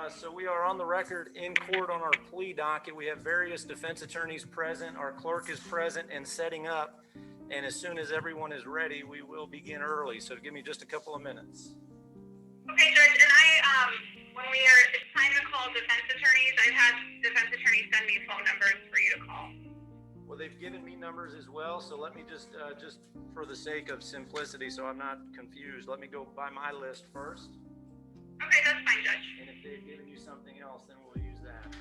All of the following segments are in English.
So we are on the record in court on our plea docket. We have various defense attorneys present. Our clerk is present and setting up. And as soon as everyone is ready, we will begin early. So give me just a couple of minutes. Okay, Judge. And when it's time to call defense attorneys, I've had defense attorneys send me phone numbers for you to call. Well, they've given me numbers as well. So let me just for the sake of simplicity, so I'm not confused, let me go by my list first. Okay, that's fine, Judge. And if they've given you something else, then we'll use that.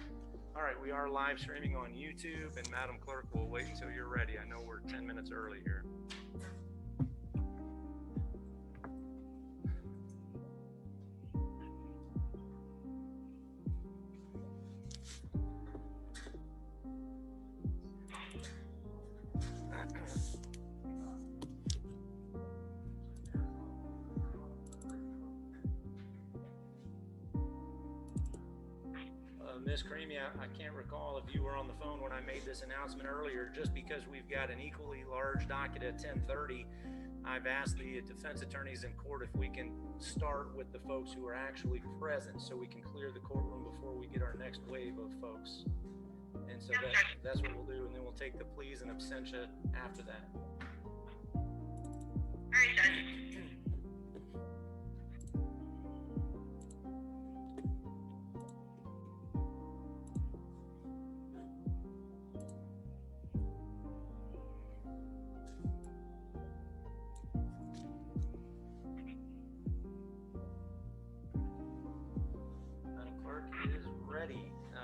All right, we are live streaming on YouTube, and Madam Clerk will wait until you're ready. I know we're 10 minutes early here. Ms. Creamy, I can't recall if you were on the phone when I made this announcement earlier. Just because we've got an equally large docket at 10:30, I've asked the defense attorneys in court if we can start with the folks who are actually present so we can clear the courtroom before we get our next wave of folks. And so that's what we'll do, and then we'll take the pleas and absentia after that. All right, Judge.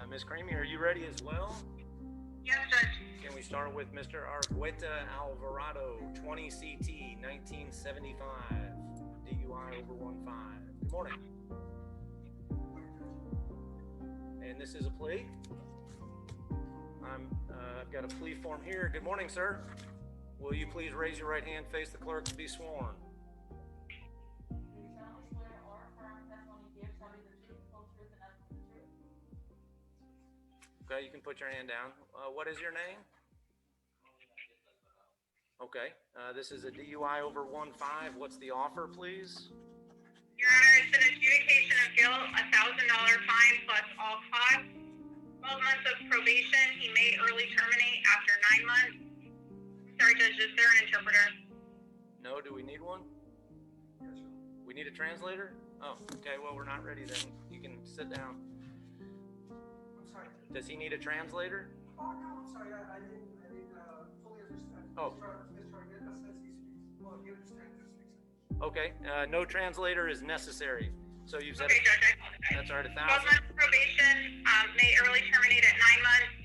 Ms. Creamy, are you ready as well? Yes, Judge. Can we start with Mr. Argueta Alvarado, 20 CT, 1975, DUI over 1.5. Good morning. And this is a plea. I've got a plea form here. Good morning, sir. Will you please raise your right hand, face the clerk, and be sworn? Okay, you can put your hand down. What is your name? Okay, this is a DUI over 1.5. What's the offer, please? Your Honor, it's an adjudication of guilt, $1,000 fine plus all costs, 12 months of probation. He may early terminate after 9 months. Sorry, Judge, is there an interpreter? No, do we need one? We need a translator? Oh, okay, well, we're not ready then. You can sit down. Does he need a translator? Oh, no, I'm sorry. I didn't fully understand. Oh. Mr. Argueta says he speaks. Well, he understands and speaks English. Okay. No translator is necessary. So you've said. Okay, Judge, I apologize. That's all right. 12 months probation, may early terminate at 9 months.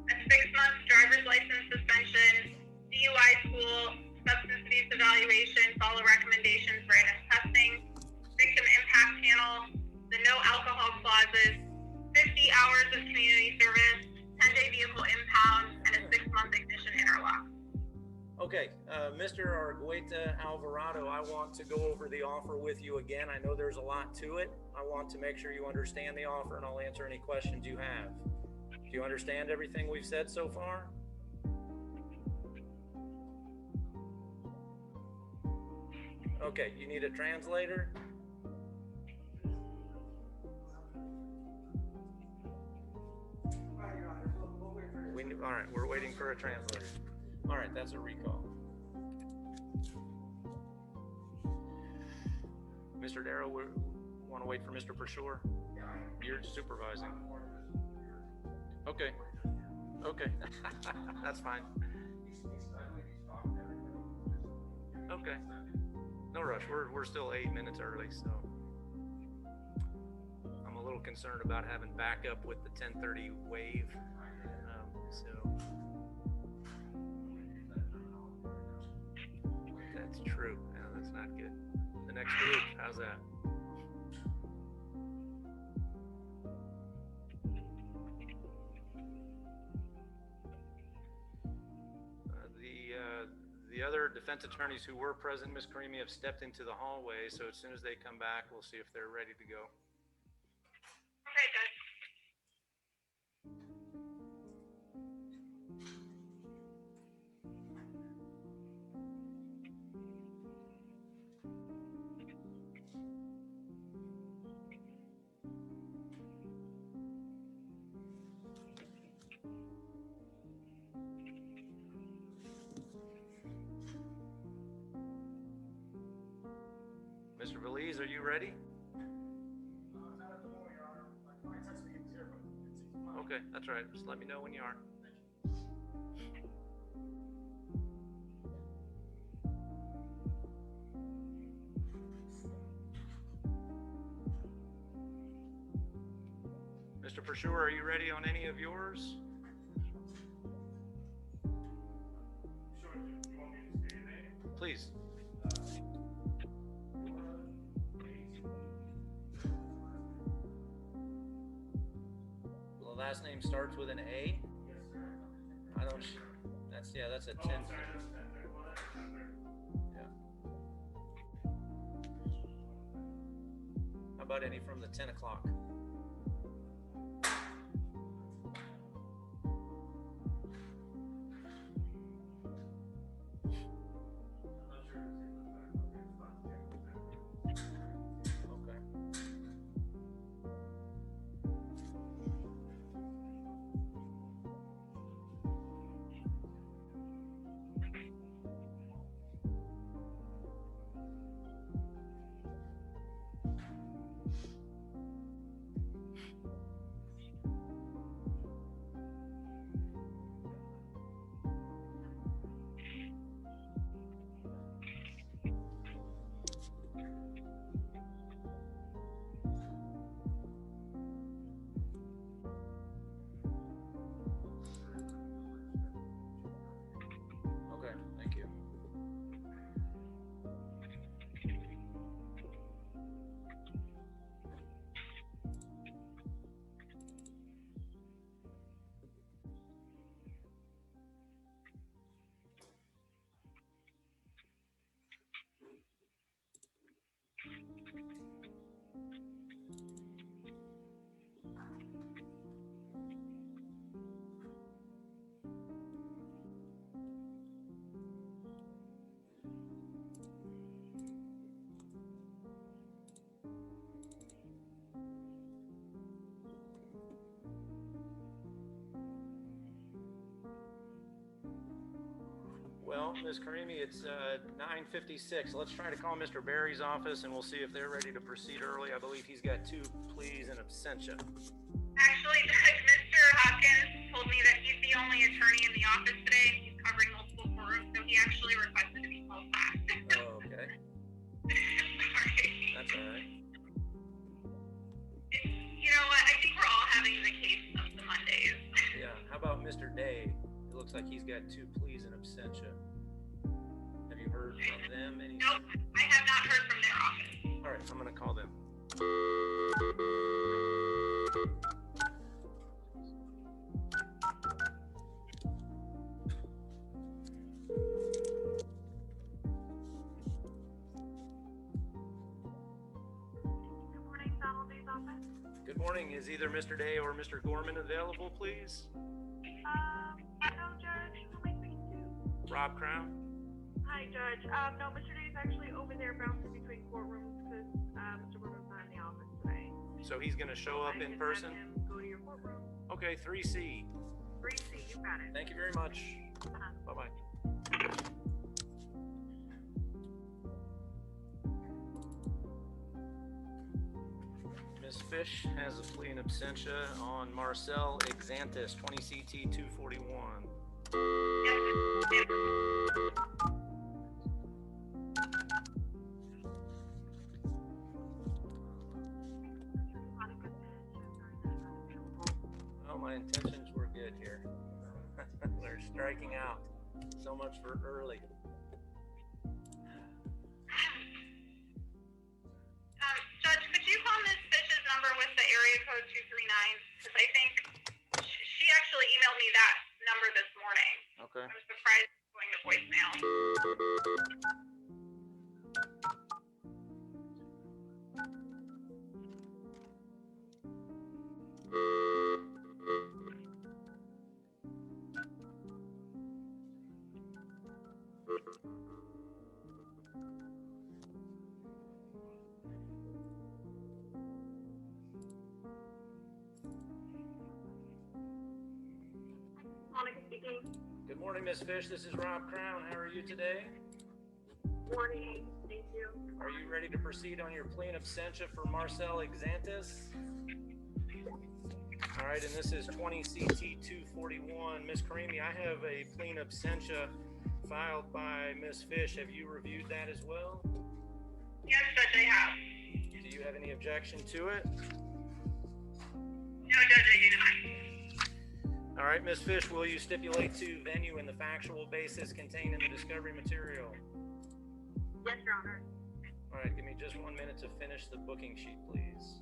A 6 months driver's license suspension, DUI school, substance abuse evaluation, follow recommendations for testing, victim impact panel, the no alcohol clauses, 50 hours of community service, 10-day vehicle impound, and a 6-month ignition interlock. Okay, Mr. Argueta Alvarado, I want to go over the offer with you again. I know there's a lot to it. I want to make sure you understand the offer, and I'll answer any questions you have. Do you understand everything we've said so far? Okay, you need a translator? All right, we're waiting for a translator. All right, that's a recall. Mr. Darrow, we want to wait for Mr. Persure? You're supervising. Okay. Okay. That's fine. Okay. No rush. We're still 8 minutes early, so I'm a little concerned about having backup with the 10:30 wave. So that's true. No, that's not good. The next group, how's that? The other defense attorneys who were present, Ms. Karimi, have stepped into the hallway. So as soon as they come back, we'll see if they're ready to go. Okay, Judge. Valise, are you ready? Not at the moment, Your Honor. My client texted me he was here, but it seems fine. Okay, that's all right. Just let me know when you are. Mr. Persure, are you ready on any of yours? Sure. You want me to state your name? Please. The last name starts with an A? Yes, sir. I don't, that's a 10. Sorry, that's 10:30. Well, that's 10:30. Yeah. How about any from the 10 o'clock? I'm not sure. It's fine. Okay. Okay, thank you. Well, Ms. Karimi, it's 9:56. Let's try to call Mr. Barry's office and we'll see if they're ready to proceed early. I believe he's got 2 pleas and absentia. Actually, Judge, Mr. Hopkins told me that he's the only attorney in the office today. He's covering multiple courtrooms, so he actually requested to be called back. Oh, okay. Sorry. That's all right. You know what? I think we're all having the case of the Mondays. Yeah. How about Mr. Day? It looks like he's got 2 pleas and absentia. Have you heard from them? Nope, I have not heard from their office. All right, I'm going to call them. Good morning, Donald Day's office. Good morning. Is either Mr. Day or Mr. Gorman available, please? No, Judge. Who am I speaking to? Rob Crown? Hi, Judge. No, Mr. Day's actually over there bouncing between courtrooms because Mr. Gorman's not in the office today. So he's going to show up in person? I can have him go to your courtroom. Okay, 3C. 3C, you got it. Thank you very much. Bye-bye. Ms. Fish has a plea in absentia on Marcel Exantis, 20 CT 241. Well, my intentions were good here. They're striking out. So much for early. Judge, could you call Ms. Fish's number with the area code 239? Because I think she actually emailed me that number this morning. Okay. I'm surprised it's going to voicemail. Monica speaking. Good morning, Ms. Fish. This is Rob Crown. How are you today? Morning. Thank you. Are you ready to proceed on your plea in absentia for Marcel Exantis? All right, and this is 20 CT 241. Ms. Karimi, I have a plea in absentia filed by Ms. Fish. Have you reviewed that as well? Yes, Judge, I have. Do you have any objection to it? No, Judge, I do not. All right, Ms. Fish, will you stipulate to venue and the factual basis contained in the discovery material? Yes, Your Honor. All right, give me just 1 minute to finish the booking sheet, please.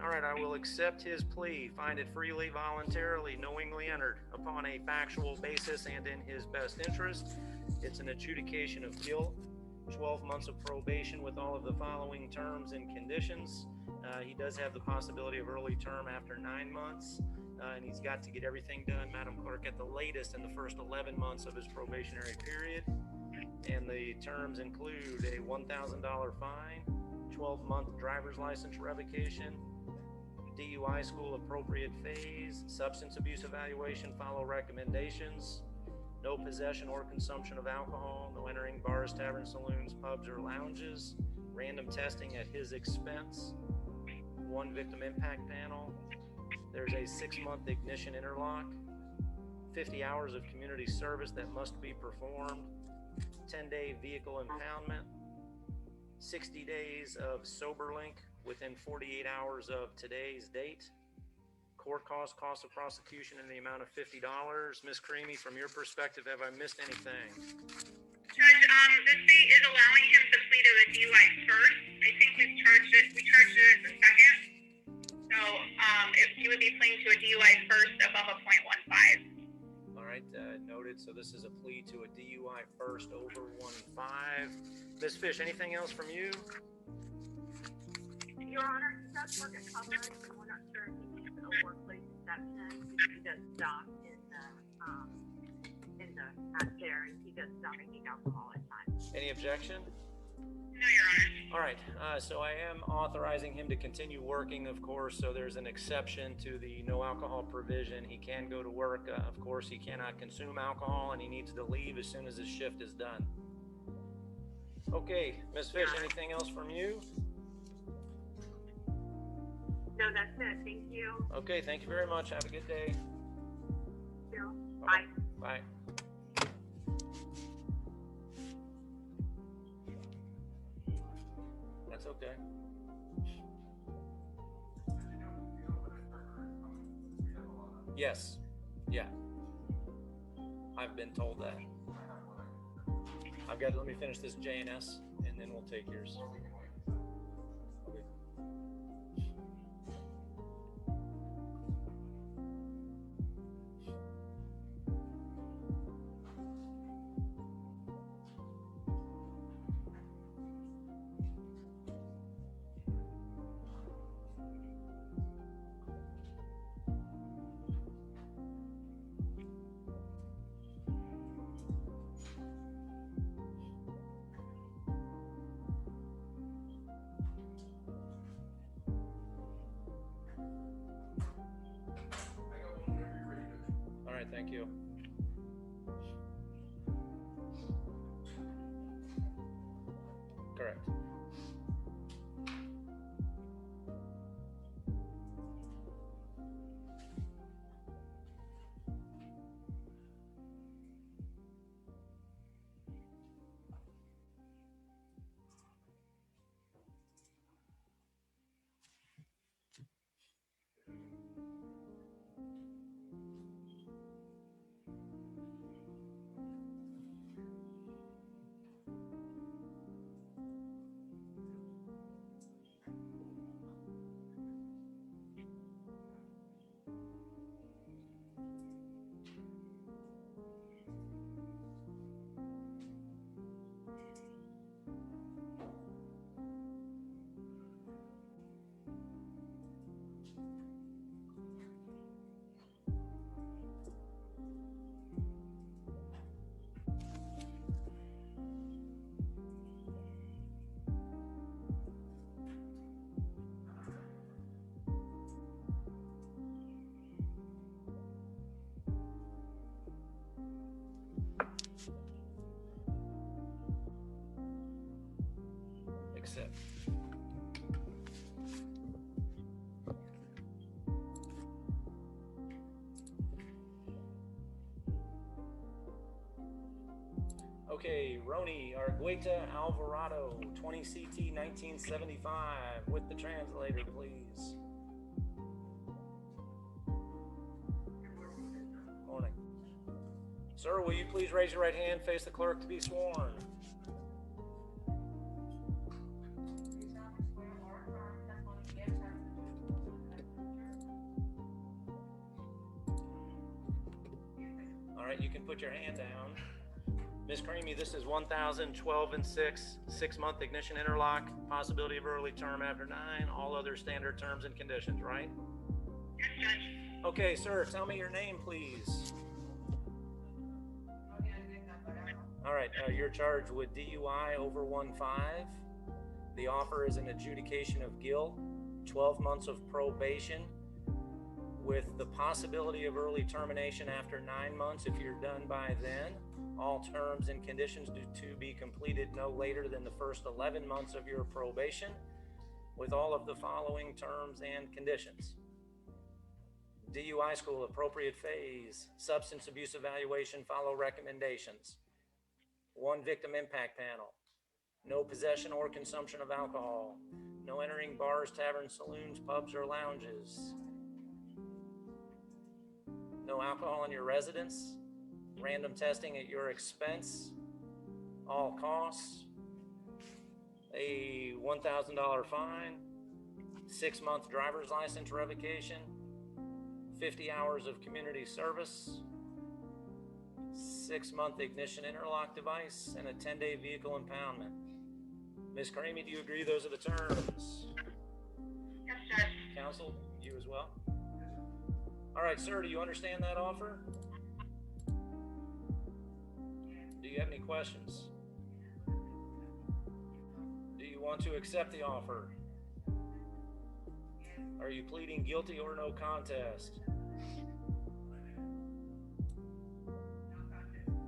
All right, I will accept his plea, find it freely, voluntarily, knowingly entered upon a factual basis and in his best interest. It's an adjudication of guilt, 12 months of probation with all of the following terms and conditions. He does have the possibility of early term after 9 months, and he's got to get everything done, Madam Clerk, at the latest in the first 11 months of his probationary period. And the terms include a $1,000 fine, 12-month driver's license revocation, DUI school appropriate phase, substance abuse evaluation, follow recommendations, no possession or consumption of alcohol, no entering bars, taverns, saloons, pubs, or lounges, random testing at his expense, 1 victim impact panel, there's a 6-month ignition interlock, 50 hours of community service that must be performed, 10-day vehicle impoundment, 60 days of sober link within 48 hours of today's date, court cost of prosecution in the amount of $50. Ms. Karimi, from your perspective, have I missed anything? Judge, the state is allowing him to plead to a DUI first. I think we charged it as a second. So, he would be pleading to a DUI first above a .15. All right, noted. So this is a plea to a DUI first over 1.5. Ms. Fish, anything else from you? Your Honor, he does work at Publix, and we're not sure if he needs a workplace exception, because he does stop at there, and he does stop making alcohol at times. Any objection? No, Your Honor. All right, so I am authorizing him to continue working, of course, so there's an exception to the no alcohol provision. He can go to work. Of course, he cannot consume alcohol, and he needs to leave as soon as his shift is done. Okay, Ms. Fish, anything else from you? No, that's it. Thank you. Okay, thank you very much. Have a good day. Thank you. Bye. Bye. That's okay. Yes. Yeah. I've been told that. Let me finish this J&S and then we'll take yours. Okay. All right, thank you. Correct. accept. Okay, Roni Argueta Alvarado, 20 CT 1975, with the translator, please. Morning. Sir, will you please raise your right hand, face the clerk to be sworn? All right, you can put your hand down. Ms. Creamy, this is 1,012 and 6-month ignition interlock, possibility of early term after 9, all other standard terms and conditions, right? Yes, Judge. Okay, sir, tell me your name, please. All right, you're charged with DUI over 1.5. The offer is an adjudication of guilt, 12 months of probation, with the possibility of early termination after 9 months if you're done by then. All terms and conditions to be completed no later than the first 11 months of your probation, with all of the following terms and conditions. DUI school, appropriate phase, substance abuse evaluation, follow recommendations. 1 victim impact panel. No possession or consumption of alcohol. No entering bars, taverns, saloons, pubs, or lounges. No alcohol in your residence. Random testing at your expense. All costs. A $1,000 fine. 6-month driver's license revocation. 50 hours of community service. 6-month ignition interlock device, and a 10-day vehicle impoundment. Ms. Karimi, do you agree those are the terms? Yes, Judge. Counsel, you as well? All right, sir, do you understand that offer? Do you have any questions? Do you want to accept the offer? Are you pleading guilty or no contest?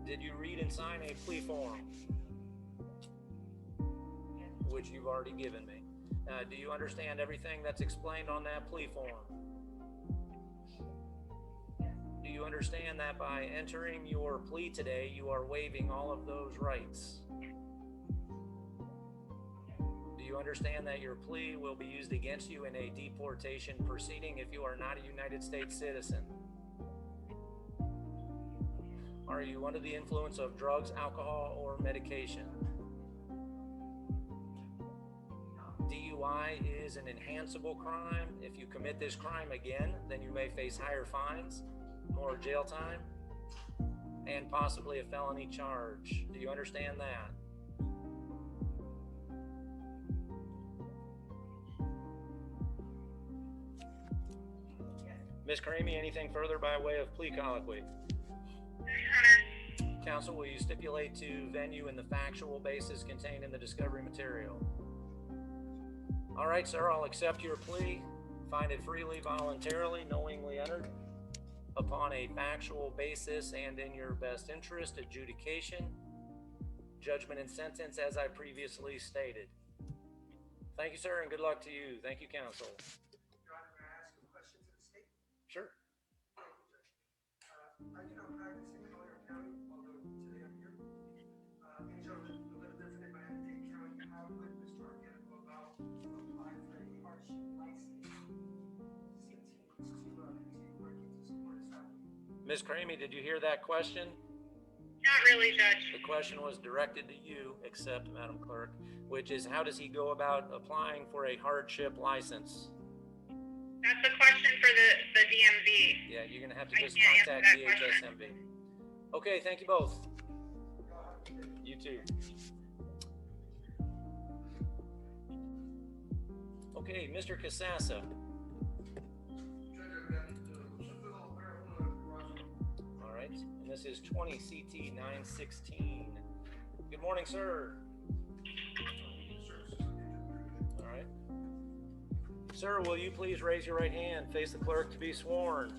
Did you read and sign a plea form? Which you've already given me. Do you understand everything that's explained on that plea form? Do you understand that by entering your plea today, you are waiving all of those rights? Do you understand that your plea will be used against you in a deportation proceeding if you are not a United States citizen? Are you under the influence of drugs, alcohol, or medication? DUI is an enhanceable crime. If you commit this crime again, then you may face higher fines, more jail time, and possibly a felony charge. Do you understand that? Ms. Karimi, anything further by way of plea colloquy? Counsel, will you stipulate to venue and the factual basis contained in the discovery material? All right, sir, I'll accept your plea. Find it freely, voluntarily, knowingly entered upon a factual basis and in your best interest, adjudication, judgment, and sentence as I previously stated. Thank you, sir, and good luck to you. Thank you, counsel. Your Honor, may I ask a question to the state? Sure. Thank you, Judge. I do not practice in Collier County, although today I'm here. And Joe, a little different if I had to take county. How would Mr. Argueta go about applying for a hardship license since he needs to continue working to support his family? Ms. Karimi, did you hear that question? Not really, Judge. The question was directed to you, except Madam Clerk, which is how does he go about applying for a hardship license? That's a question for the DMV. Yeah, you're gonna have to I just can't answer contact that question. DHSMV. Okay, thank you both. You too. Okay, Mr. Casassa. All right, and this is 20 CT 916. Good morning, sir. All right. Sir, will you please raise your right hand, face the clerk to be sworn?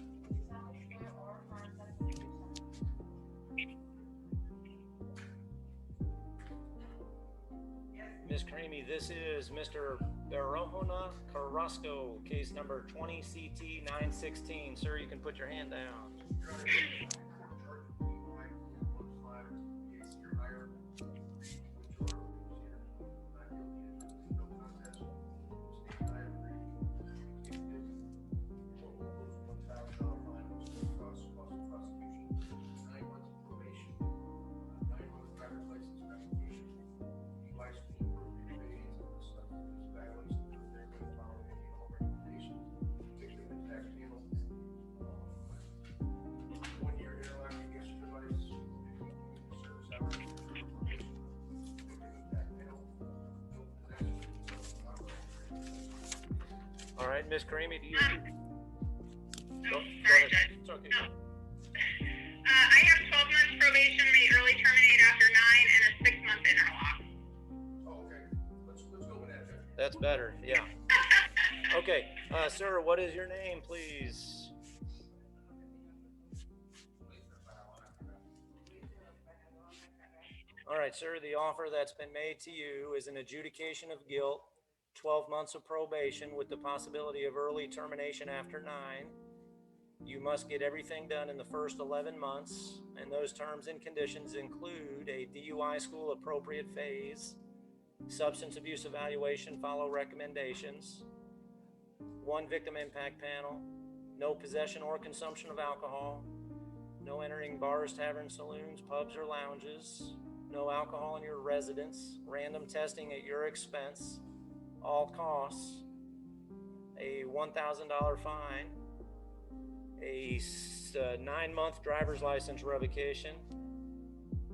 Ms. Ms. Creamy, this is Mr. Barahona Carrasco, case number 20 CT 916. Sir, you can put your hand down. All right, Ms. Creamy, do you? Sorry, Judge. It's okay. No. I have 12 months probation, may early terminate after 9, and a 6-month interlock. Oh, okay. Let's go with that, Judge. That's better, yeah. Okay, sir, what is your name, please? All right, sir, the offer that's been made to you is an adjudication of guilt, 12 months of probation with the possibility of early termination after 9. You must get everything done in the first 11 months, and those terms and conditions include a DUI school appropriate phase, substance abuse evaluation, follow recommendations, 1 victim impact panel, no possession or consumption of alcohol, no entering bars, taverns, saloons, pubs, or lounges, no alcohol in your residence, random testing at your expense, all costs, a $1,000 fine, a 9-month driver's license revocation,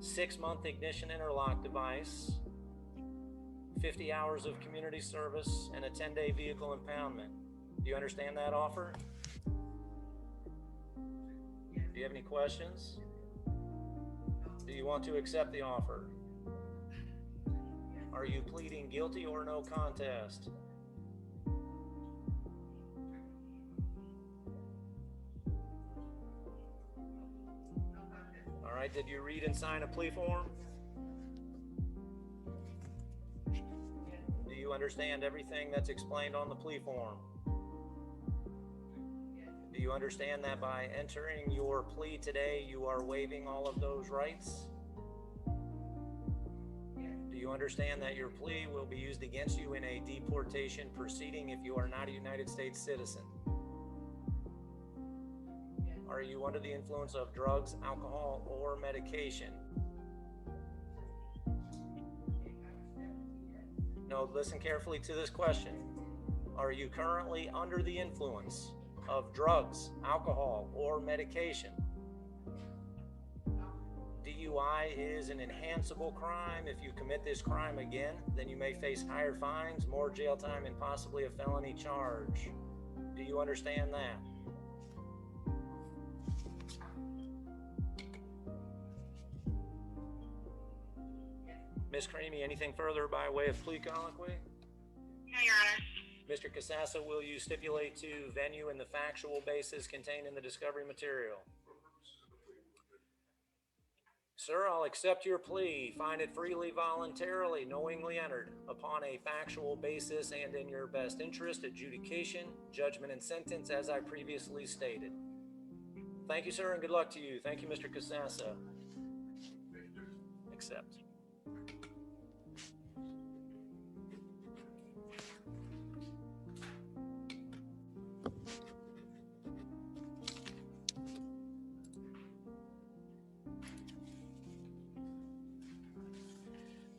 6-month ignition interlock device, 50 hours of community service, and a 10-day vehicle impoundment. Do you understand that offer? Do you have any questions? Do you want to accept the offer? Are you pleading guilty or no contest? All right, did you read and sign a plea form? Do you understand everything that's explained on the plea form? Do you understand that by entering your plea today, you are waiving all of those rights? Do you understand that your plea will be used against you in a deportation proceeding if you are not a United States citizen? Are you under the influence of drugs, alcohol, or medication? No, listen carefully to this question. Are you currently under the influence of drugs, alcohol, or medication? DUI is an enhanceable crime. If you commit this crime again, then you may face higher fines, more jail time, and possibly a felony charge. Do you understand that? Ms. Creamy, anything further by way of plea colloquy? No, Your Honor. Mr. Casassa, will you stipulate to venue and the factual basis contained in the discovery material? Sir, I'll accept your plea. Find it freely, voluntarily, knowingly entered upon a factual basis and in your best interest, adjudication, judgment, and sentence as I previously stated. Thank you, sir, and good luck to you. Thank you, Mr. Casassa. Accept.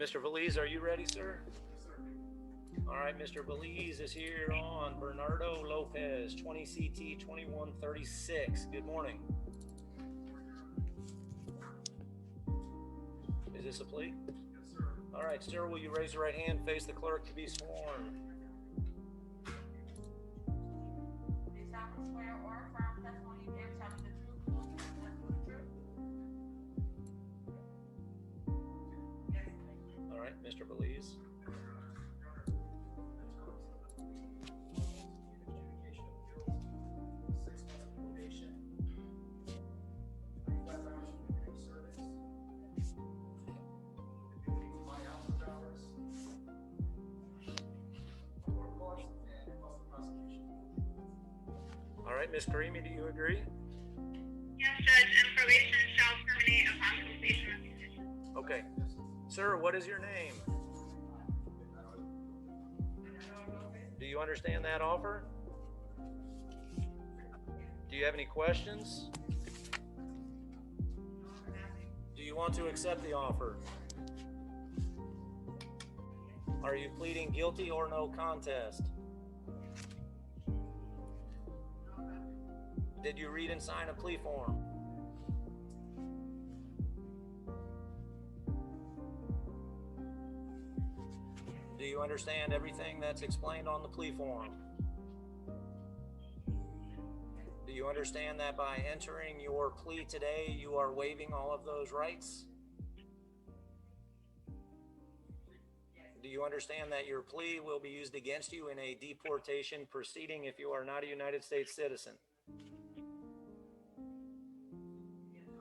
Mr. Belize, are you ready, sir? All right, Mr. Belize is here on Bernardo Lopez, 20 CT 2136. Good morning. Is this a plea? Yes, sir. All right, sir, will you raise your right hand, face the clerk to be sworn? Do solemnly swear or affirm testimony you give shall be the truth, the whole truth, and nothing but the truth? Yes. All right, Mr. Belize. right, Ms. Karimi, do you agree? Yes, Judge, and probation shall terminate upon completion of conditions. Okay. Sir, what is your name? Do you understand that offer? Do you have any questions? Do you want to accept the offer? Are you pleading guilty or no contest? Did you read and sign a plea form? Do you understand everything that's explained on the plea form? Do you understand that by entering your plea today, you are waiving all of those rights? Do you understand that your plea will be used against you in a deportation proceeding if you are not a United States citizen?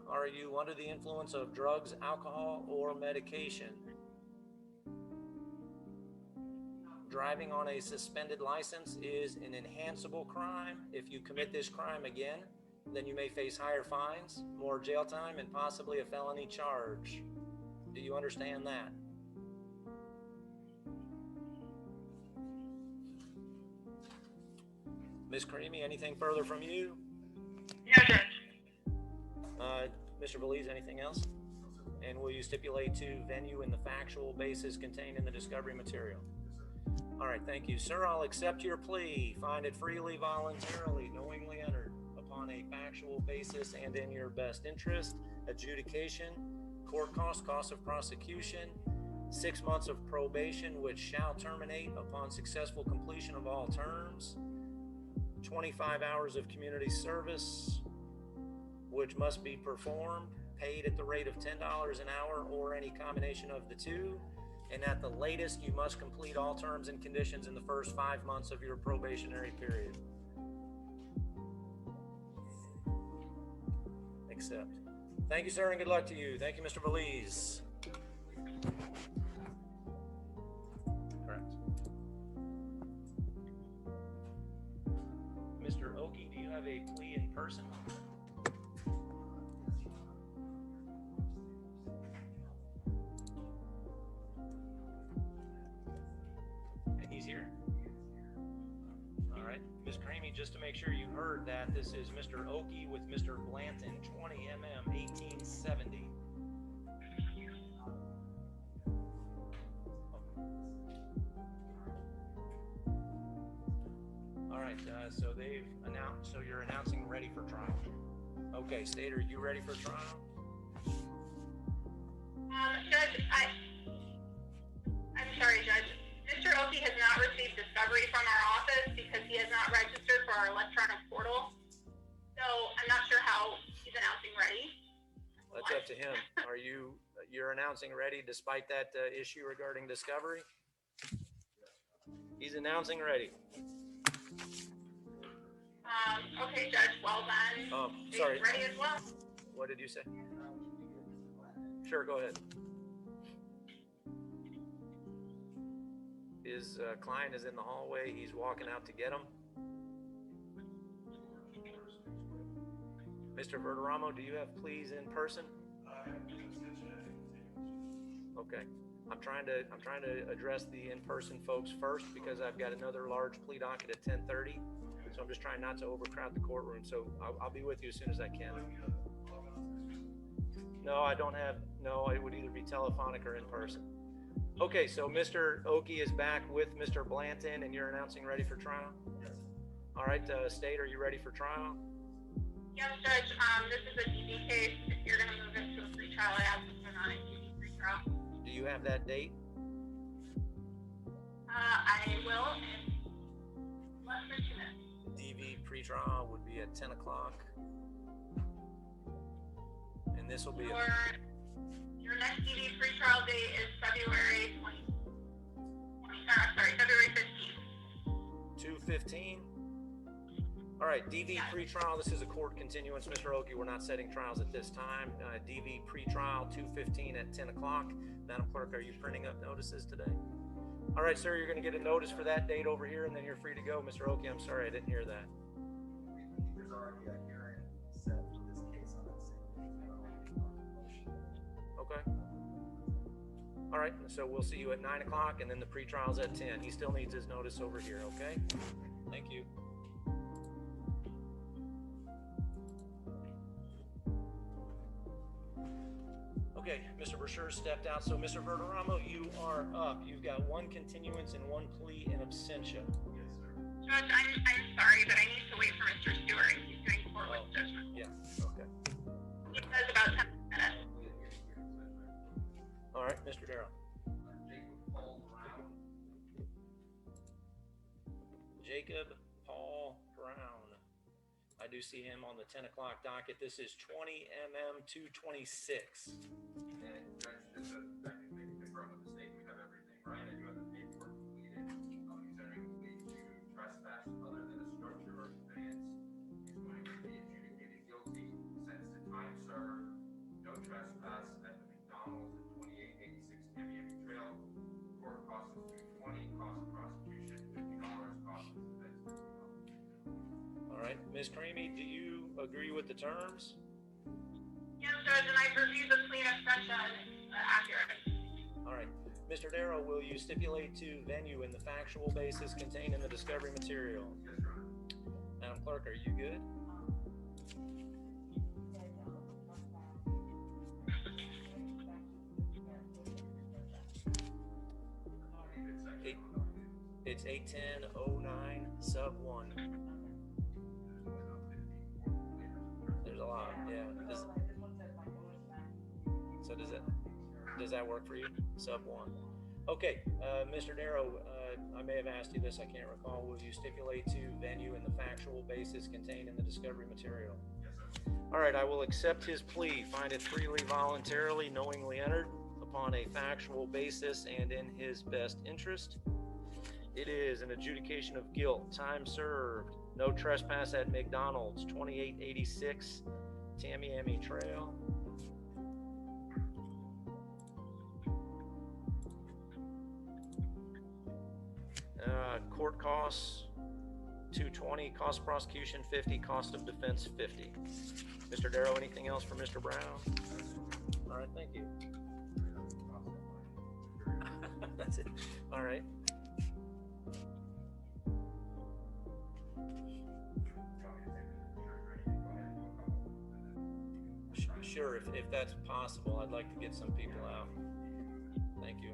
Are you under the influence of drugs, alcohol, or medication? Driving on a suspended license is an enhanceable crime. If you commit this crime again, then you may face higher fines, more jail time, and possibly a felony charge. Do you understand that? Ms. Karimi, anything further from you? No, Judge. Mr. Belize, anything else? And will you stipulate to venue in the factual basis contained in the discovery material? All right, thank you. Sir, I'll accept your plea. Find it freely, voluntarily, knowingly entered upon a factual basis and in your best interest. Adjudication, court cost of prosecution, 6 months of probation, which shall terminate upon successful completion of all terms, 25 hours of community service, which must be performed, paid at the rate of $10 an hour or any combination of the two. And at the latest, you must complete all terms and conditions in the first 5 months of your probationary period. Accept. Thank you, sir, and good luck to you. Thank you, Mr. Belize. Correct. Mr. Oki, do you have a plea in person? Here. All right, Ms. Karimi, just to make sure you heard that, this is Mr. Oki with Mr. Blanton, 20 mm 1870. All right, so they've announced, so you're announcing ready for trial. Okay, State, are you ready for trial? Judge, I'm sorry, Judge. Mr. Oki has not received discovery from our office because he has not registered for our electronic portal. So I'm not sure how he's announcing ready. That's up to him. You're announcing ready despite that issue regarding discovery? He's announcing ready. Okay, Judge, well then. Sorry. Ready as well. What did you say? Sure, go ahead. His client is in the hallway. He's walking out to get him. Mr. Verderamo, do you have pleas in person? Okay. I'm trying to address the in-person folks first because I've got another large plea docket at 10:30. So I'm just trying not to overcrowd the courtroom. So I'll be with you as soon as I can. No, I don't have. No, it would either be telephonic or in person. Okay, so Mr. Oki is back with Mr. Blanton, and you're announcing ready for trial? Yes. All right, State, are you ready for trial? Yes, Judge. This is a DV case. If you're going to move it to a free trial, I ask if they're not a DV free trial. Do you have that date? I will in less than 2 minutes. DV pre-trial would be at 10 o'clock. And this will be... Your next DV pretrial date is February 15th. 2/15? All right, DV pretrial, this is a court continuance, Mr. Oki. We're not setting trials at this time. DV pretrial, 2/15 at 10 o'clock. Madam Clerk, are you printing up notices today? All right, sir, you're going to get a notice for that date over here, and then you're free to go. Mr. Oki, I'm sorry, I didn't hear that. already a hearing set for this case on that same motion. Okay. All right, so we'll see you at 9 o'clock, and then the pretrial's at 10. He still needs his notice over here, okay? Thank you. Okay, Mr. Brasher stepped out, so Mr. Verderamo, you are up. You've got one continuance and one plea in absentia. Yes, sir. Judge, I'm sorry, but I need to wait for Mr. Stewart. He's doing court with judgment. Yeah, okay. He says about 10 minutes. All right, Mr. Darrow. Jacob Paul Brown. I do see him on the 10 o'clock docket. This is 20 MM 226. And Judge, just to confirm with the state, we have everything right. I do have the paperwork completed. He's entering a plea to trespass other than a structure or conveyance. He's going to be adjudicated guilty, sentenced to time served, no trespass at the McDonald's at 2886 Tamiami Trail. Court cost is $220, cost of prosecution $50, cost of defense $50. All right, Ms. Creamy, do you agree with the terms? Yes, Judge, and I've reviewed the plea in absentia and it's accurate. All right. Mr. Darrow, will you stipulate to venue in the factual basis contained in the discovery material? Yes, Your Honor. Madam Clerk, are you good? It's 81009 sub 1. There's a lot, yeah. So does that work for you? Sub 1. Okay, Mr. Darrow, I may have asked you this, I can't recall. Will you stipulate to venue in the factual basis contained in the discovery material? Yes, sir. All right, I will accept his plea, find it freely, voluntarily, knowingly entered upon a factual basis and in his best interest. It is an adjudication of guilt, time served, no trespass at McDonald's, 2886 Tamiami Trail. Court costs $220, cost of prosecution $50, cost of defense $50. Mr. Darrow, anything else for Mr. Brown? All right, thank you. That's it. All right. Sure, if that's possible, I'd like to get some people out. Thank you.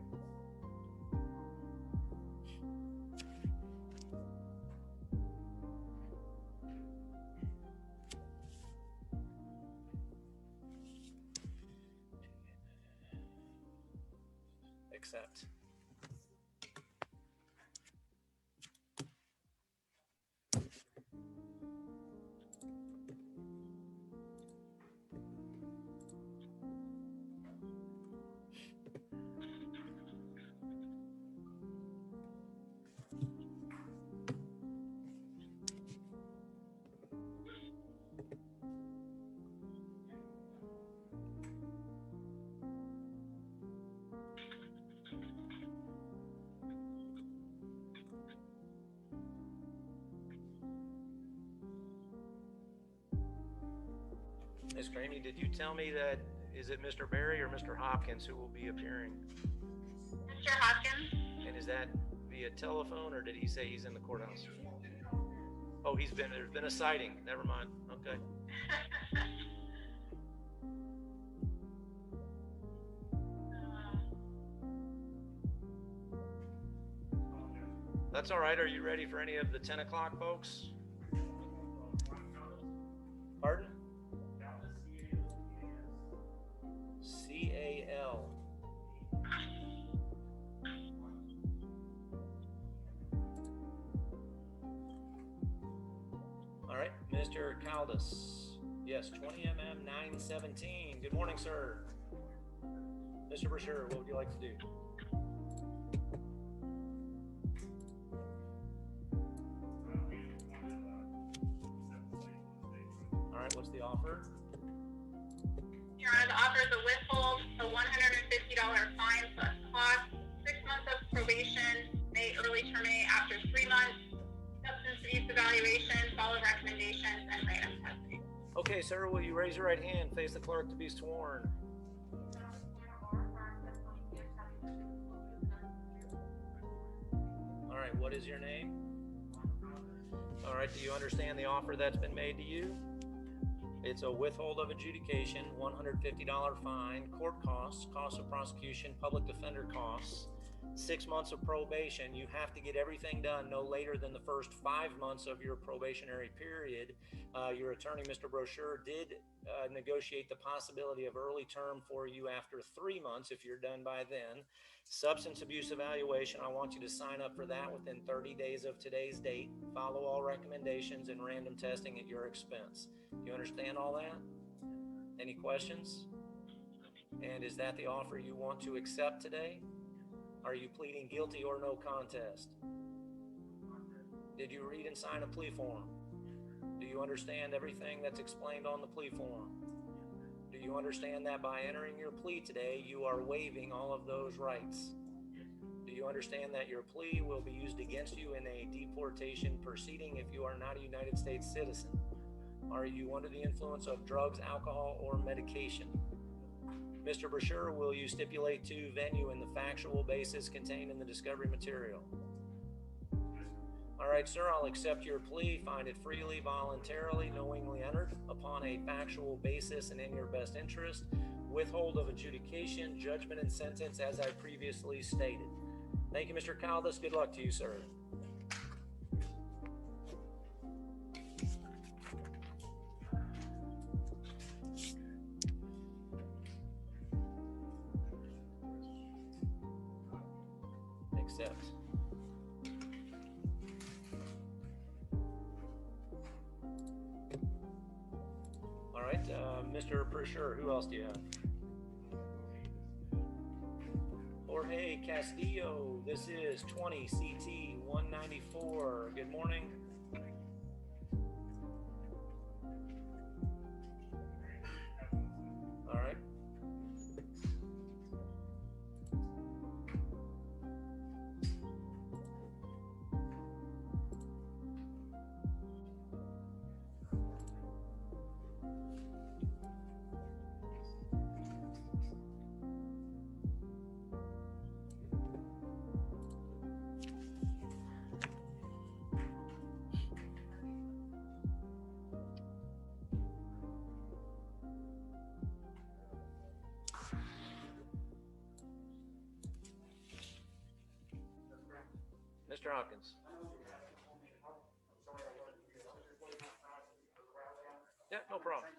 Accept. Ms. Graney, did you tell me that, is it Mr. Berry or Mr. Hopkins who will be appearing? Mr. Hopkins? And is that via telephone or did he say he's in the courthouse? Oh, there's been a sighting. Never mind. Okay. That's all right. Are you ready for any of the 10 o'clock folks? Pardon? CAL. All right, Mr. Caldas. Yes, 20 mm 917. Good morning, sir. Mr. Brasher, what would you like to do? All right, what's the offer? Your Honor, the offer is a withhold, a $150 fine plus cost, 6 months of probation, may early terminate after 3 months, substance abuse evaluation, follow recommendations, and write-up. raise your right hand, face the clerk to be sworn. All right, what is your name? All right, do you understand the offer that's been made to you? It's a withhold of adjudication, $150 fine, court costs, cost of prosecution, public defender costs, 6 months of probation. You have to get everything done no later than the first 5 months of your probationary period. Your attorney, Mr. Brochure, did negotiate the possibility of early term for you after 3 months if you're done by then. Substance abuse evaluation, I want you to sign up for that within 30 days of today's date. Follow all recommendations and random testing at your expense. You understand all that? Any questions? And is that the offer you want to accept today? Are you pleading guilty or no contest? Did you read and sign a plea form? Do you understand everything that's explained on the plea form? Do you understand that by entering your plea today, you are waiving all of those rights? Do you understand that your plea will be used against you in a deportation proceeding if you are not a United States citizen? Are you under the influence of drugs, alcohol, or medication? Mr. Brochure, will you stipulate to venue in the factual basis contained in the discovery material? All right, sir, I'll accept your plea, find it freely, voluntarily, knowingly entered upon a factual basis and in your best interest. Withhold of adjudication, judgment, and sentence as I previously stated. Thank you, Mr. Caldas. Good luck to you, sir. Accept. All right, Mr. Brochure, who else do you have? Jorge Castillo, this is 20 CT 194. Good morning. All right. Mr. Hopkins. Yeah, no problem.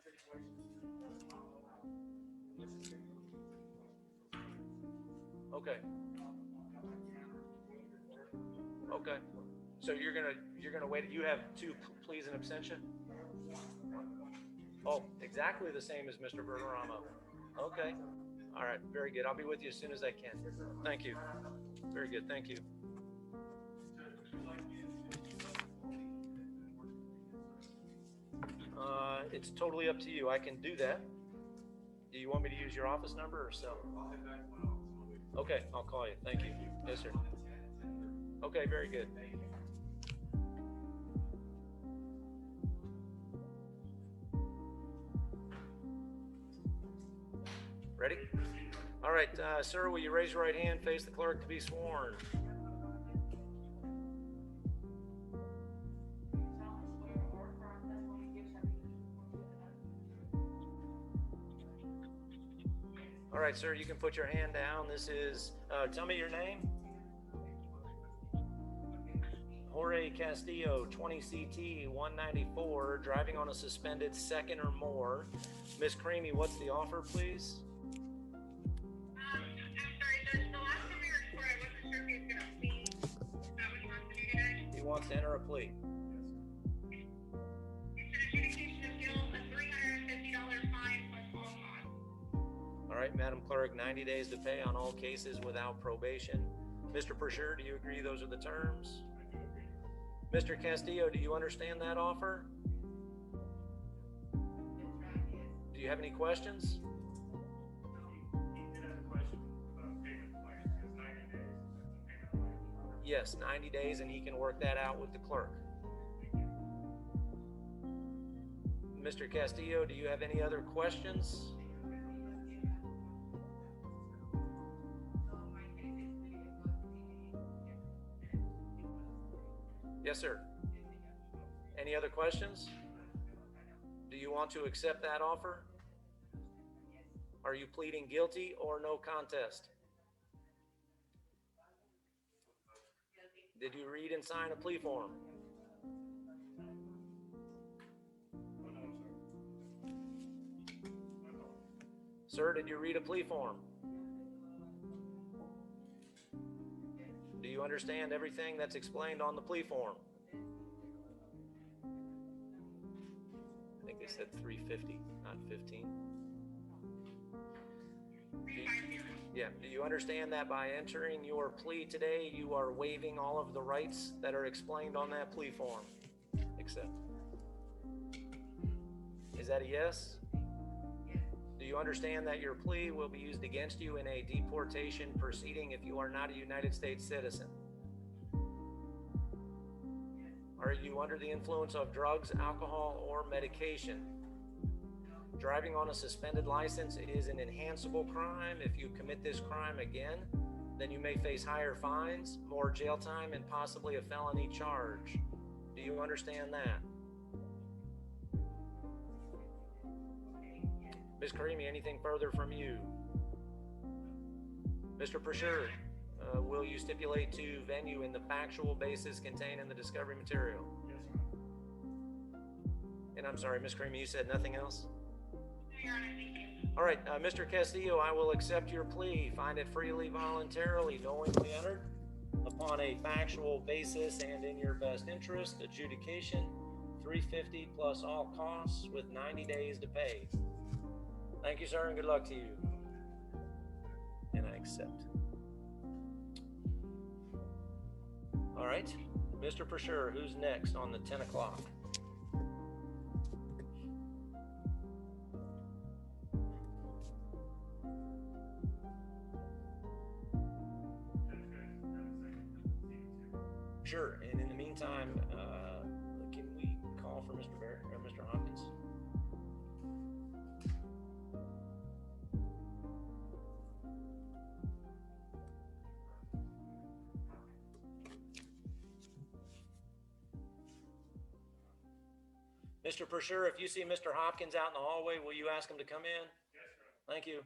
Okay. Okay. So you're gonna wait. You have 2 pleas and abstention? Oh, exactly the same as Mr. Bergeramo. Okay. All right. Very good. I'll be with you as soon as I can. Thank you. Very good. Thank you. It's totally up to you. I can do that. Do you want me to use your office number or cell? Okay, I'll call you. Thank you. Yes, sir. Okay, very good. Ready? All right, sir, will you raise your right hand, face the clerk to be sworn? All right, sir, you can put your hand down. This is, tell me your name. Jorge Castillo, 20 CT 194, driving on a suspended second or more. Miss Creamy, what's the offer, please? I'm sorry, Judge, the last time we were recorded, I wasn't sure if he was gonna plead. Is that what he wants to do today? He wants to enter a plea. It's an adjudication of guilt, a $350 fine plus all costs. All right, Madam Clerk, 90 days to pay on all cases without probation. Mr. Brochure, do you agree those are the terms? Mr. Castillo, do you understand that offer? Do you have any questions? Yes, 90 days, and he can work that out with the clerk. Mr. Castillo, do you have any other questions? Yes, sir. Any other questions? Do you want to accept that offer? Are you pleading guilty or no contest? Did you read and sign a plea form? Sir, did you read a plea form? Do you understand everything that's explained on the plea form? I think they said 350, not 15. Yeah, do you understand that by entering your plea today, you are waiving all of the rights that are explained on that plea form? Accept. Is that a yes? Do you understand that your plea will be used against you in a deportation proceeding if you are not a United States citizen? Are you under the influence of drugs, alcohol, or medication? Driving on a suspended license is an enhanceable crime. If you commit this crime again, then you may face higher fines, more jail time, and possibly a felony charge. Do you understand that? Ms. Karimi, anything further from you? Mr. Prasher, will you stipulate to venue in the factual basis contained in the discovery material? Yes, sir. And I'm sorry, Ms. Karimi, you said nothing else? All right, Mr. Castillo, I will accept your plea, find it freely, voluntarily, knowingly entered, upon a factual basis and in your best interest, adjudication, $350 plus all costs with 90 days to pay. Thank you, sir, and good luck to you. And I accept. All right, Mr. Prasher, who's next on the 10 o'clock? Sure, and in the meantime, can we call for Mr. Barrett or Mr. Hopkins? Mr. Prasher, if you see Mr. Hopkins out in the hallway, will you ask him to come in? Yes, sir. Thank you.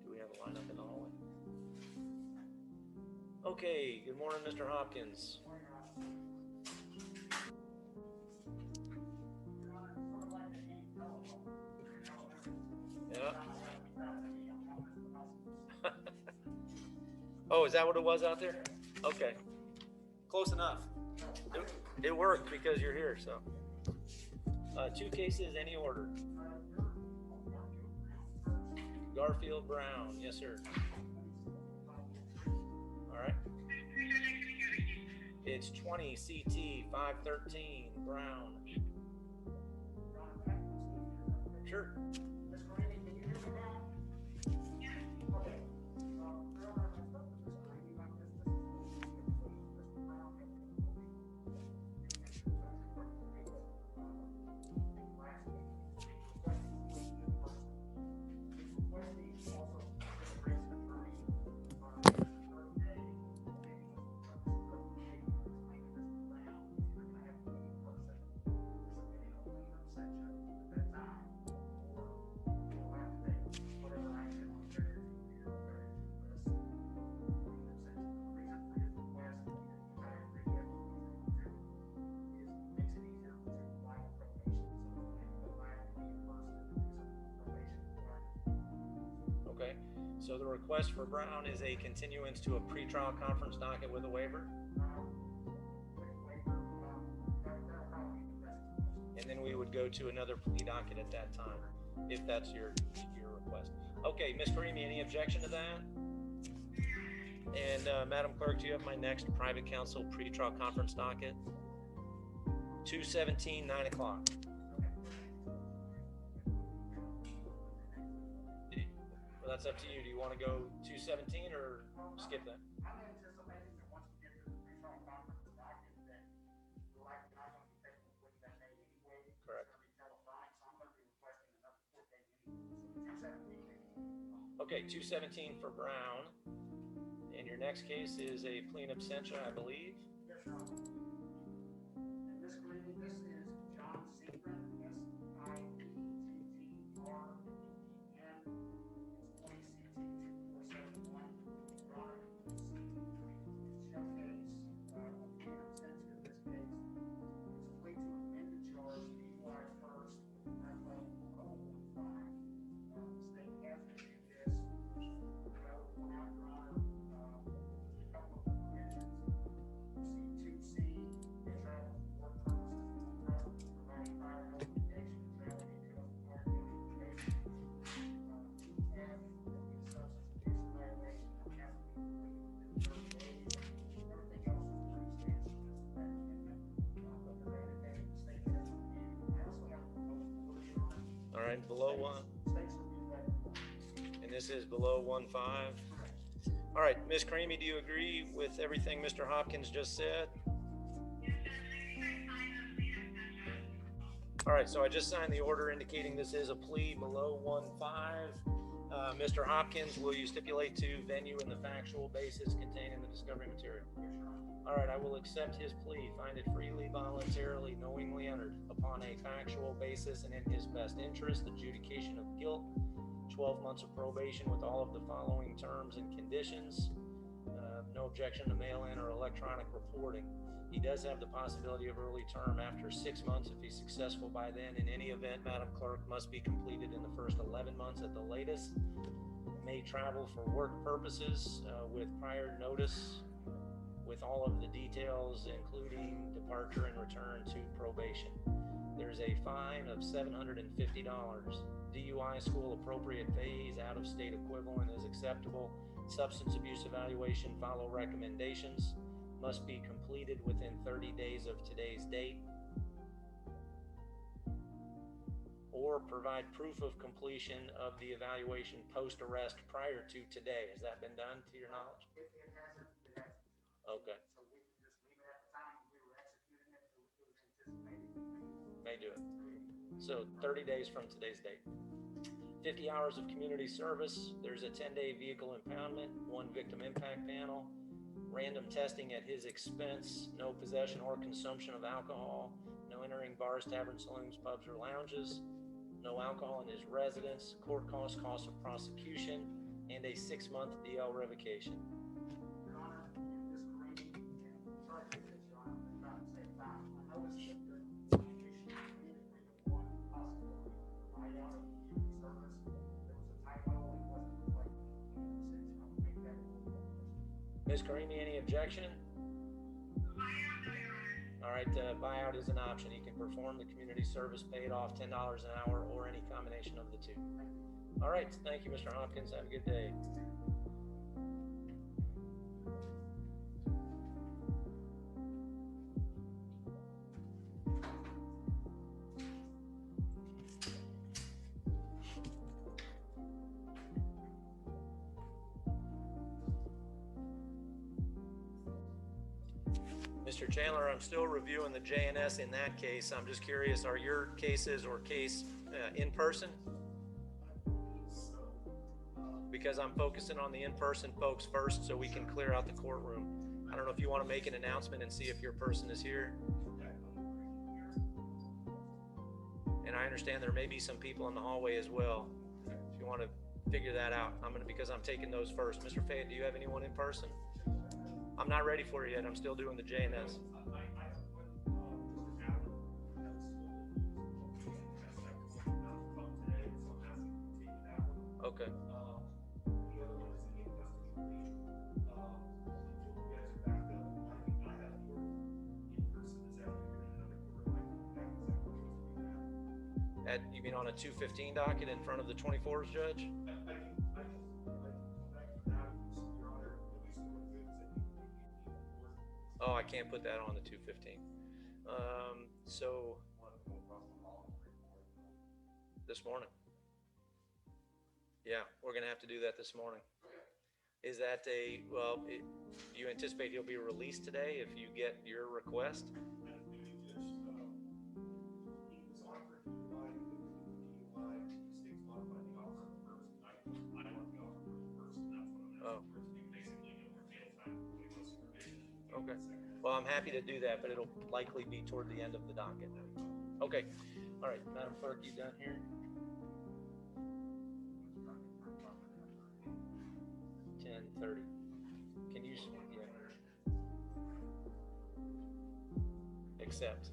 Do we have a lineup in the hallway? Okay, good morning, Mr. Hopkins. Yeah. Oh, is that what it was out there? Okay. Close enough. It worked because you're here, so. Two cases, any order. Garfield Brown, yes, sir. All right. It's 20 CT 513 Brown. Sure. Okay, so the request for Brown is a continuance to a pretrial conference docket with a waiver? And then we would go to another plea docket at that time, if that's your request. Okay, Ms. Karimi, any objection to that? And Madam Clerk, do you have my next private counsel pretrial conference docket? 2/17, 9 o'clock. Well, that's up to you. Do you want to go 217 or skip that? I'm anticipating that once we get to the regional conference docket, that we're likely not going to be taking a plea that day anyway. Correct. It's going to be telephonic, so I'm going to be requesting another court date anyway. So 217. Okay, 217 for Brown. And your next case is a plea in absentia, I believe. Yes, Your Honor. And Ms. Green, this is John Seegren, S-I-E-T-T-R-E-N. It's 2016-2471. Your Honor, you see the showcase of the absentia in this case. It's a plea to amend the charge, DUI first, with not letting below 1.5. The state has reviewed this. I will point out, Your Honor, a couple of provisions. C2C, travel for work purposes, providing prior notification, travel details, prior notification. F, that the substance abuse evaluation has to be completed within 30 days. Everything else is pretty standard, just that amendment. But the mandate, the state has reviewed. I also have a proposed order, Your Honor. All right, below one. States reviewed that report. And this is below 1.5. All right, Ms. Creamy, do you agree with everything Mr. Hopkins just said? All right, so I just signed the order indicating this is a plea below 1.5. Mr. Hopkins, will you stipulate to venue and the factual basis contained in the discovery material? All right, I will accept his plea, find it freely, voluntarily, knowingly entered upon a factual basis and in his best interest, adjudication of guilt, 12 months of probation with all of the following terms and conditions. No objection to mail-in or electronic reporting. He does have the possibility of early term after 6 months if he's successful by then. In any event, Madam Clerk, must be completed in the first 11 months at the latest. May travel for work purposes with prior notice, with all of the details, including departure and return to probation. There's a fine of $750. DUI school appropriate phase, out-of-state equivalent is acceptable. Substance abuse evaluation, follow recommendations. Must be completed within 30 days of today's date. Or provide proof of completion of the evaluation post-arrest prior to today. Has that been done to your knowledge? It hasn't been executed. Okay, So we can just leave it at the time we were executing it, so it was anticipated. may do it. So 30 days from today's date. 50 hours of community service. There's a 10-day vehicle impoundment, 1 victim impact panel, random testing at his expense, no possession or consumption of alcohol, no entering bars, taverns, saloons, pubs, or lounges, no alcohol in his residence, court costs, cost of prosecution, and a 6-month DL revocation. Your Honor, Ms. Green, sorry to do this, Your Honor, I'm trying to save time. I noticed that the prosecution communicated one possibility of IR community service. There was a typo, it wasn't reflected in the section. I would make that a little more. Ms. Karimi, any objection? All right, buyout is an option. He can perform the community service paid off $10 an hour or any combination of the two. All right, thank you, Mr. Hopkins. Have a good day. Mr. Chandler, I'm still reviewing the JNS in that case. I'm just curious, are your cases or case in person? Because I'm focusing on the in-person folks first so we can clear out the courtroom. I don't know if you want to make an announcement and see if your person is here. And I understand there may be some people in the hallway as well. If you want to figure that out, because I'm taking those first. Mr. Fayette, do you have anyone in person? I'm not ready for it yet. I'm still doing the JNS. Okay. You mean on a 215 docket in front of the 24th judge? Oh, I can't put that on the 215. So this morning. Yeah, we're gonna have to do that this morning. Is that do you anticipate he'll be released today if you get your request? He was offered DUI, DUI, mistakes modified the offer first. I want the offer first, and that's what I'm asking for, to do basically no more jail time, we go supervision. Okay. Well, I'm happy to do that, but it'll likely be toward the end of the docket. Okay. All right, Madam Clerk, you done here? 10:30. Can you? Yeah. Accept.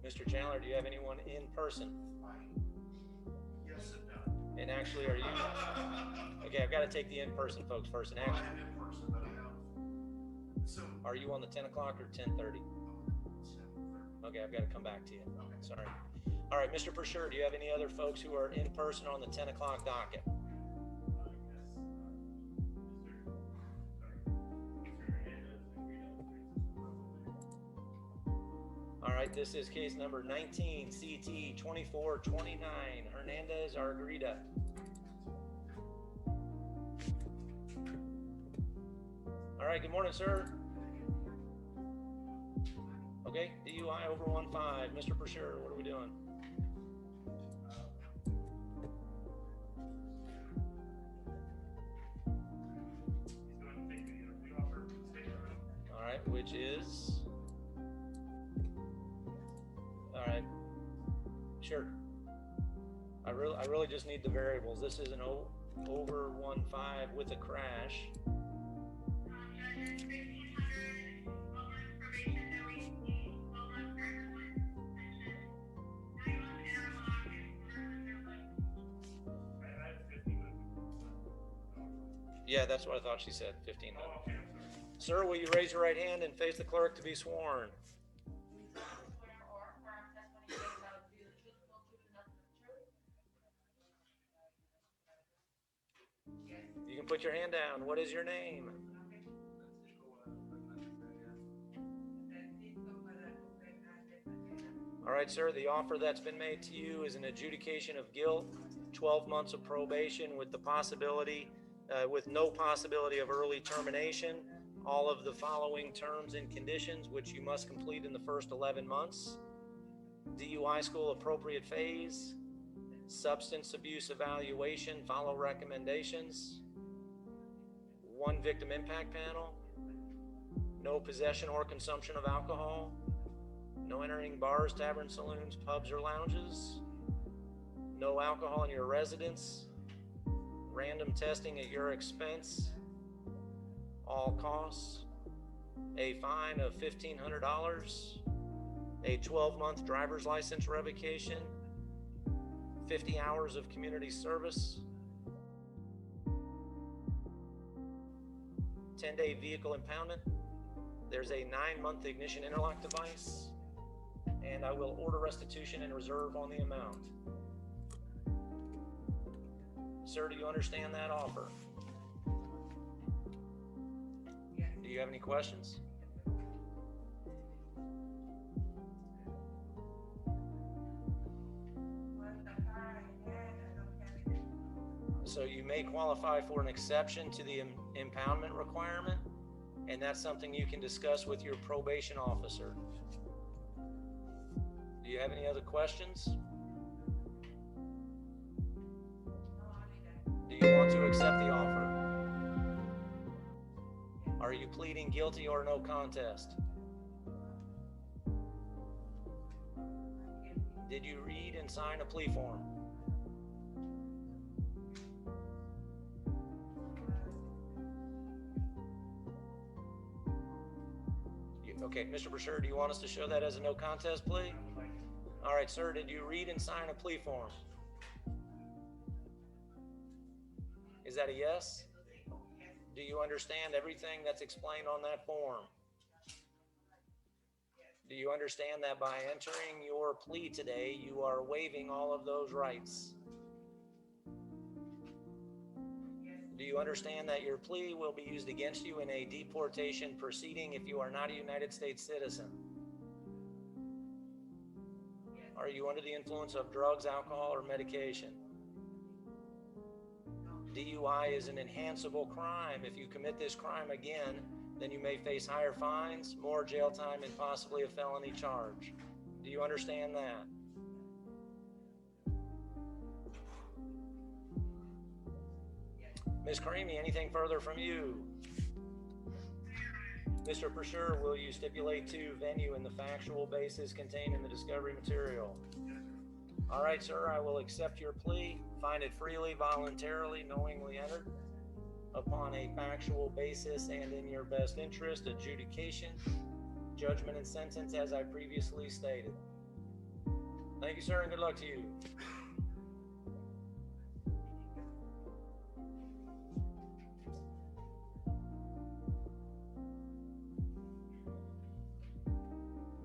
Mr. Chandler, do you have anyone in person? Yes, it does. And actually, are you? Okay, I've got to take the in-person folks first. And actually, I am in person, but I have. So. are you on the 10 o'clock or 10:30? Okay, I've got to come back to you. Sorry. All right, Mr. Persher, do you have any other folks who are in person on the 10 o'clock docket? All right, this is case number 19 CT 2429 Hernandez Argrida. All right, good morning, sir. Okay, DUI over 1.5. Mr. Persher, what are we doing? All right, which is? All right, sure. I really just need the variables. This is an over 1.5 with a crash. Yeah, that's what I thought she said, 1,500. Sir, will you raise your right hand and face the clerk to be sworn? You can put your hand down. What is your name? All right, sir, the offer that's been made to you is an adjudication of guilt, 12 months of probation with the possibility with no possibility of early termination, all of the following terms and conditions, which you must complete in the first 11 months. DUI school appropriate phase, substance abuse evaluation, follow recommendations, 1 victim impact panel, no possession or consumption of alcohol, no entering bars, taverns, saloons, pubs, or lounges, no alcohol in your residence, random testing at your expense, all costs, a fine of $1,500, a 12-month driver's license revocation, 50 hours of community service, 10-day vehicle impoundment. There's a 9-month ignition interlock device, and I will order restitution and reserve on the amount. Sir, do you understand that offer? Do you have any questions? So you may qualify for an exception to the impoundment requirement, and that's something you can discuss with your probation officer. Do you have any other questions? Do you want to accept the offer? Are you pleading guilty or no contest? Did you read and sign a plea form? Okay, Mr. Persher, do you want us to show that as a no contest plea? All right, sir, did you read and sign a plea form? Is that a yes? Do you understand everything that's explained on that form? Do you understand that by entering your plea today, you are waiving all of those rights? Do you understand that your plea will be used against you in a deportation proceeding if you are not a United States citizen? Are you under the influence of drugs, alcohol, or medication? DUI is an enhanceable crime. If you commit this crime again, then you may face higher fines, more jail time, and possibly a felony charge. Do you understand that? Ms. Karimi, anything further from you? Mr. Persher, will you stipulate to venue in the factual basis contained in the discovery material? All right, sir, I will accept your plea, find it freely, voluntarily, knowingly entered, upon a factual basis and in your best interest, adjudication, judgment, and sentence as I previously stated. Thank you, sir, and good luck to you.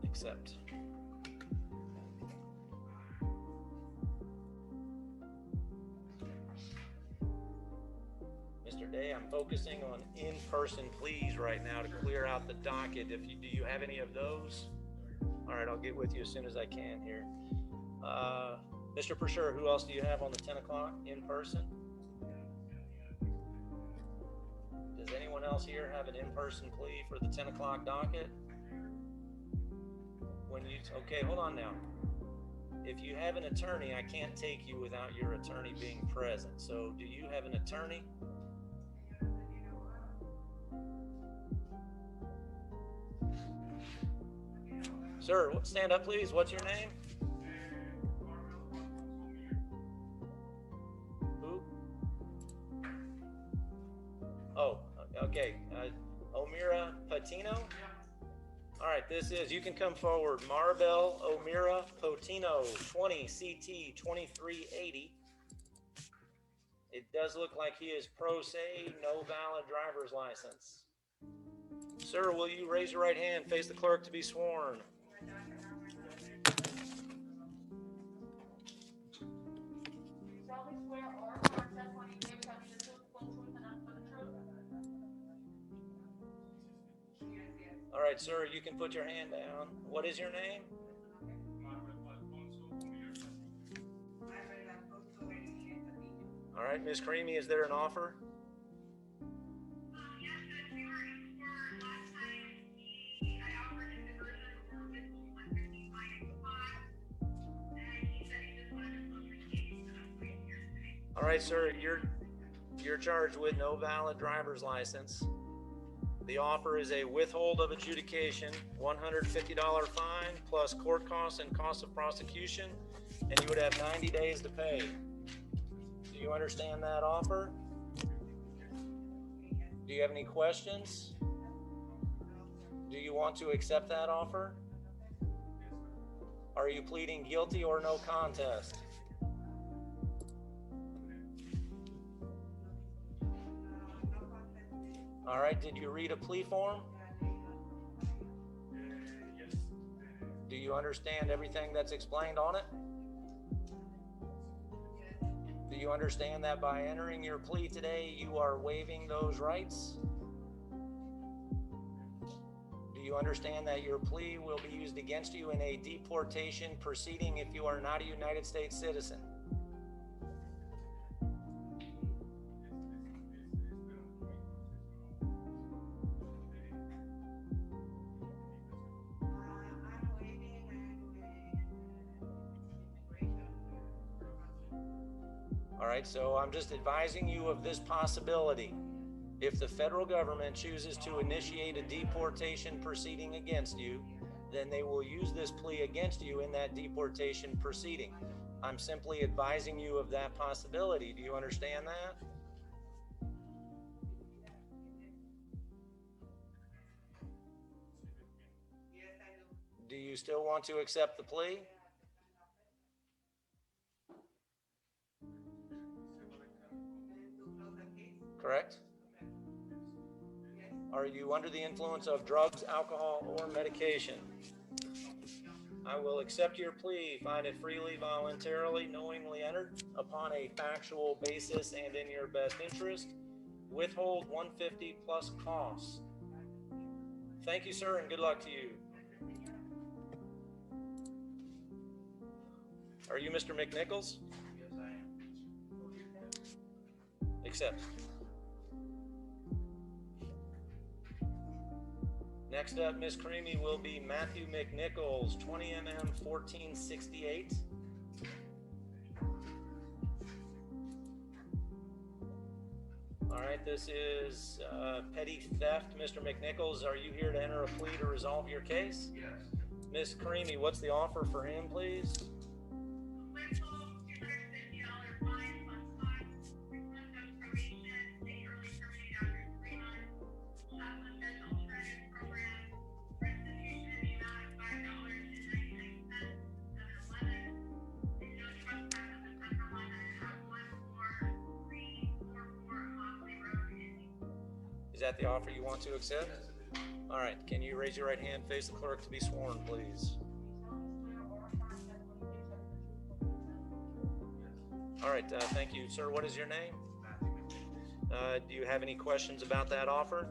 Accept. Mr. Day, I'm focusing on in-person pleas right now to clear out the docket. Do you have any of those? All right, I'll get with you as soon as I can here. Mr. Persher, who else do you have on the 10 o'clock in person? Does anyone else here have an in-person plea for the 10 o'clock docket? Okay, hold on now. If you have an attorney, I can't take you without your attorney being present. So do you have an attorney? Sir, stand up, please. What's your name? Who? Oh, okay. Omira Patino? All right, you can come forward. Marbel Omira Patino, 20 CT 2380. It does look like he is pro se, no valid driver's license. Sir, will you raise your right hand, face the clerk to be sworn? All right, sir, you can put your hand down. What is your name? All right, Ms. Karimi, is there an offer? Yes, as we were informed last time, I offered him the version for withhold 155 spot, and he said he just wanted to close the case, so that's why he's here today. All right, sir, you're charged with no valid driver's license. The offer is a withhold of adjudication, $150 fine, plus court costs and costs of prosecution, and you would have 90 days to pay. Do you understand that offer? Do you have any questions? Do you want to accept that offer? Are you pleading guilty or no contest? All right, did you read a plea form? Yes. Do you understand everything that's explained on it? Do you understand that by entering your plea today, you are waiving those rights? Do you understand that your plea will be used against you in a deportation proceeding if you are not a United States citizen? All right, so I'm just advising you of this possibility. If the federal government chooses to initiate a deportation proceeding against you, then they will use this plea against you in that deportation proceeding. I'm simply advising you of that possibility. Do you understand that? Do you still want to accept the plea? Correct? Are you under the influence of drugs, alcohol, or medication? I will accept your plea, find it freely, voluntarily, knowingly entered, upon a factual basis and in your best interest, Withhold $150 plus costs. Thank you, sir, and good luck to you. Are you Mr. McNichols? Yes, I am. Accept. Next up, Ms. Creamy, will be Matthew McNichols, 20 mm 1468. All right, this is petty theft. Mr. McNichols, are you here to enter a plea to resolve your case? Yes. Ms. Creamy, what's the offer for him, please? Withhold $250 fine plus costs, 6 months of probation, may early terminate after 3 months, shoplifter's alternative program, restitution in the amount of $5.99, 7/11, and no trespass of December 11 at 14344 Hockley Road, Indy. Is that the offer you want to accept? All right, can you raise your right hand, face the clerk to be sworn, please? All right, thank you. Sir, what is your name? Matthew McNichols. Do you have any questions about that offer?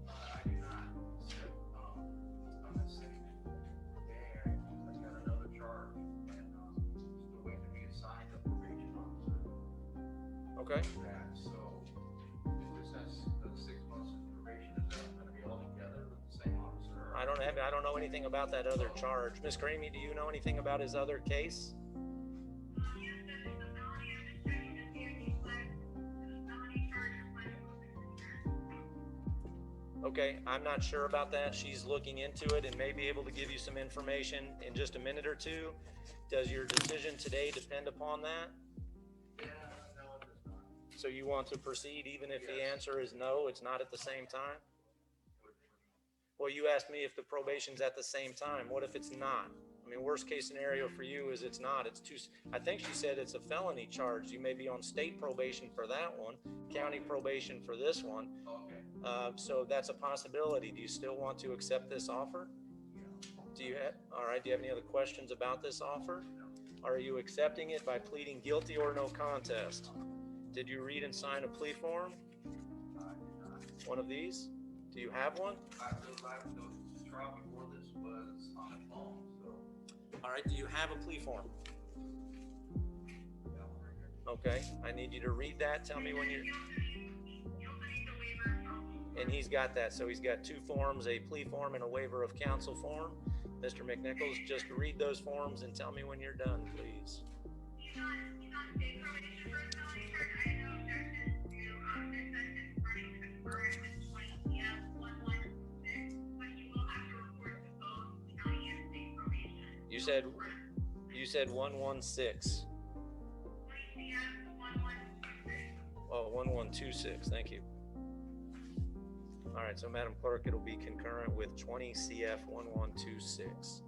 I do not. Except, I'm not saying there. I got another charge and still waiting to be assigned a probation officer. Okay. That, so if this has 6 months of probation, is that going to be all together with the same officer? I don't know anything about that other charge. Ms. Creamy, do you know anything about his other case? Yes, that is a felony. I'm just checking to see if he pled to the felony charge or pled to open conviction. Okay, I'm not sure about that. She's looking into it and may be able to give you some information in just a minute or two. Does your decision today depend upon that? Yeah, no, it does not. So you want to proceed even if the answer is no, it's not at the same time? Well, you asked me if the probation's at the same time. What if it's not? I mean, worst case scenario for you is it's not. It's too, I think she said it's a felony charge. You may be on state probation for that one, county probation for this one. Okay. So that's a possibility. Do you still want to accept this offer? Do you have, all right, do you have any other questions about this offer? Are you accepting it by pleading guilty or no contest? Did you read and sign a plea form? One of these? Do you have one? The trial before this was on a phone, so. All right, do you have a plea form? Okay, I need you to read that. Tell me when you're... And he's got that, so he's got 2 forms, a plea form and a waiver of counsel form. Mr. McNichols, just read those forms and tell me when you're done, please. He's on state probation for a felony charge. I have no objection to this sentence running concurrent with 20 CF 116, but you will have to report to both county and state probation. You said 116. 20 CF 1126. Oh, 1126, thank you. All right, so Madam Clerk, it'll be concurrent with 20 CF 1126.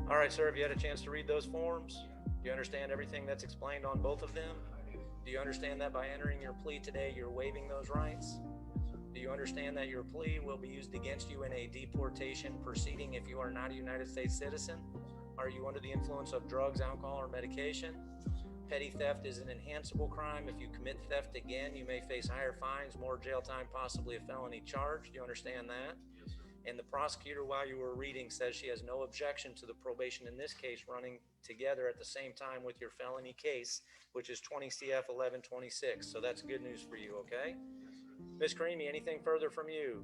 All right, sir, have you had a chance to read those forms? Do you understand everything that's explained on both of them? Do you understand that by entering your plea today, you're waiving those rights? Do you understand that your plea will be used against you in a deportation proceeding if you are not a United States citizen? Are you under the influence of drugs, alcohol, or medication? Petty theft is an enhanceable crime. If you commit theft again, you may face higher fines, more jail time, possibly a felony charge. Do you understand that? And the prosecutor, while you were reading, says she has no objection to the probation in this case running together at the same time with your felony case, which is 20 CF 1126. So that's good news for you, okay? Ms. Creamy, anything further from you?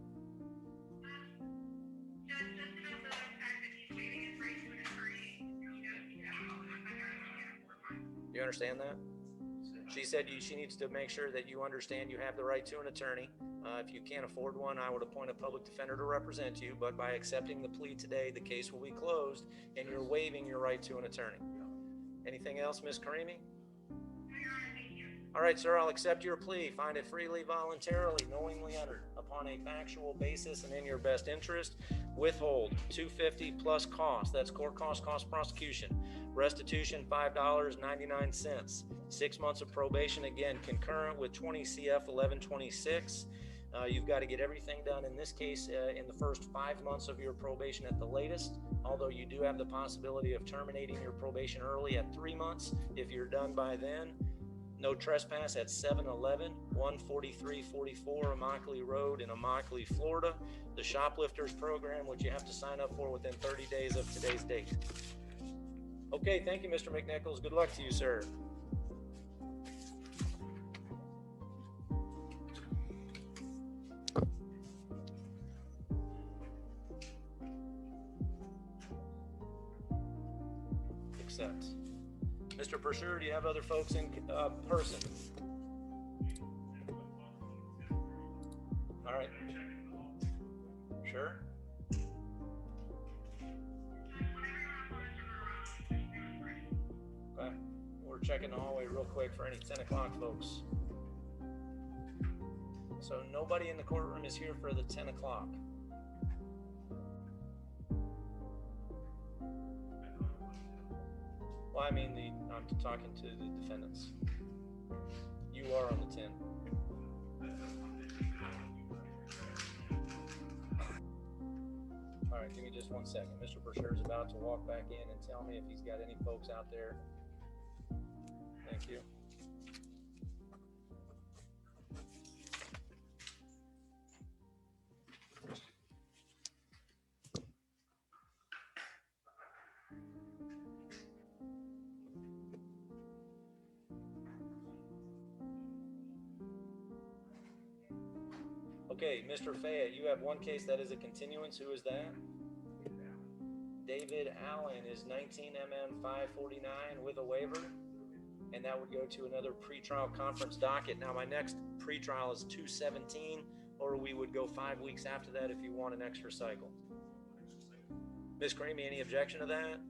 Just about the fact that he's waiving his right to an attorney, You understand that? She said she needs to make sure that you understand you have the right to an attorney. If you can't afford one, I would appoint a public defender to represent you, but by accepting the plea today, the case will be closed and you're waiving your right to an attorney. Anything else, Ms. Karimi? No, Your Honor, thank you. All right, sir, I'll accept your plea. Find it freely, voluntarily, knowingly entered upon a factual basis and in your best interest. Withhold $250 plus cost. That's court cost, cost prosecution. Restitution $5.99. 6 months of probation, again, concurrent with 20 CF 1126. You've got to get everything done in this case in the first 5 months of your probation at the latest, although you do have the possibility of terminating your probation early at 3 months if you're done by then. No trespass at 711 14344 Immokalee Road in Immokalee, Florida. The shoplifters program, which you have to sign up for within 30 days of today's date. Okay, thank you, Mr. McNichols. Good luck to you, sir. Accept. Mr. Pursuer, do you have other folks in person? All right. Sure. Okay. We're checking the hallway real quick for any 10 o'clock folks. So nobody in the courtroom is here for the 10 o'clock. Well, I mean, I'm talking to the defendants. You are on the 10. All right, give me just 1 second. Mr. Pursuer is about to walk back in and tell me if he's got any folks out there. Thank you. Okay, Mr. Fayette, you have one case that is a continuance. Who is that? David Allen is 19 MM 549 with a waiver, and that would go to another pretrial conference docket. Now, my next pretrial is 217, or we would go 5 weeks after that if you want an extra cycle. Ms. Creamy, any objection to that?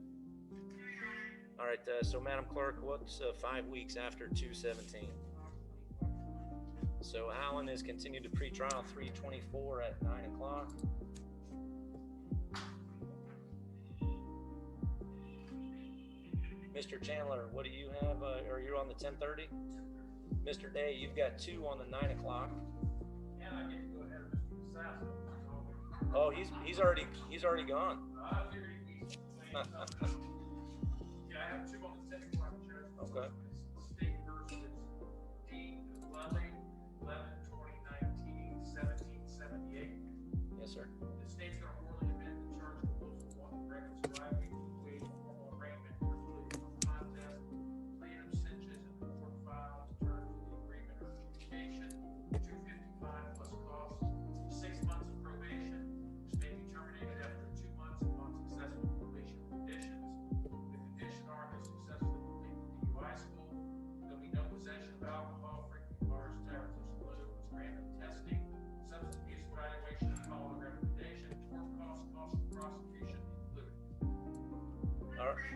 All right, so Madam Clerk, what's 5 weeks after 217? So Allen is continued to pretrial 324 at 9 o'clock. Mr. Chandler, what do you have? Are you on the 10:30? Mr. Day, you've got 2 on the 9 o'clock. And I get to go ahead of Mr. Sasso. Oh, he's already gone. I figured he'd be saying something. Yeah, I have 2 on the 10 o'clock, Judge. Okay. State versus D. Lully, 11/2019, 1778. Yes, sir. The state's going to orally amend the charge of proposal 1, reckless driving, waive formal arraignment, precluding contest, plaintiff cinches in the court file to terms of the agreement or communication, 255 plus costs, 6 months of probation, which may be terminated after 2 months upon successful completion of conditions. The condition are to successfully complete the DUI school. There'll be no possession of alcohol, frequent bars, taverns, or saloons, random testing, substance abuse evaluation, and following recommendation, tort cost, cost of prosecution included. All right.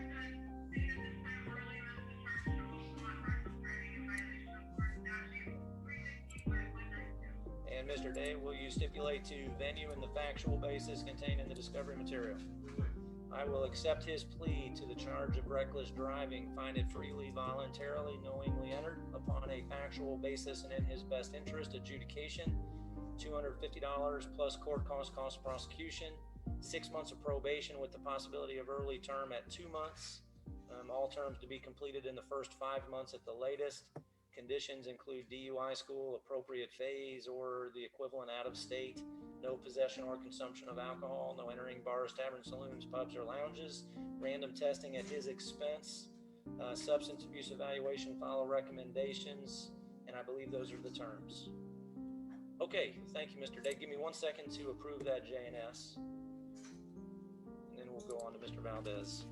And Mr. Day, will you stipulate to venue and the factual basis contained in the discovery material? I will accept his plea to the charge of reckless driving, find it freely, voluntarily, knowingly entered upon a factual basis and in his best interest. Adjudication, $250 plus court cost, cost prosecution, 6 months of probation with the possibility of early term at 2 months. All terms to be completed in the first 5 months at the latest. Conditions include DUI school, appropriate phase, or the equivalent out of state. No possession or consumption of alcohol. No entering bars, taverns, saloons, pubs, or lounges. Random testing at his expense. Substance abuse evaluation, follow recommendations. And I believe those are the terms. Okay, thank you, Mr. Day. Give me 1 second to approve that J&S. And then we'll go on to Mr. Valdez.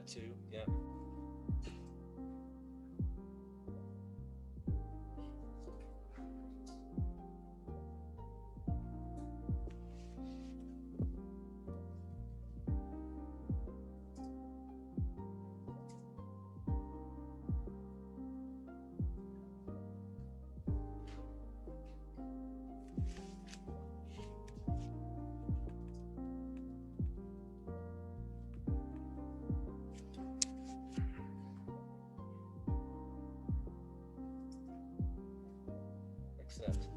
2, yeah. Accept.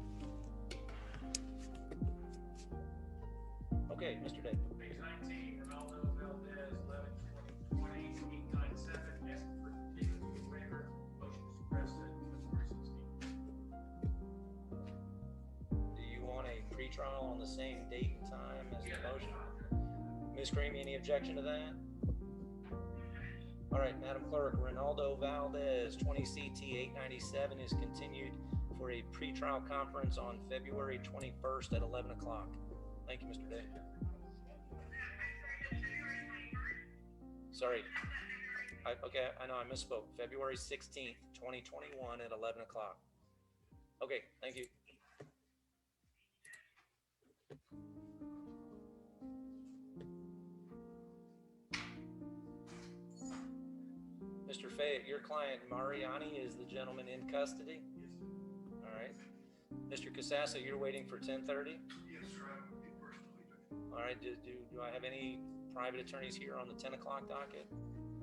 Okay, Mr. Day. Page 19, Ronaldo Valdez, 11/20/20, 897, asking for continuance of waiver, motion to suppress at February 16th. Do you want a pretrial on the same date and time as the Yeah, motion? Ms. Creamy, any objection to that? All right, Madam Clerk, Ronaldo Valdez, 20 CT 897 is continued for a pretrial conference on February 21st at 11 o'clock. Thank you, Mr. Day. Sorry. Okay, I know I misspoke. February 16th, 2021 at 11 o'clock. Okay, thank you. Mr. Fayette, your client Mariani is the gentleman in custody? All right. Mr. Casassa, you're waiting for 10:30? Yes, sir, I would be personally doing. All right, do I have any private attorneys here on the 10 o'clock docket?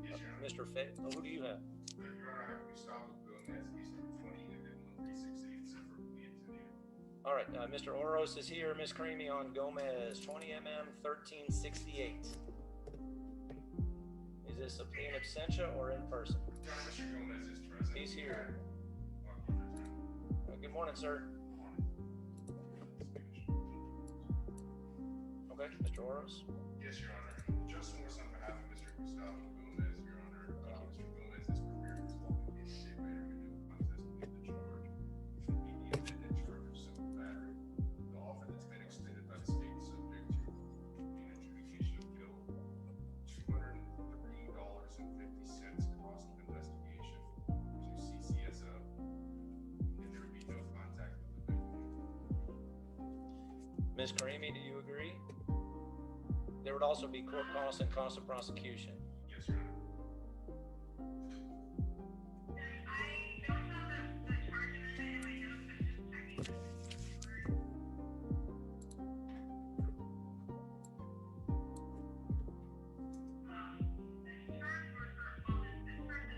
Yes, Your Honor. Mr. Fayette, who do you have? Your Honor, I have Gustavo Gomez, case number 20, and then 1368, separate PUNITIVE. All right, Mr. Oros is here. Ms. Creamy on Gomez, 20 MM 1368. Is this a plea in absentia or in person? Your Honor, Mr. Gomez is present. He's here. On Good morning, sir. Okay, Mr. Oros. Yes, Your Honor. Just on behalf of Mr. Gustavo Gomez, Your Honor, Mr. Gomez is prepared to swap the case state later with no contest to meet the charge. Meet the indictment charge of simple battery. The offer that's been extended by the state is subject to an adjudication of guilt, $203.50 cost of investigation to CCSO, and there would be no contact with the victim. Ms. Karimi, do you agree? There would also be court costs and costs of prosecution. Yes, Your Honor. I don't have the charge amendment in my notes, I'm just checking. The charge for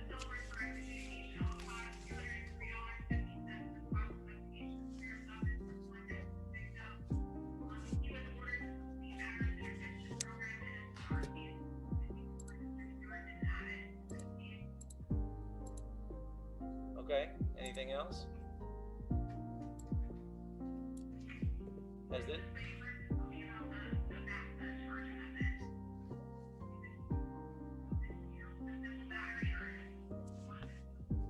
still requiring adjudication cost $203.50 for cost of investigation for yourself and for Linda victim. He was ordered to complete AROSE intervention program and RCs. Okay, anything else? Has it?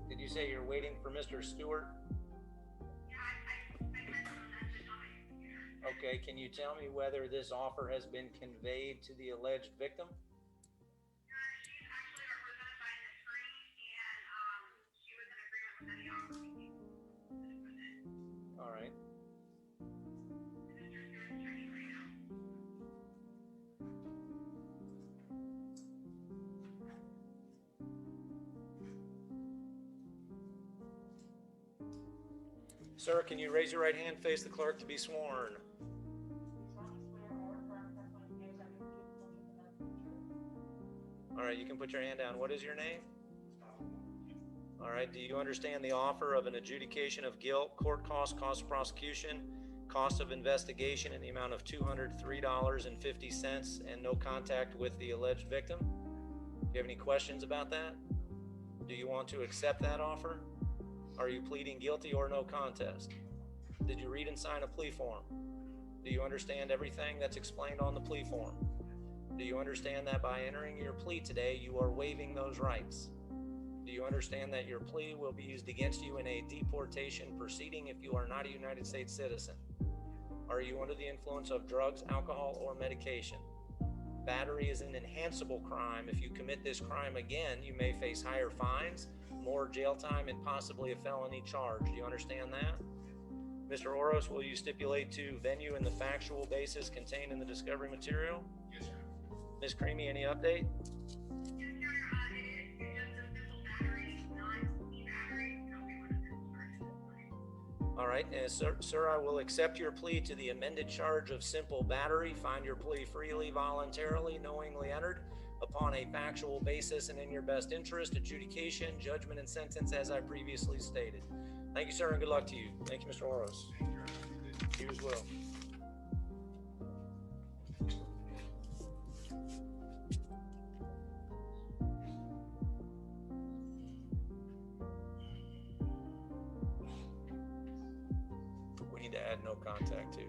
Did you say you're waiting for Mr. Stewart? Okay, can you tell me whether this offer has been conveyed to the alleged victim? She's actually represented by an attorney, and she was in agreement with any offer we gave. All right. Mr. Stewart's checking right now. Sir, can you raise your right hand, face the clerk to be sworn? All right, you can put your hand down. What is your name? All right, do you understand the offer of an adjudication of guilt, court costs, cost of prosecution, cost of investigation in the amount of $203.50 and no contact with the alleged victim? Do you have any questions about that? Do you want to accept that offer? Are you pleading guilty or no contest? Did you read and sign a plea form? Do you understand everything that's explained on the plea form? Do you understand that by entering your plea today, you are waiving those rights? Do you understand that your plea will be used against you in a deportation proceeding if you are not a United States citizen? Are you under the influence of drugs, alcohol, or medication? Battery is an enhanceable crime. If you commit this crime again, you may face higher fines, more jail time, and possibly a felony charge. Do you understand that? Mr. Oros, will you stipulate to venue and the factual basis contained in the discovery material? Yes, sir. Ms. Creamy, any update? Yes, sir. It is just a simple battery, non-battery, so we would have been charged. All right, and sir, I will accept your plea to the amended charge of simple battery. Find your plea freely, voluntarily, knowingly entered upon a factual basis and in your best interest, adjudication, judgment, and sentence as I previously stated. Thank you, sir, and good luck to you. Thank you, Mr. Oros. You as well. We need to add no contact too.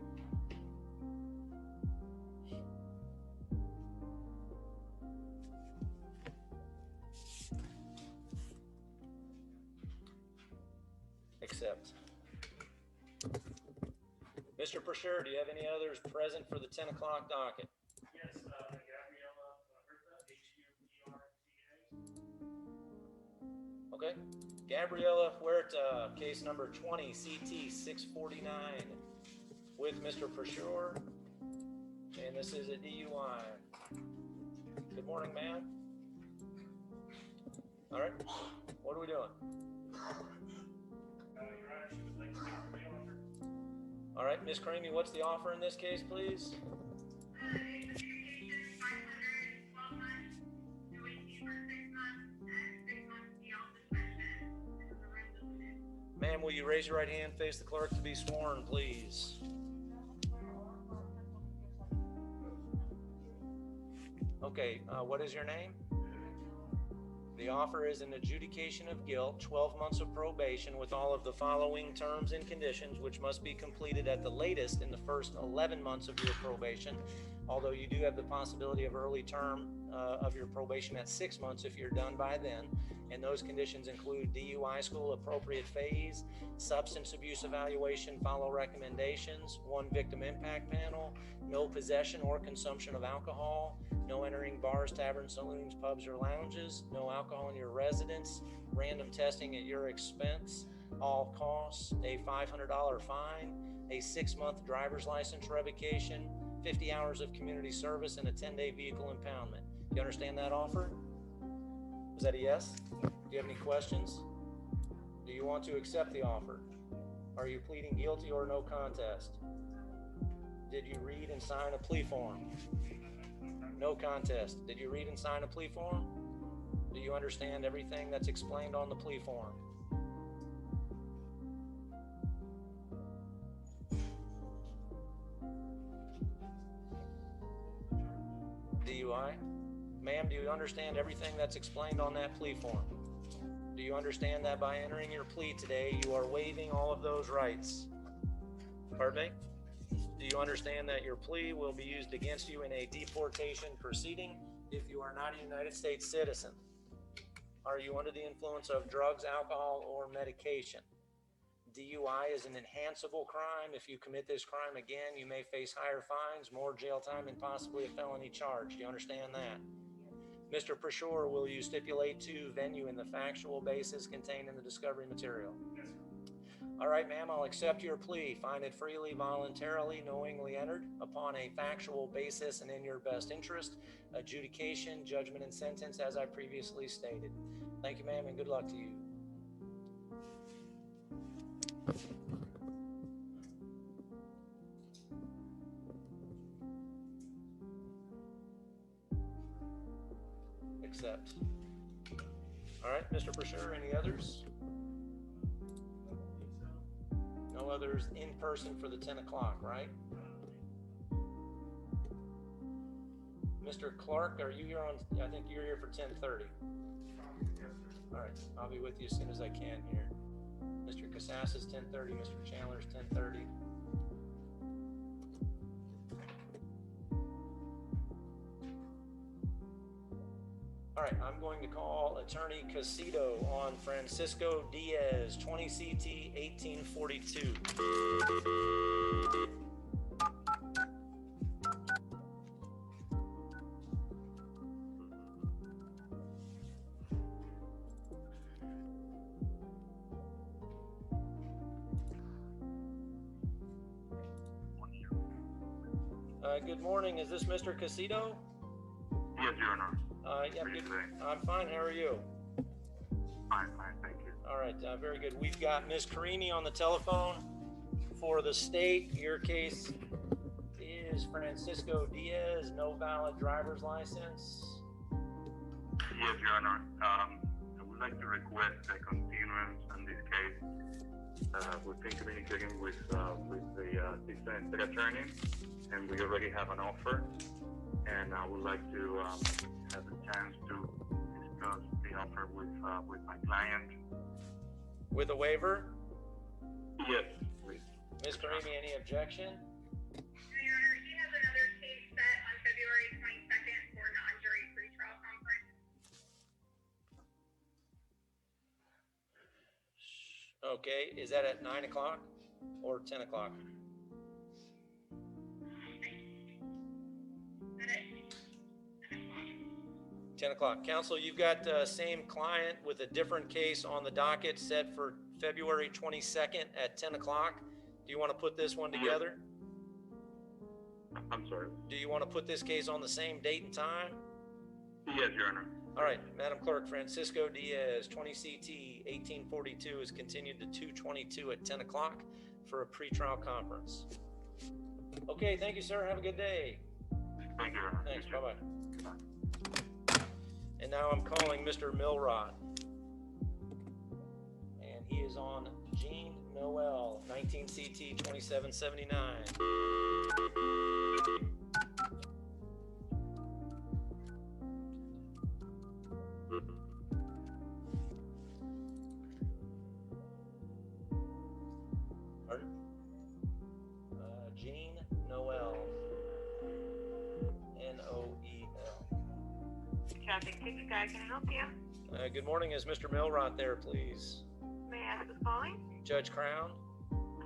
Accept. Mr. Persher, do you have any others present for the 10 o'clock docket? Yes, Gabriella, Huerta, Okay. Gabriella Huerta, case number 20 CT 649 with Mr. Persher. And this is a DUI. Good morning, ma'am. All right. What are we doing? Your Honor, she would like to make a bail offer. All right, Ms. Creamy, what's the offer in this case, please? Adjudication, 500, 12 months, UAC for 6 months, and 6 months jail suspension. This is the resolution. Ma'am, will you raise your right hand, face the clerk to be sworn, please? Okay, what is your name? The offer is an adjudication of guilt, 12 months of probation with all of the following terms and conditions, which must be completed at the latest in the first 11 months of your probation, although you do have the possibility of early term of your probation at 6 months if you're done by then. And those conditions include DUI school, appropriate phase, substance abuse evaluation, follow recommendations, 1 victim impact panel, no possession or consumption of alcohol, no entering bars, taverns, saloons, pubs, or lounges, no alcohol in your residence, random testing at your expense, all costs, a $500 fine, a 6-month driver's license revocation, 50 hours of community service, and a 10-day vehicle impoundment. Do you understand that offer? Was that a yes? Do you have any questions? Do you want to accept the offer? Are you pleading guilty or no contest? Did you read and sign a plea form? No contest. Did you read and sign a plea form? Do you understand everything that's explained on the plea form? DUI? Ma'am, do you understand everything that's explained on that plea form? Do you understand that by entering your plea today, you are waiving all of those rights? Pardon me? Do you understand that your plea will be used against you in a deportation proceeding if you are not a United States citizen? Are you under the influence of drugs, alcohol, or medication? DUI is an enhanceable crime. If you commit this crime again, you may face higher fines, more jail time, and possibly a felony charge. Do you understand that? Mr. Persher, will you stipulate to venue in the factual basis contained in the discovery material? Yes, sir. All right, ma'am, I'll accept your plea. Find it freely, voluntarily, knowingly entered upon a factual basis and in your best interest. Adjudication, judgment, and sentence as I previously stated. Thank you, ma'am, and good luck to you. Accept. All right, Mr. Persher, any others? No others in person for the 10 o'clock, right? Mr. Clark, are you here on, I think you're here for 10:30. All right, I'll be with you as soon as I can here. Mr. Casas is 10:30, Mr. Chandler is 10:30. All right, I'm going to call Attorney Casito on Francisco Diaz, 20 CT 1842. Good morning. Is this Mr. Casito? Yes, Your Honor. Yeah, How are you good. today? I'm fine. How are you? Fine, thank you. All right, very good. We've got Ms. Karimi on the telephone for the state. Your case is Francisco Diaz, no valid driver's license. Yes, Your Honor. I would like to request a continuance on this case. We've been communicating with the assistant state attorney, and we already have an offer. And I would like to have a chance to discuss the offer with my client. With a waiver? Yes, please. Ms. Karimi, any objection? Your Honor, he has another case set on February 22nd for non-jury pretrial conference. Okay, is that at 9 o'clock or 10 o'clock? That is 10 o'clock. Counsel, you've got same client with a different case on the docket set for February 22nd at 10 o'clock. Do you want to put this one together? I'm sorry. Do you want to put this case on the same date and time? Yes, Your Honor. All right, Madam Clerk, Francisco Diaz, 20 CT 1842 is continued to 222 at 10 o'clock for a pretrial conference. Okay, thank you, sir. Have a good day. Thank you, Your Honor. Thanks, You too. bye-bye. And now I'm calling Mr. Milrod. And he is on Jean Noel, 19 CT 2779. Pardon? Jean Noel. Noel. Traffic ticket guy, can I help you? Good morning. Is Mr. Milrod there, please? May I ask who's calling? Judge Crown?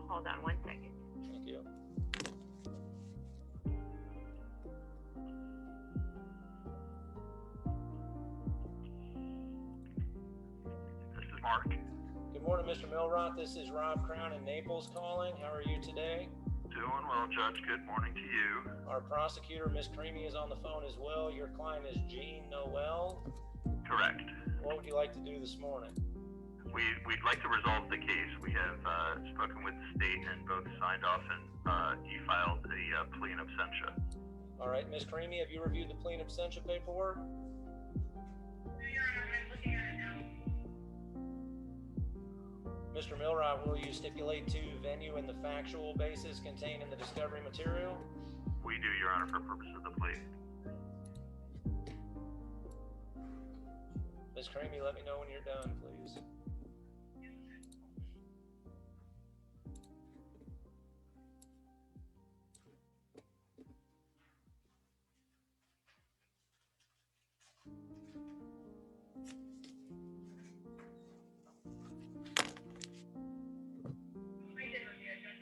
Hold on 1 second. Thank you. This is Mark. Good morning, Mr. Milrod. This is Rob Crown in Naples calling. How are you today? Doing well, Judge. Good morning to you. Our prosecutor, Ms. Karimi, is on the phone as well. Your client is Jean Noel. Correct. What would you like to do this morning? We'd like to resolve the case. We have spoken with the state and both signed off and e-filed a plea in absentia. All right, Ms. Karimi, have you reviewed the plea in absentia paperwork? No, Your Honor, I'm looking at it now. Mr. Milrod, will you stipulate to venue and the factual basis contained in the discovery material? We do, Your Honor, for purpose of the plea. Ms. Karimi, let me know when you're done, please. I did review it, Judge.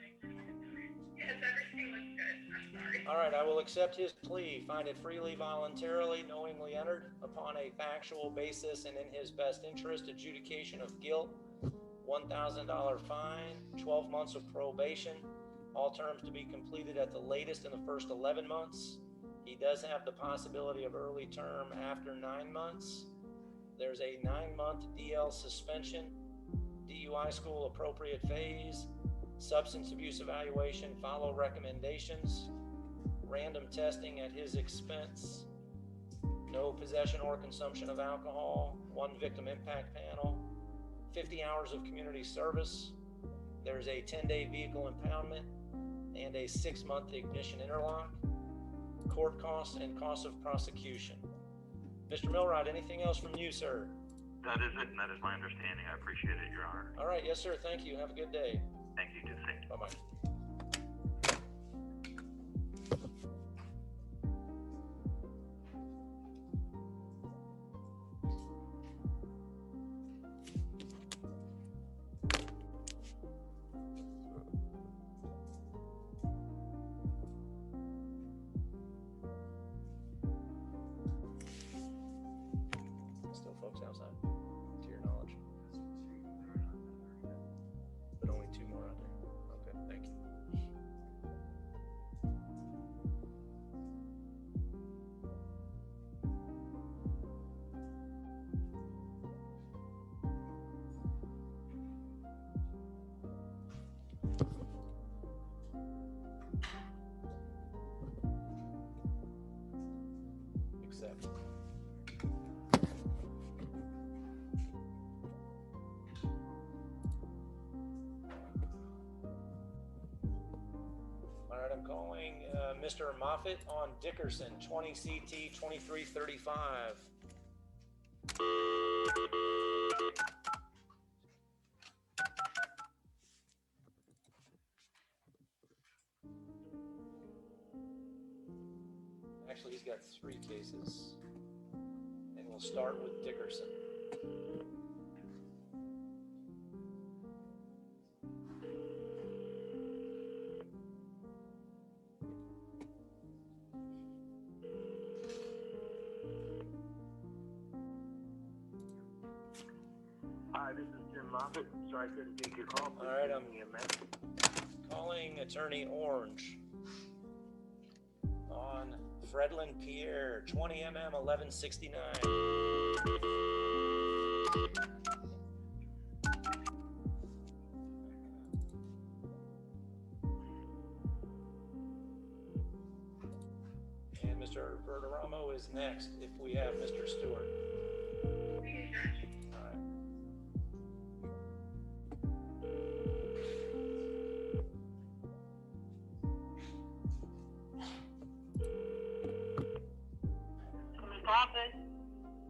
Yes, everything looks good. I'm sorry. All right, I will accept his plea, find it freely, voluntarily, knowingly entered upon a factual basis and in his best interest, adjudication of guilt, $1,000 fine, 12 months of probation, all terms to be completed at the latest in the first 11 months. He does have the possibility of early term after 9 months. There's a 9-month DL suspension, DUI school appropriate phase, substance abuse evaluation, follow recommendations, random testing at his expense, no possession or consumption of alcohol, 1 victim impact panel, 50 hours of community service. There's a 10-day vehicle impoundment and a 6-month ignition interlock, court costs and costs of prosecution. Mr. Milrod, anything else from you, sir? That is it, and that is my understanding. I appreciate it, Your Honor. All right, yes, sir. Thank you. Have a good day. Thank you, to the same. Bye-bye. Still folks outside, to your knowledge. But only 2 more out there. accept. All right, I'm calling Mr. Moffitt on Dickerson, 20 CT 2335. Actually, he's got 3 cases, and we'll start with Dickerson. Hi, this is Jim Moffitt. Sorry I couldn't take your call. All right, I'm Leave me a message. calling Attorney Orange on Fredlin Pierre, 20 mm 1169. And Mr. Verderamo is next if we have Mr. Stewart. All right. Office.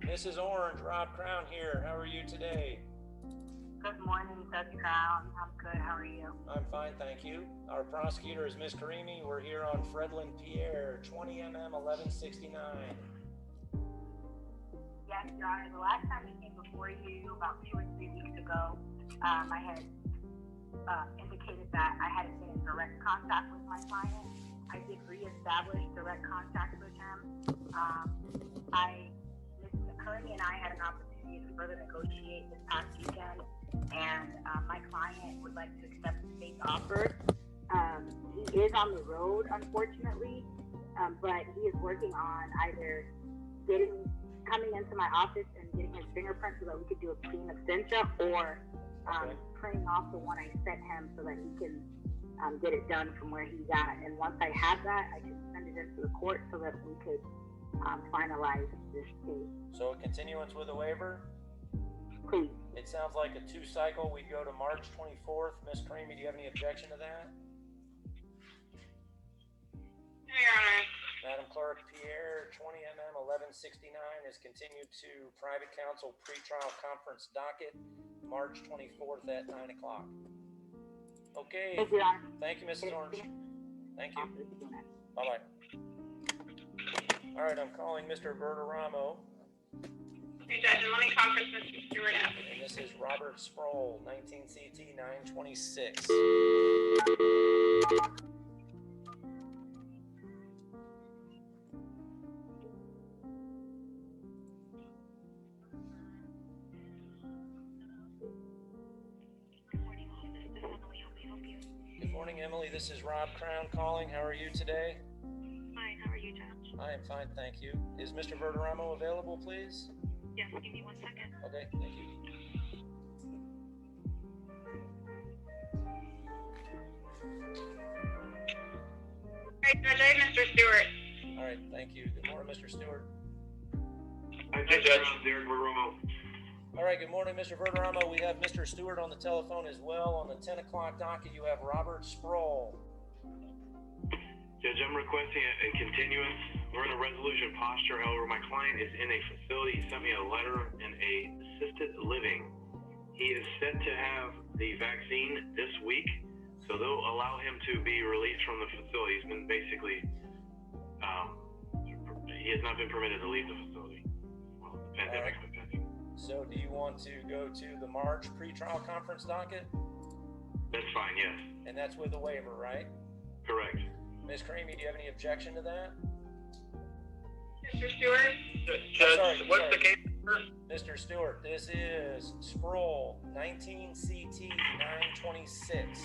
Mrs. Orange, Rob Crown here. How are you today? Good morning, Judge Crown. I'm good. How are you? I'm fine, thank you. Our prosecutor is Miss Karimi. We're here on Fredlin Pierre, 20 mm 1169. Yes, Your Honor. The last time we came before you, about 2 or 3 weeks ago, I had indicated that I hadn't been in direct contact with my client. I did reestablish direct contact with him. Mrs. Kearney and I had an opportunity to further negotiate this past weekend, and my client would like to accept the state's offer. He is on the road, unfortunately, but he is working on either coming into my office and getting his fingerprints so that we could do a clean absentia, or printing off the one I sent him so that he can get it done from where he's at. And once I have that, I can send it into the court so that we could finalize this case. So a continuance with a waiver? Please. It sounds like a 2-cycle. We go to March 24th. Miss Karimi, do you have any objection to that? No, Your Honor. Madam Clerk, Pierre, 20 mm 1169 is continued to private counsel pretrial conference docket, March 24th at 9 o'clock. Okay. Thank you, Your Honor. Thank you, Mrs. Orange. Thank you. Bye-bye. All right, I'm calling Mr. Verderamo, Hey, Judge, and let me conference Mr. Stewart up. and this is Robert Sproul, 19 CT 926. Good morning, Emily. This is Rob Crown calling. How are you today? Fine. How are you, Judge? I am fine, thank you. Is Mr. Verderamo available, please? Yes, give me 1 second. Okay, thank you. Hey, Judge, I have Mr. Stewart. All right, thank you. Good morning, Mr. Stewart. Hi, Judge. Derek Maromo. All right, good morning, Mr. Verderamo. We have Mr. Stewart on the telephone as well. On the 10 o'clock docket, you have Robert Sproul. Judge, I'm requesting a continuance. We're in a resolution posture. However, my client is in a facility. He sent me a letter in a assisted living. He is set to have the vaccine this week, so they'll allow him to be released from the facility. He's been basically, he has not been permitted to leave the facility. Well, the pandemic's been pending. So do you want to go to the March pretrial conference docket? That's fine, yes. And that's with the waiver, right? Correct. Ms. Karimi, do you have any objection to that? Mr. Stewart? Judge, what's the case? Mr. Stewart, this is Sproul, 19 CT 926.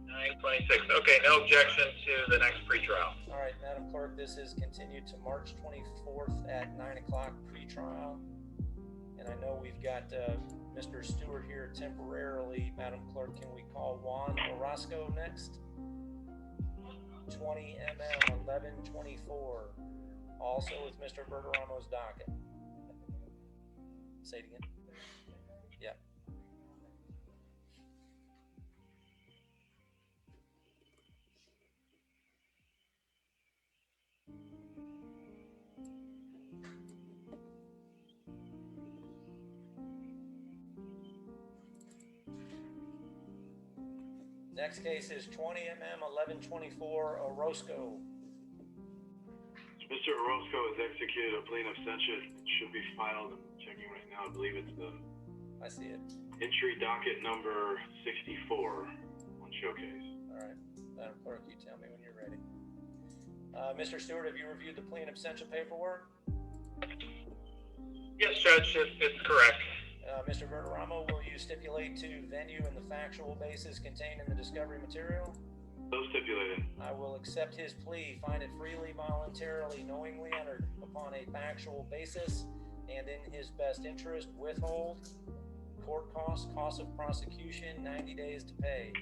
926. Okay, no objection to the next pretrial. All right, Madam Clerk, this is continued to March 24th at 9 o'clock pretrial. And I know we've got Mr. Stewart here temporarily. Madam Clerk, can we call Juan Orozco next? 20 mm 1124. also with Mr. Verderramo's docket. Say it again. Yeah. Next case is 20 MM 1124 Orozco. Mr. Orozco has executed a plea in absentia. It should be filed. I'm checking right now. I believe it's the I see it. entry docket number 64 on showcase. All right. Madam Clerk, you tell me when you're ready. Mr. Stewart, have you reviewed the plea and absentia paperwork? Yes, Judge, it's correct. Mr. Verderramo, will you stipulate to venue and the factual basis contained in the discovery material? So stipulated. I will accept his plea, find it freely, voluntarily, knowingly entered upon a factual basis and in his best interest, withhold court costs, cost of prosecution, 90 days to pay.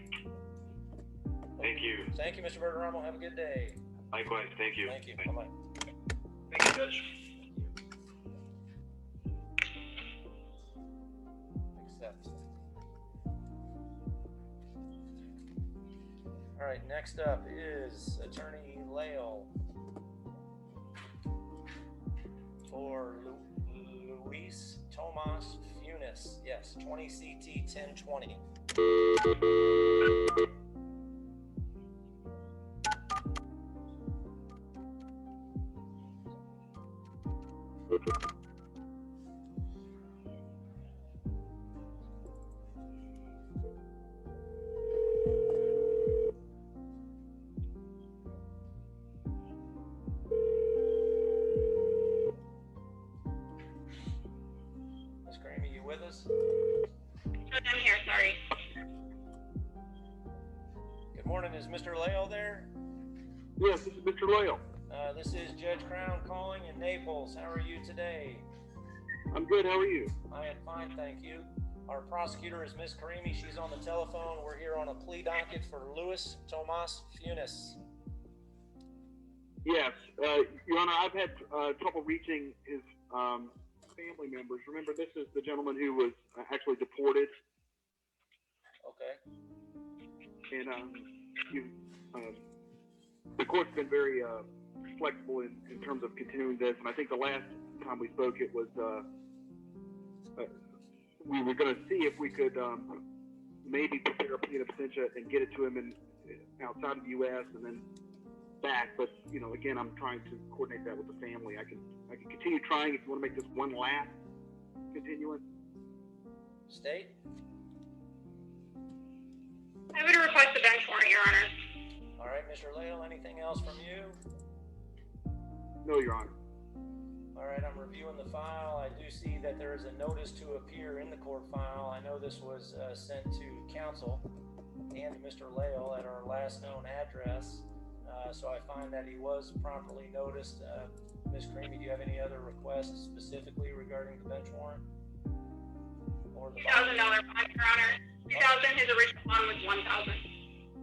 Thank you. Thank you, Mr. Verderramo. Have a good day. Likewise. Thank you. Thank you. Bye-bye. Thank you, Judge. Accept. All right, next up is Attorney Lael for Luis Tomas Funes. Yes, 20 CT 1020. Ms. Cramy, you with us? I'm here, sorry. Good morning. Is Mr. Lael there? Yes, this is Mr. Loyal. This is Judge Crown calling in Naples. How are you today? I'm good. How are you? I am fine, thank you. Our prosecutor is Ms. Karimi. She's on the telephone. We're here on a plea docket for Luis Tomas Funes. Yes, Your Honor, I've had trouble reaching his family members. Remember, this is the gentleman who was actually deported, Okay. and the court's been very flexible in terms of continuing this. And I think the last time we spoke, it was we were going to see if we could maybe prepare a plea in absentia and get it to him outside of the U.S. and then back. But you know, again, I'm trying to coordinate that with the family. I can continue trying if you want to make this one last continuance. State? I would request a bench warrant, Your Honor. All right, Mr. Lael, anything else from you? No, Your Honor. All right, I'm reviewing the file. I do see that there is a notice to appear in the court file. I know this was sent to counsel and to Mr. Lael at our last known address. So I find that he was properly noticed. Ms. Creamy, do you have any other requests specifically regarding the bench warrant? Or the $2,000 bond, Your Honor. $2,000, his original bond was $1,000.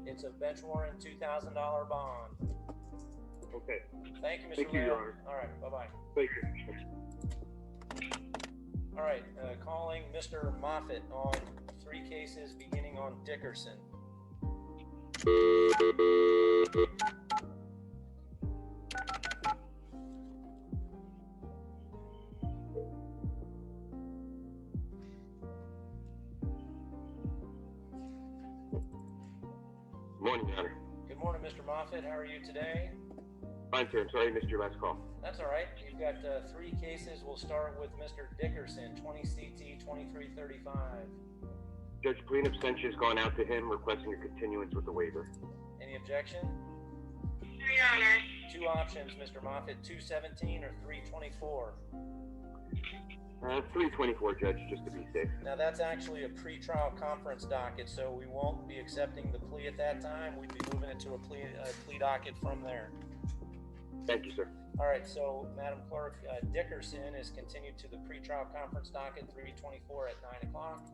It's a bench warrant, $2,000 bond. Okay. Thank you, Mr. Thank you, Lael. Your Honor. All right, bye-bye. Thank you. All right, calling Mr. Moffitt on 3 cases beginning on Dickerson. Morning, Your Honor. Good morning, Mr. Moffitt. How are you today? Fine, sir. I'm sorry I missed your last call. That's all right. You've got 3 cases. We'll start with Mr. Dickerson, 20 CT 2335. Judge, plea in absentia has gone out to him requesting a continuance with the waiver. Any objection? No, Your Honor. 2 options, Mr. Moffitt, 217 or 324. 324, Judge, just to be safe. Now that's actually a pretrial conference docket, so we won't be accepting the plea at that time. We'd be moving it to a plea docket from there. Thank you, sir. All right, so Madam Clerk, Dickerson is continued to the pretrial conference docket 324 at 9 o'clock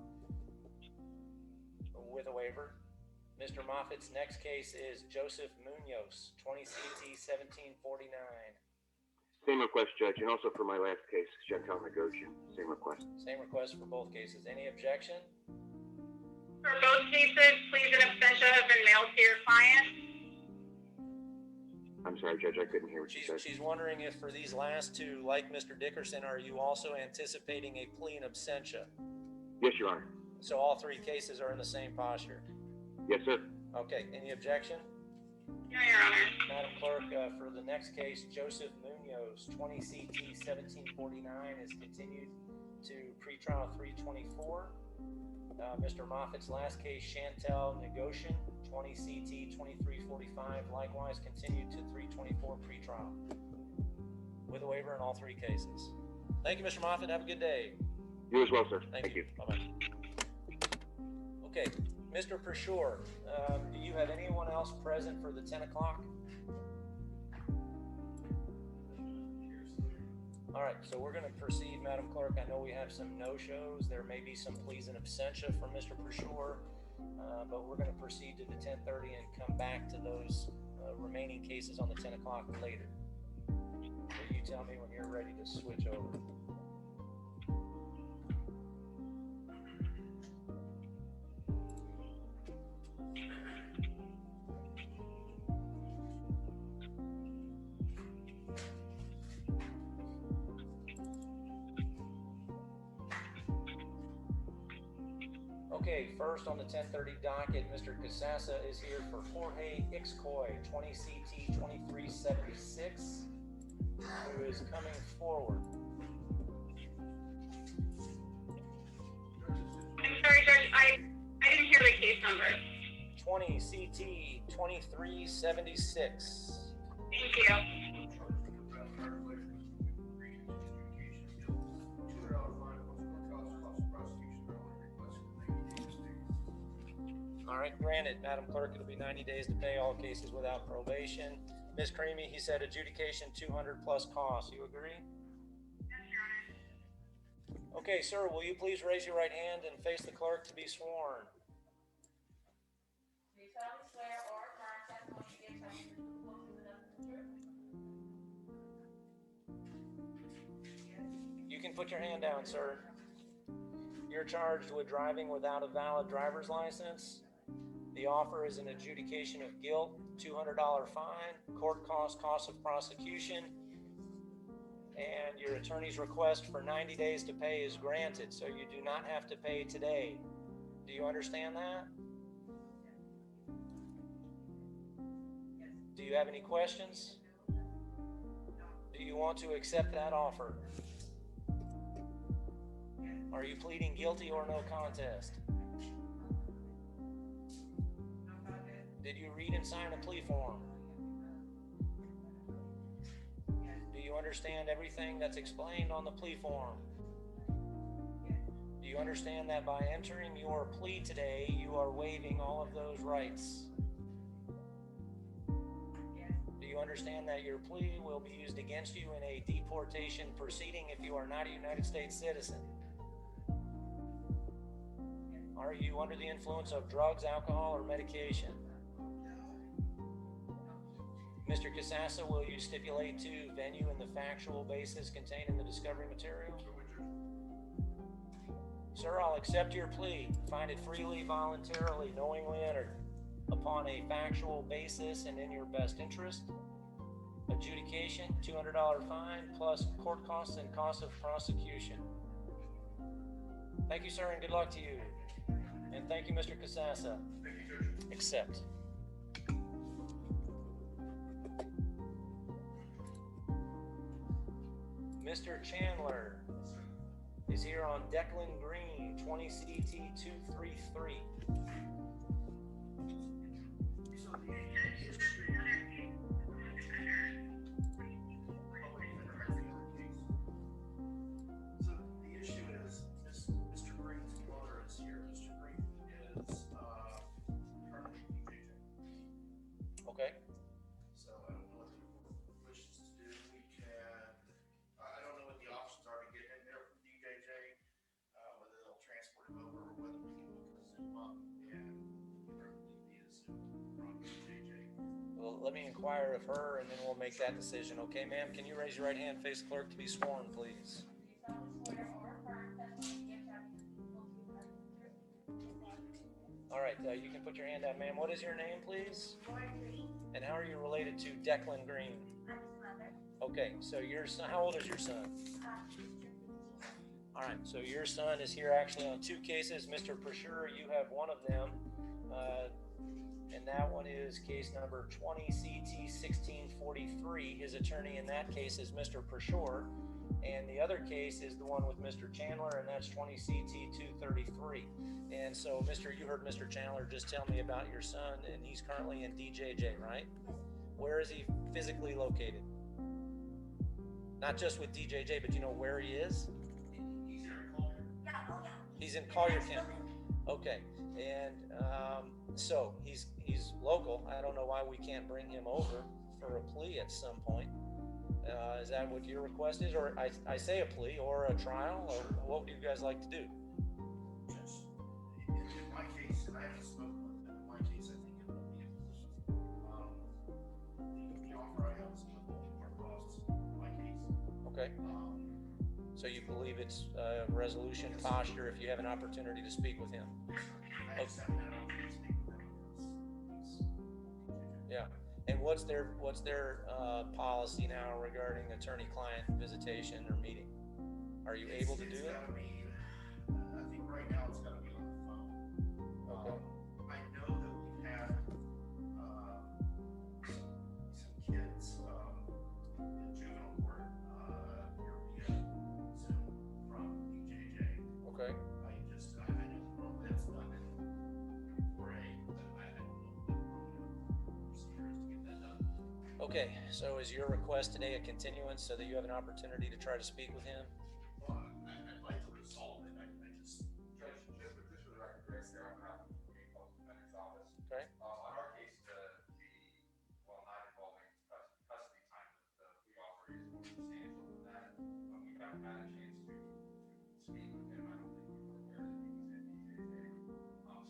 with a waiver. Mr. Moffitt's next case is Joseph Munoz, 20 CT 1749. Same request, Judge, and also for my last case, Gentile Negotiation, same request. Same request for both cases. Any objection? For both cases, pleas and absentia have been mailed to your client. I'm sorry, Judge, I couldn't hear what you said. She's wondering if for these last two, like Mr. Dickerson, are you also anticipating a plea in absentia? Yes, Your Honor. So all three cases are in the same posture? Yes, sir. Okay, any objection? No, Your Honor. Madam Clerk, for the next case, Joseph Munoz, 20 CT 1749, is continued to pretrial 324. Mr. Moffitt's last case, Chantel Negocian, 20 CT 2345, likewise continued to 324 pretrial with a waiver in all three cases. Thank you, Mr. Moffitt. Have a good day. You as well, sir. Thank you. Bye-bye. Okay, Mr. Pershore, do you have anyone else present for the 10 o'clock? All right, so we're going to proceed, Madam Clerk. I know we have some no-shows. There may be some pleas in absentia from Mr. Pershore, but we're going to proceed to the 10:30 and come back to those remaining cases on the 10 o'clock later. So you tell me when you're ready to switch over. Okay, first on the 10:30 docket, Mr. Casassa is here for Jorge Ixcoy, 20 CT 2376, who is coming forward. I'm sorry, Judge, I didn't hear the case number. 20 CT 2376. Thank you. All right, granted, Madam Clerk, it'll be 90 days to pay all cases without probation. Ms. Creamy, he said adjudication 200 plus costs. You agree? Yes, Your Honor. Okay, sir, will you please raise your right hand and face the clerk to be sworn? Do you solemnly swear or affirm testimony you give shall be the truth, whole truth, and nothing but the truth? You can put your hand down, sir. You're charged with driving without a valid driver's license. The offer is an adjudication of guilt, $200 fine, court cost of prosecution, and your attorney's request for 90 days to pay is granted, so you do not have to pay today. Do you understand that? Do you have any questions? Do you want to accept that offer? Are you pleading guilty or no contest? Did you read and sign a plea form? Do you understand everything that's explained on the plea form? Do you understand that by entering your plea today, you are waiving all of those rights? Do you understand that your plea will be used against you in a deportation proceeding if you are not a United States citizen? Are you under the influence of drugs, alcohol, or medication? Mr. Casassa, will you stipulate to venue and the factual basis contained in the discovery material? Sir, I'll accept your plea. Find it freely, voluntarily, knowingly entered, upon a factual basis and in your best interest. Adjudication, $200 fine, plus court costs and costs of prosecution. Thank you, sir, and good luck to you. And thank you, Mr. Casassa. Thank you, Judge. Accept. Mr. Chandler is here on Declan Green, 20 CT 233. So the issue is, Mr. Green's mother is here. Mr. Green is currently DJing. Okay. So I don't know what the board wishes to do. We can, I don't know what the options are to get him there from DJJ, whether they'll transport him over or whether we can look at Zoom up and probably be a Zoom from DJJ. Well, let me inquire of her, and then we'll make that decision. Okay, ma'am? Can you raise your right hand, face the clerk, to be sworn, please? All right, you can put your hand down, ma'am. What is your name, please? And how are you related to Declan Green? Okay, so your son, how old is your son? All right, so your son is here actually on two cases. Mr. Persure, you have one of them, and that one is case number 20CT1643. His attorney in that case is Mr. Persure, and the other case is the one with Mr. Chandler, and that's 20CT233. And so, you heard Mr. Chandler just tell me about your son, and he's currently in DJJ, right? Where is he physically located? Not just with DJJ, but you know where he is? He's in Collier County. Okay, and so he's local. I don't know why we can't bring him over for a plea at some point. Is that what your request is? Or I say a plea or a trial, or what would you guys like to do? In my case, and I haven't spoken with them, in my case, I think it will be a position. The offer I have is with more costs in my case. Okay. So you believe it's resolution posture if you have an opportunity to speak with him? I accept that offer to speak with him. Yeah. And what's their policy now regarding attorney-client visitation or meeting? Are you able to do it? I think right now it's got to be on the phone. Okay. I know that we've had some kids in juvenile court here via Zoom from DJJ. Okay. I know that's done in 4A, but I don't know the procedures to get that done. Okay, so is your request today a continuance so that you have an opportunity to try to speak with him? Well, I'd like to resolve it. I just Judge, just for the record, Grace, there on behalf of the Public Defender's Office. Okay. On our case, while not involving custody time, the plea offer is more substantial than that. We haven't had a chance to speak with him. I don't think we were aware that he was in DJJ.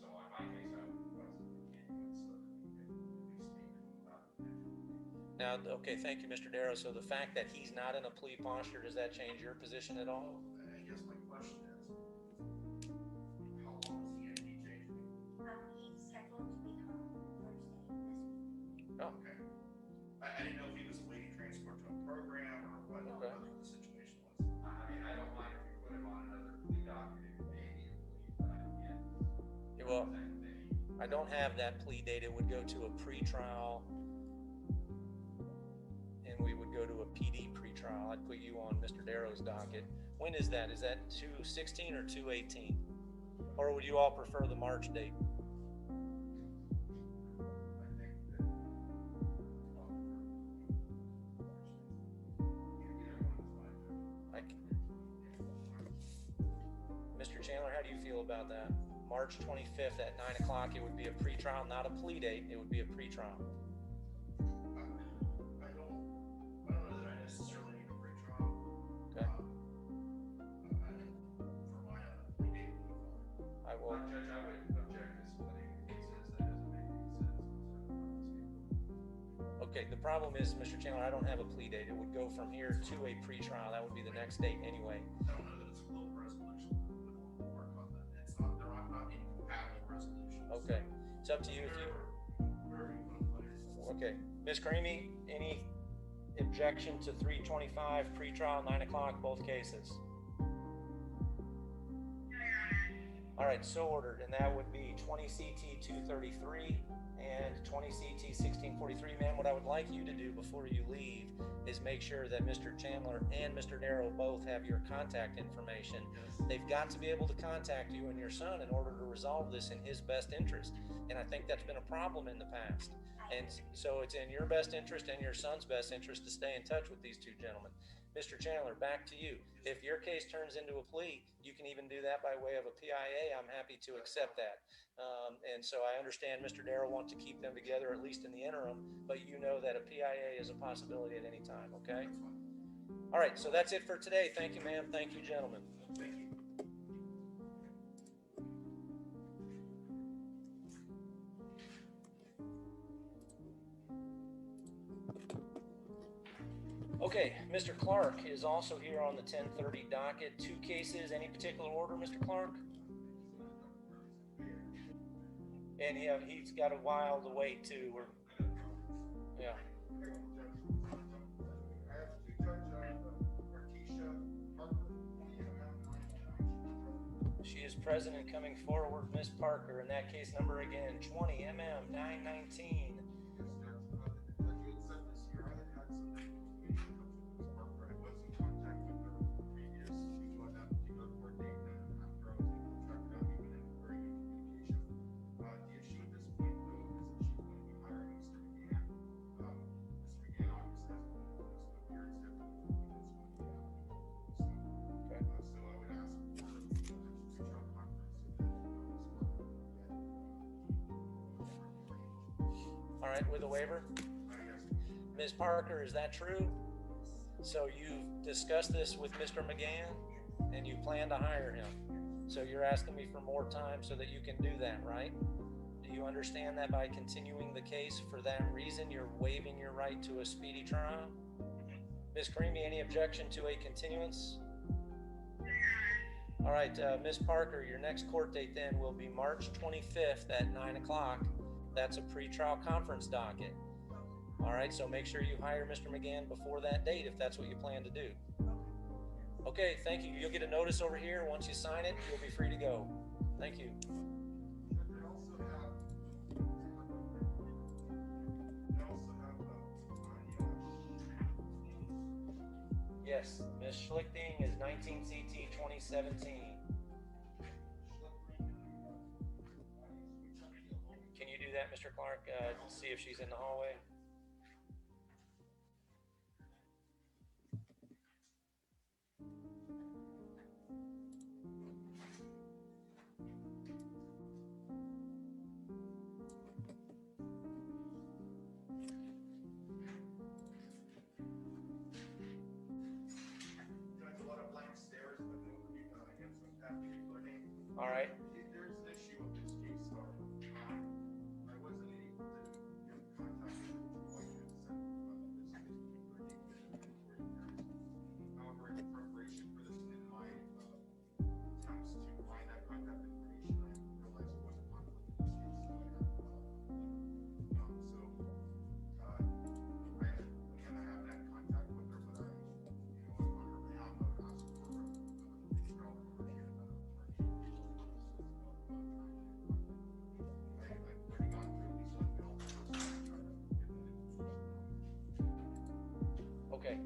So on my case, I would request a continuance so that we can at least speak to him about the potential. Now, okay, thank you, Mr. Darrow. So the fact that he's not in a plea posture, does that change your position at all? I guess my question is, how long is he in DJJ? He's scheduled to be home Thursday this week. Oh. Okay. I didn't know if he was awaiting transport to a program or what Okay. the situation was. I mean, I don't mind if you put him on another plea document, it may be a plea, but I can't. Yeah, well, I don't have that plea date. It would go to a pretrial, and we would go to a PD pretrial. I'd put you on Mr. Darrow's docket. When is that? Is that 2/16 or 2/18? Or would you all prefer the March date? I think that Mr. Chandler, how do you feel about that? March 25th at 9 o'clock, it would be a pretrial, not a plea date. It would be a pretrial. I don't know that I necessarily need a pretrial. Okay. For my plea date would be fine. I will. Judge, I would object to splitting the cases. That doesn't make any sense. Okay, the problem is, Mr. Chandler, I don't have a plea date. It would go from here to a pretrial. That would be the next date anyway. I don't know that it's a global resolution. We'll work on that. It's not, they're not incompatible resolutions. Okay, it's up to you if you. Wherever you want to put it. Okay, Ms. Creamy, any objection to 325 pretrial, 9 o'clock, both cases? All right, so ordered, and that would be 20 CT 233 and 20 CT 1643. Ma'am, what I would like you to do before you leave is make sure that Mr. Chandler and Mr. Darrow both have your contact information. They've got to be able to contact you and your son in order to resolve this in his best interest. And I think that's been a problem in the past. And so it's in your best interest and your son's best interest to stay in touch with these two gentlemen. Mr. Chandler, back to you. If your case turns into a plea, you can even do that by way of a PIA. I'm happy to accept that. And so I understand Mr. Darrow wants to keep them together, at least in the interim, but you know that a PIA is a possibility at any time, okay? All right, so that's it for today. Thank you, ma'am. Thank you, gentlemen. Thank you. Okay, Mr. Clark is also here on the 10:30 docket. 2 cases. Any particular order, Mr. Clark? And he's got a while to wait too. Yeah. She is present and coming forward, Miss Parker. In that case number again, 20 MM 919. All right, with a waiver? Ms. Parker, is that true? So you've discussed this with Mr. McGann and you plan to hire him. So you're asking me for more time so that you can do that, right? Do you understand that by continuing the case for that reason, you're waiving your right to a speedy trial? Ms. Creamy, any objection to a continuance? All right, Ms. Parker, your next court date then will be March 25th at 9 o'clock. That's a pretrial conference docket. All right, so make sure you hire Mr. McGann before that date if that's what you plan to do. Okay, thank you. You'll get a notice over here. Once you sign it, you'll be free to go. Thank you. Yes, Ms. Schlichting is 19 CT 2017. Can you do that, Mr. Clark? See if she's in the hallway. All right. There's an issue with this case, so I wasn't able to get contact with the appointments and however, in preparation for this and in my attempts to find that contact information, I realized it wasn't possible in this case, so I have I have that contact with her, but I, on her behalf, I would ask for a withdrawal from her. Okay,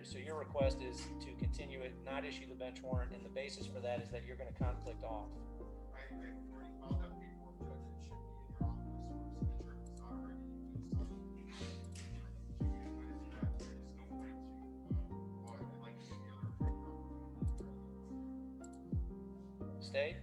so your request is to continue it, not issue the bench warrant, and the basis for that is that you're going to conflict off. I already filed that paperwork, Judge. It should be in your office for signature. If it's not already, Stay?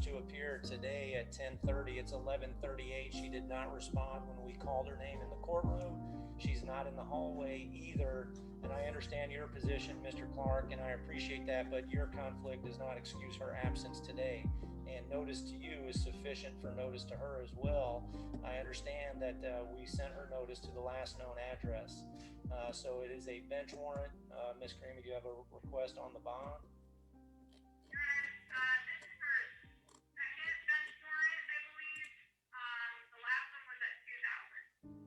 To appear today at 10:30. It's 11:38. She did not respond when we called her name in the courtroom. She's not in the hallway either. And I understand your position, Mr. Clark, and I appreciate that, but your conflict does not excuse her absence today. And notice to you is sufficient for notice to her as well. I understand that we sent her notice to the last known address. So it is a bench warrant. Ms. Creamy, do you have a request on the bond?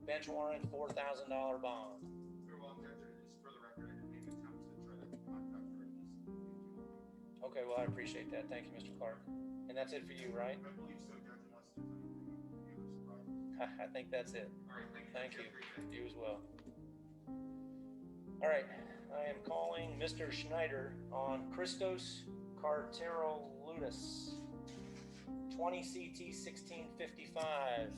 Bench warrant, $4,000 bond. Just for the record, I didn't make attempts to try to contact her. Okay, well, I appreciate that. Thank you, Mr. Clark. And that's it for you, right? I believe so, Judge, unless there's anything you surprise. I think that's it. All right, thank you. You as well. All right, I am calling Mr. Schneider on Christos Carteroludis, 20 CT 1655.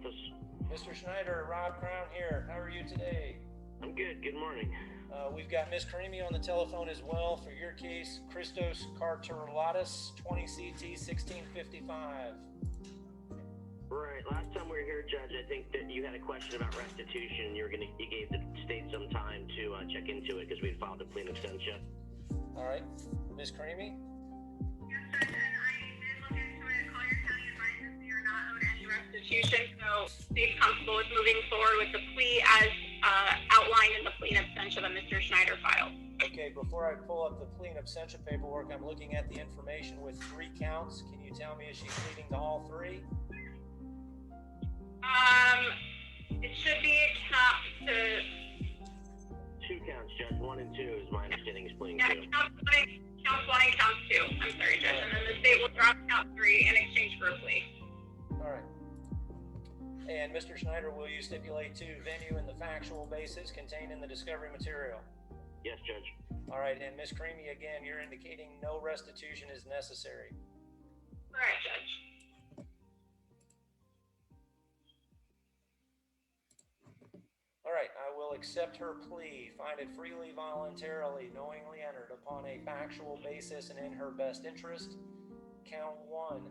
office. Mr. Schneider, Rob Crown here. How are you today? I'm good. Good morning. We've got Miss Karimi on the telephone as well for your case, Christos Karterlatis, 20 CT 1655. Right. Last time we were here, Judge, I think that you had a question about restitution. You gave the state some time to check into it because we had filed a plea extension. All right, Miss Karimi. Yes, Judge, and I did look into it. Collier County advises we are not owed any restitution, so state's comfortable with moving forward with the plea as outlined in the plea in absentia that Mr. Schneider filed. Okay, before I pull up the plea in absentia paperwork, I'm looking at the information with 3 counts. Can you tell me is she pleading to all 3? It should be a count to 2 counts, Judge. 1 and 2 is my understanding is pleading yeah, to. counts 1 and count 2. I'm sorry, Judge, and then the state will drop count 3 in exchange for a plea. All right. And Mr. Schneider, will you stipulate to venue and the factual basis contained in the discovery material? Yes, Judge. All right, and Ms. Karimi, again, you're indicating no restitution is necessary. Correct, Judge. All right, I will accept her plea, find it freely, voluntarily, knowingly entered upon a factual basis and in her best interest. Count 1,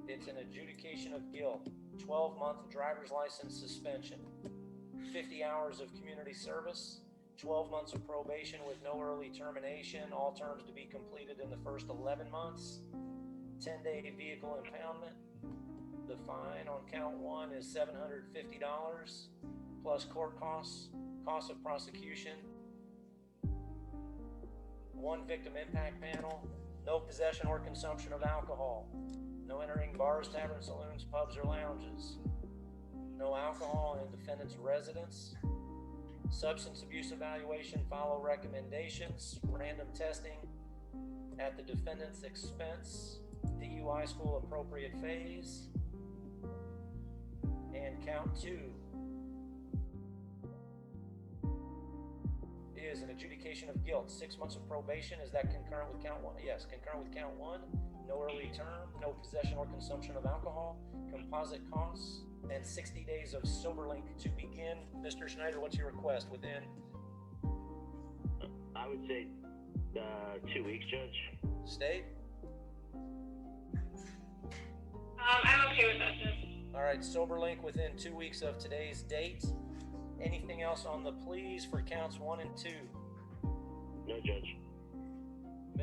it's an adjudication of guilt, 12-month driver's license suspension, 50 hours of community service, 12 months of probation with no early termination, all terms to be completed in the first 11 months, 10-day vehicle impoundment. The fine on count 1 is $750 plus court costs, cost of prosecution, 1 victim impact panel, no possession or consumption of alcohol, no entering bars, taverns, saloons, pubs, or lounges, no alcohol in defendant's residence, substance abuse evaluation, follow recommendations, random testing at the defendant's expense, DUI school appropriate phase, and count 2 is an adjudication of guilt, 6 months of probation. Is that concurrent with count 1? Yes, concurrent with count 1. No early term, no possession or consumption of alcohol, composite costs, and 60 days of SoberLink to begin. Mr. Schneider, what's your request within? I would say 2 weeks, Judge. State? I'm okay with that, Judge. All right, SoberLink within 2 weeks of today's date. Anything else on the pleas for counts 1 and 2? No, Judge.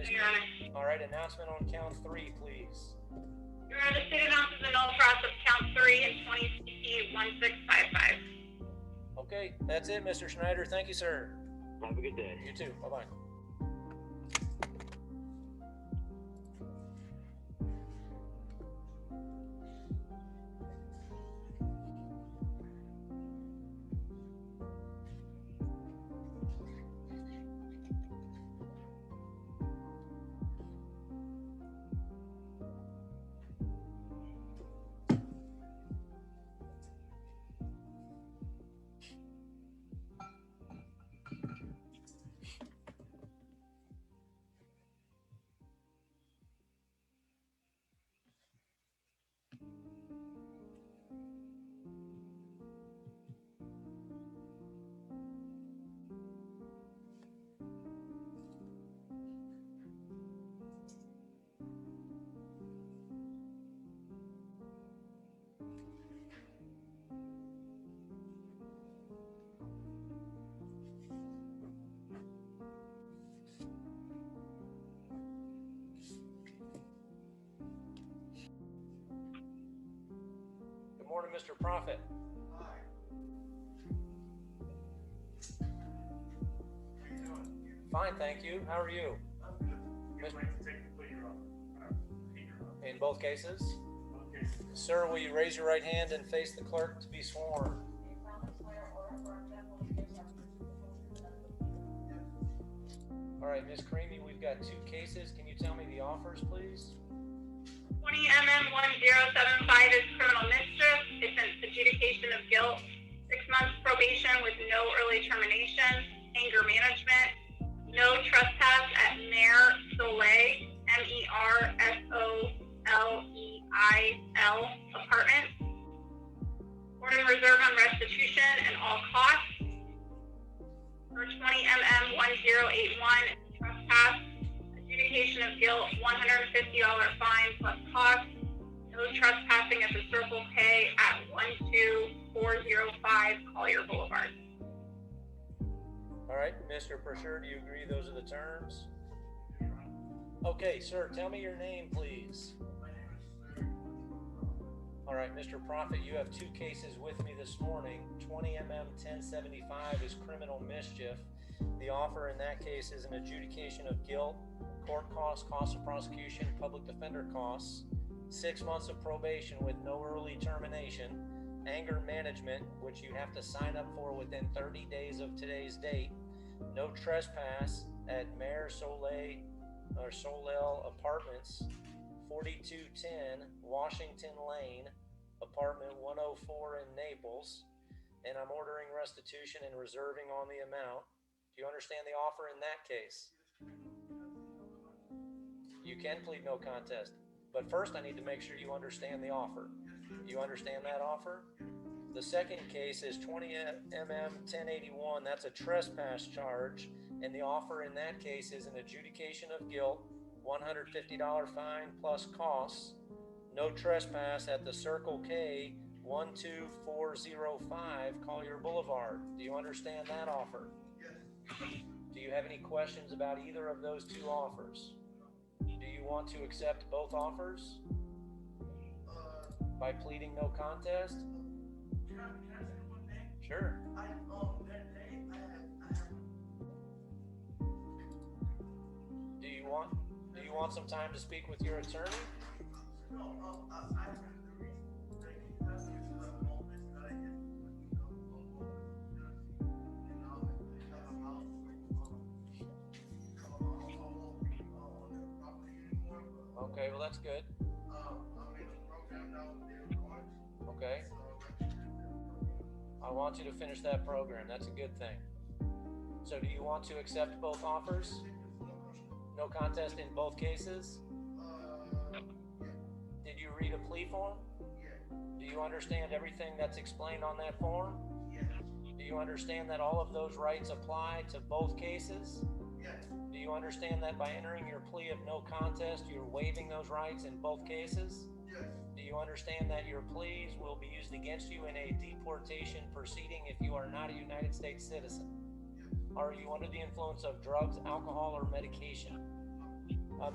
Your Honor. All right, announcement on count 3, please. Your Honor, the state announces the null process of count 3 and 20 CP 1655. Okay, that's it, Mr. Schneider. Thank you, sir. Have a good day. You too. Bye-bye. Good morning, Mr. Prophet. Hi. How you doing? Fine, thank you. How are you? I'm good. You're ready to take the plea off. In both cases? Okay. Sir, will you raise your right hand and face the clerk to be sworn? All right, Ms. Karimi, we've got 2 cases. Can you tell me the offers, please? 20 MM 1075 is criminal mischief. It's an adjudication of guilt. 6 months probation with no early termination. Anger management. No trespass at Mayor Soleil, MERSOLEIL apartment. Order adjudication of guilt, $150 fine plus costs. No trespassing at the Circle K at 12405 Collier Boulevard. All right, Mr. Persher, do you agree those are the terms? Okay, sir, tell me your name, please. All right, Mr. Prophet, you have two cases with me this morning. 20 mm 1075 is criminal mischief. The offer in that case is an adjudication of guilt, court costs, cost of prosecution, public defender costs, 6 months of probation with no early termination, anger management, which you have to sign up for within 30 days of today's date, no trespass at Mayor Soleil Apartments, 4210 Washington Lane, apartment 104 in Naples, and I'm ordering restitution and reserving on the amount. Do you understand the offer in that case? You can plead no contest, but first I need to make sure you understand the offer. Do you understand that offer? The second case is 20 mm 1081. That's a trespass charge, and the offer in that case is an adjudication of guilt, $150 fine plus costs, no trespass at the Circle K, 12405 Collier Boulevard. Do you understand that offer? Yes. Do you have any questions about either of those two offers? Do you want to accept both offers by pleading no contest? Can I say one thing? Sure. That day, I have. Do you want some time to speak with your attorney? No, I have the reason that he has this moment that I get, Okay, well that's good. Okay. I want you to finish that program. That's a good thing. So do you want to accept both offers? No contest in both cases? Did you read a plea form? Do you understand everything that's explained on that form? Do you understand that all of those rights apply to both cases? Do you understand that by entering your plea of no contest, you're waiving those rights in both cases? Do you understand that your pleas will be used against you in a deportation proceeding if you are not a United States citizen? Are you under the influence of drugs, alcohol, or medication?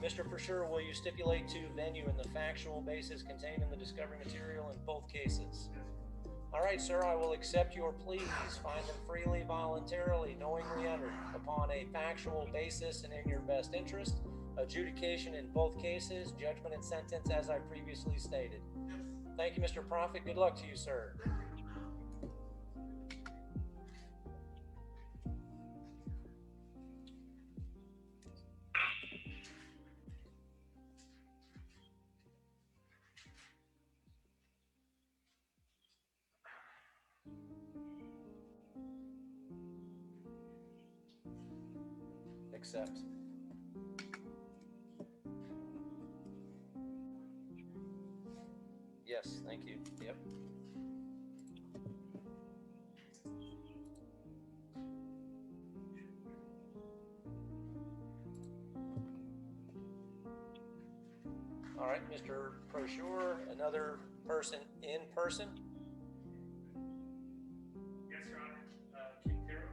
Mr. Persher, will you stipulate to venue in the factual basis contained in the discovery material in both cases? All right, sir, I will accept your pleas. Find them freely, voluntarily, knowingly entered, upon a factual basis and in your best interest. Adjudication in both cases, judgment and sentence as I previously stated. Thank you, Mr. Prophet. Good luck to you, sir. Accept. Yes, thank you. Yep. All right, Mr. Prosure, another person in person? Yes, Your Honor. Quintero.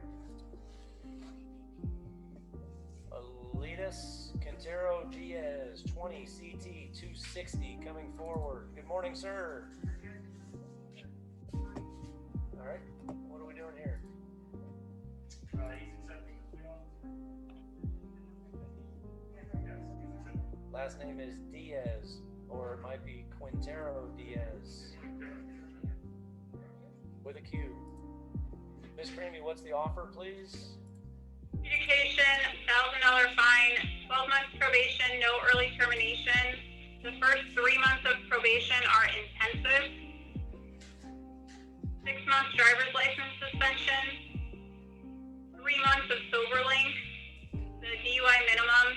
Alitas Quintero Diaz, 20 CT 260, coming forward. Good morning, sir. All right, what are we doing here? He's accepting the plea offer. Yes, he's accepting. Last name is Diaz, or it might be Quintero Diaz, with a Q. Miss Creamy, what's the offer, please? Adjudication, $1,000 fine, 12 months probation, no early termination. The first 3 months of probation are intensive. 6 months driver's license suspension. 3 months of sober link. The DUI minimum.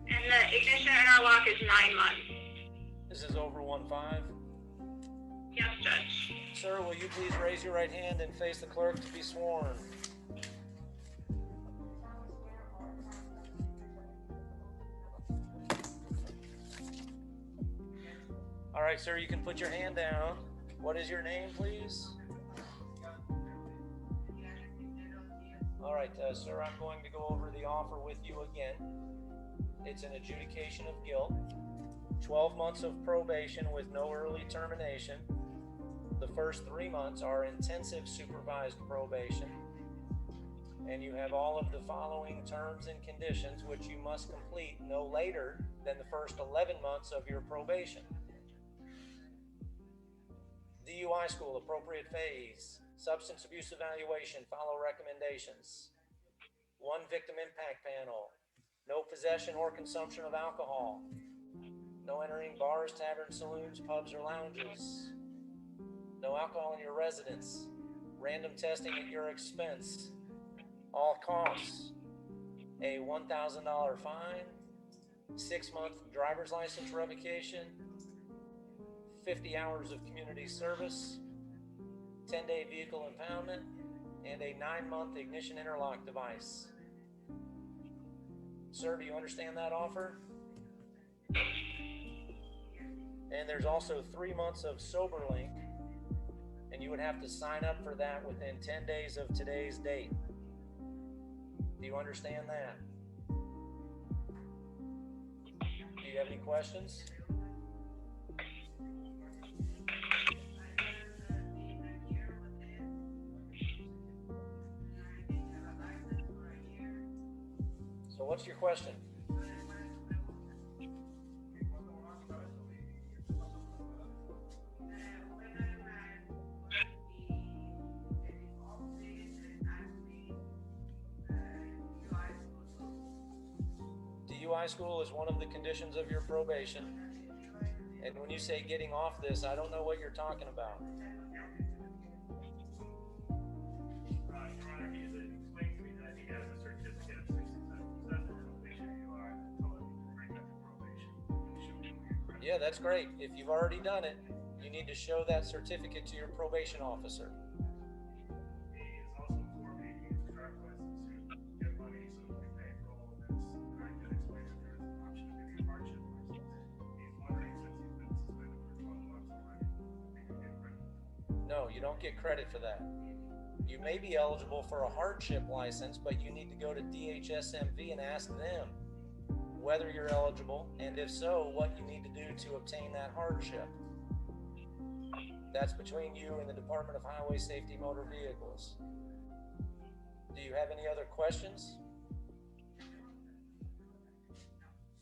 And the ignition interlock is 9 months. This is over 1-5. Yes, Judge. Sir, will you please raise your right hand and face the clerk to be sworn? All right, sir, you can put your hand down. What is your name, please? All right, sir, I'm going to go over the offer with you again. It's an adjudication of guilt, 12 months of probation with no early termination. The first 3 months are intensive supervised probation. And you have all of the following terms and conditions which you must complete no later than the first 11 months of your probation. DUI school, appropriate phase. Substance abuse evaluation, follow recommendations. 1 victim impact panel. No possession or consumption of alcohol. No entering bars, taverns, saloons, pubs, or lounges. No alcohol in your residence. Random testing at your expense. All costs. A $1,000 fine. 6-month driver's license revocation. 50 hours of community service. 10-day vehicle impoundment. And a 9-month ignition interlock device. Sir, do you understand that offer? And there's also 3 months of SoberLink, and you would have to sign up for that within 10 days of today's date. Do you understand that? Do you have any questions? So what's your question? DUI school is one of the conditions of your probation. And when you say getting off this, I don't know what you're talking about. Your Honor, he explained to me that he has a certificate of successful completion of DUI and told him to bring that to probation. Yeah, that's great. If you've already done it, you need to show that certificate to your probation officer. He is also for me to use his driver's license to get money so he can pay for all of this. And I did explain that there is an option of giving a hardship license. He's wondering, since he's been suspended for 12 months already, if he can get credit. No, you don't get credit for that. You may be eligible for a hardship license, but you need to go to DHSMV and ask them whether you're eligible, and if so, what you need to do to obtain that hardship. That's between you and the Department of Highway Safety Motor Vehicles. Do you have any other questions?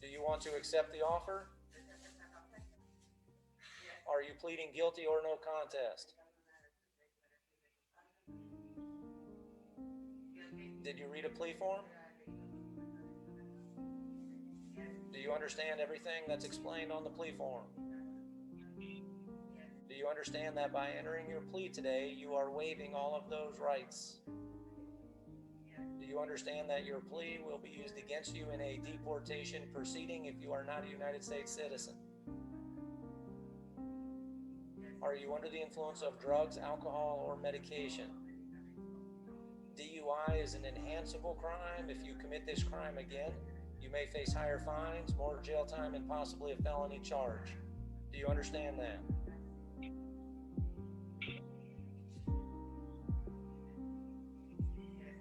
Do you want to accept the offer? Are you pleading guilty or no contest? Did you read a plea form? Do you understand everything that's explained on the plea form? Do you understand that by entering your plea today, you are waiving all of those rights? Do you understand that your plea will be used against you in a deportation proceeding if you are not a United States citizen? Are you under the influence of drugs, alcohol, or medication? DUI is an enhanceable crime. If you commit this crime again, you may face higher fines, more jail time, and possibly a felony charge. Do you understand that?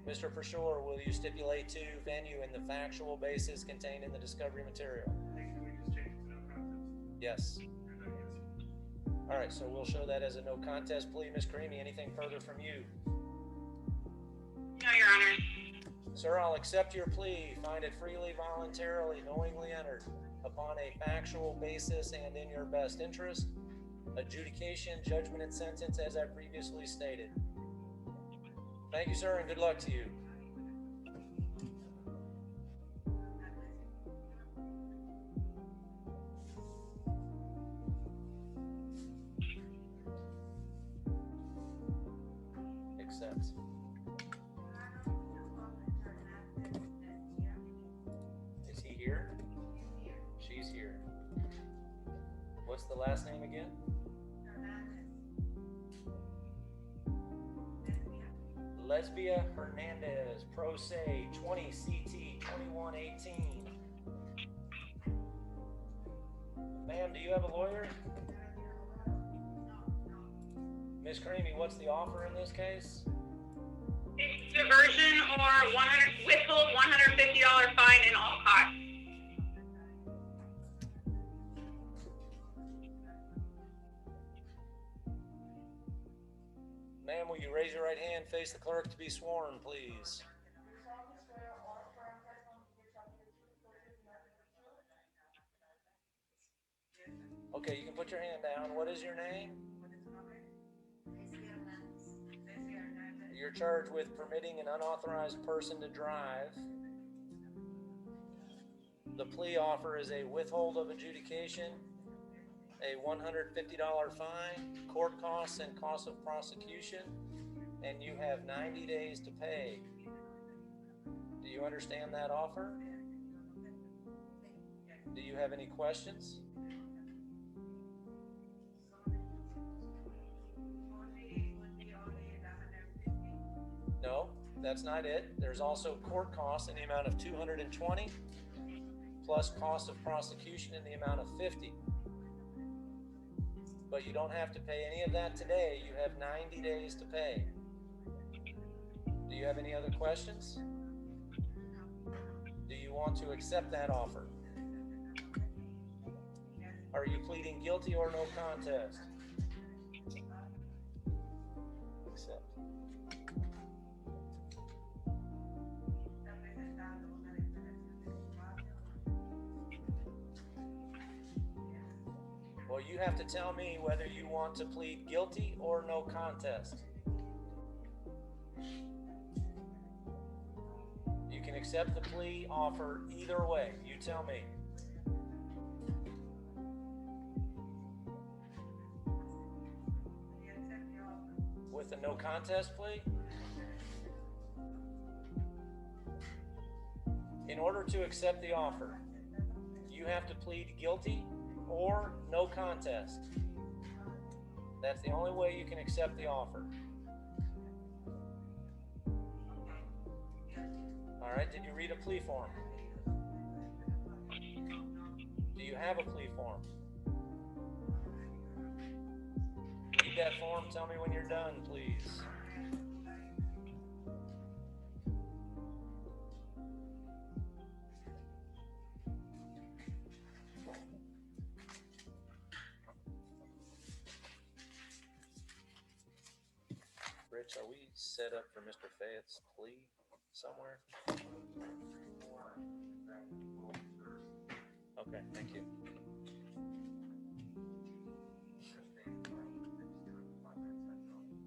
Mr. For sure, will you stipulate to venue in the factual basis contained in the discovery material? Yes. All right, so we'll show that as a no contest plea. Ms. Karimi, anything further from you? No, Your Honor. Sir, I'll accept your plea. Find it freely, voluntarily, knowingly entered upon a factual basis and in your best interest. Adjudication, judgment, and sentence as I previously stated. Thank you, sir, and good luck to you. Accept. Is he here? She's here. What's the last name again? Lesbia Hernandez, Pro Se, 20 CT 2118. Ma'am, do you have a lawyer? Ms. Creamy, what's the offer in this case? It's diversion or withhold $150 fine in all costs. Ma'am, will you raise your right hand, face the clerk to be sworn, please? Okay, you can put your hand down. What is your name? You're charged with permitting an unauthorized person to drive. The plea offer is a withhold of adjudication, a $150 fine, court costs and costs of prosecution, and you have 90 days to pay. Do you understand that offer? Do you have any questions? No, that's not it. There's also court costs in the amount of $220, plus cost of prosecution in the amount of $50. But you don't have to pay any of that today. You have 90 days to pay. Do you have any other questions? Do you want to accept that offer? Are you pleading guilty or no contest? Accept. Well, you have to tell me whether you want to plead guilty or no contest. You can accept the plea offer either way. You tell me. With a no contest plea? In order to accept the offer, you have to plead guilty or no contest. That's the only way you can accept the offer. All right, did you read a plea form? Do you have a plea form? Read that form, tell me when you're done, please. Rich, are we set up for Mr. Fayette's plea somewhere? Okay, thank you.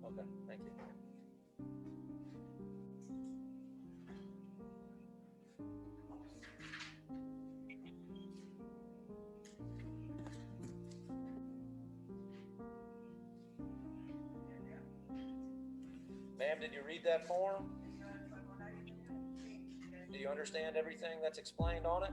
Okay, thank you. Ma'am, did you read that form? Do you understand everything that's explained on it?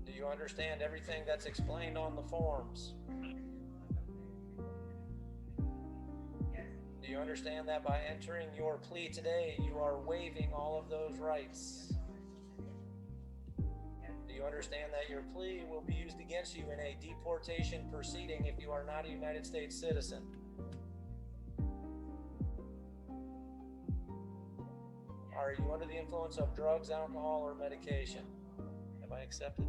Do you understand everything that's explained on the forms? Do you understand that by entering your plea today, you are waiving all of those rights? Do you understand that your plea will be used against you in a deportation proceeding if you are not a United States citizen? Are you under the influence of drugs, alcohol, or medication? Have I accepted?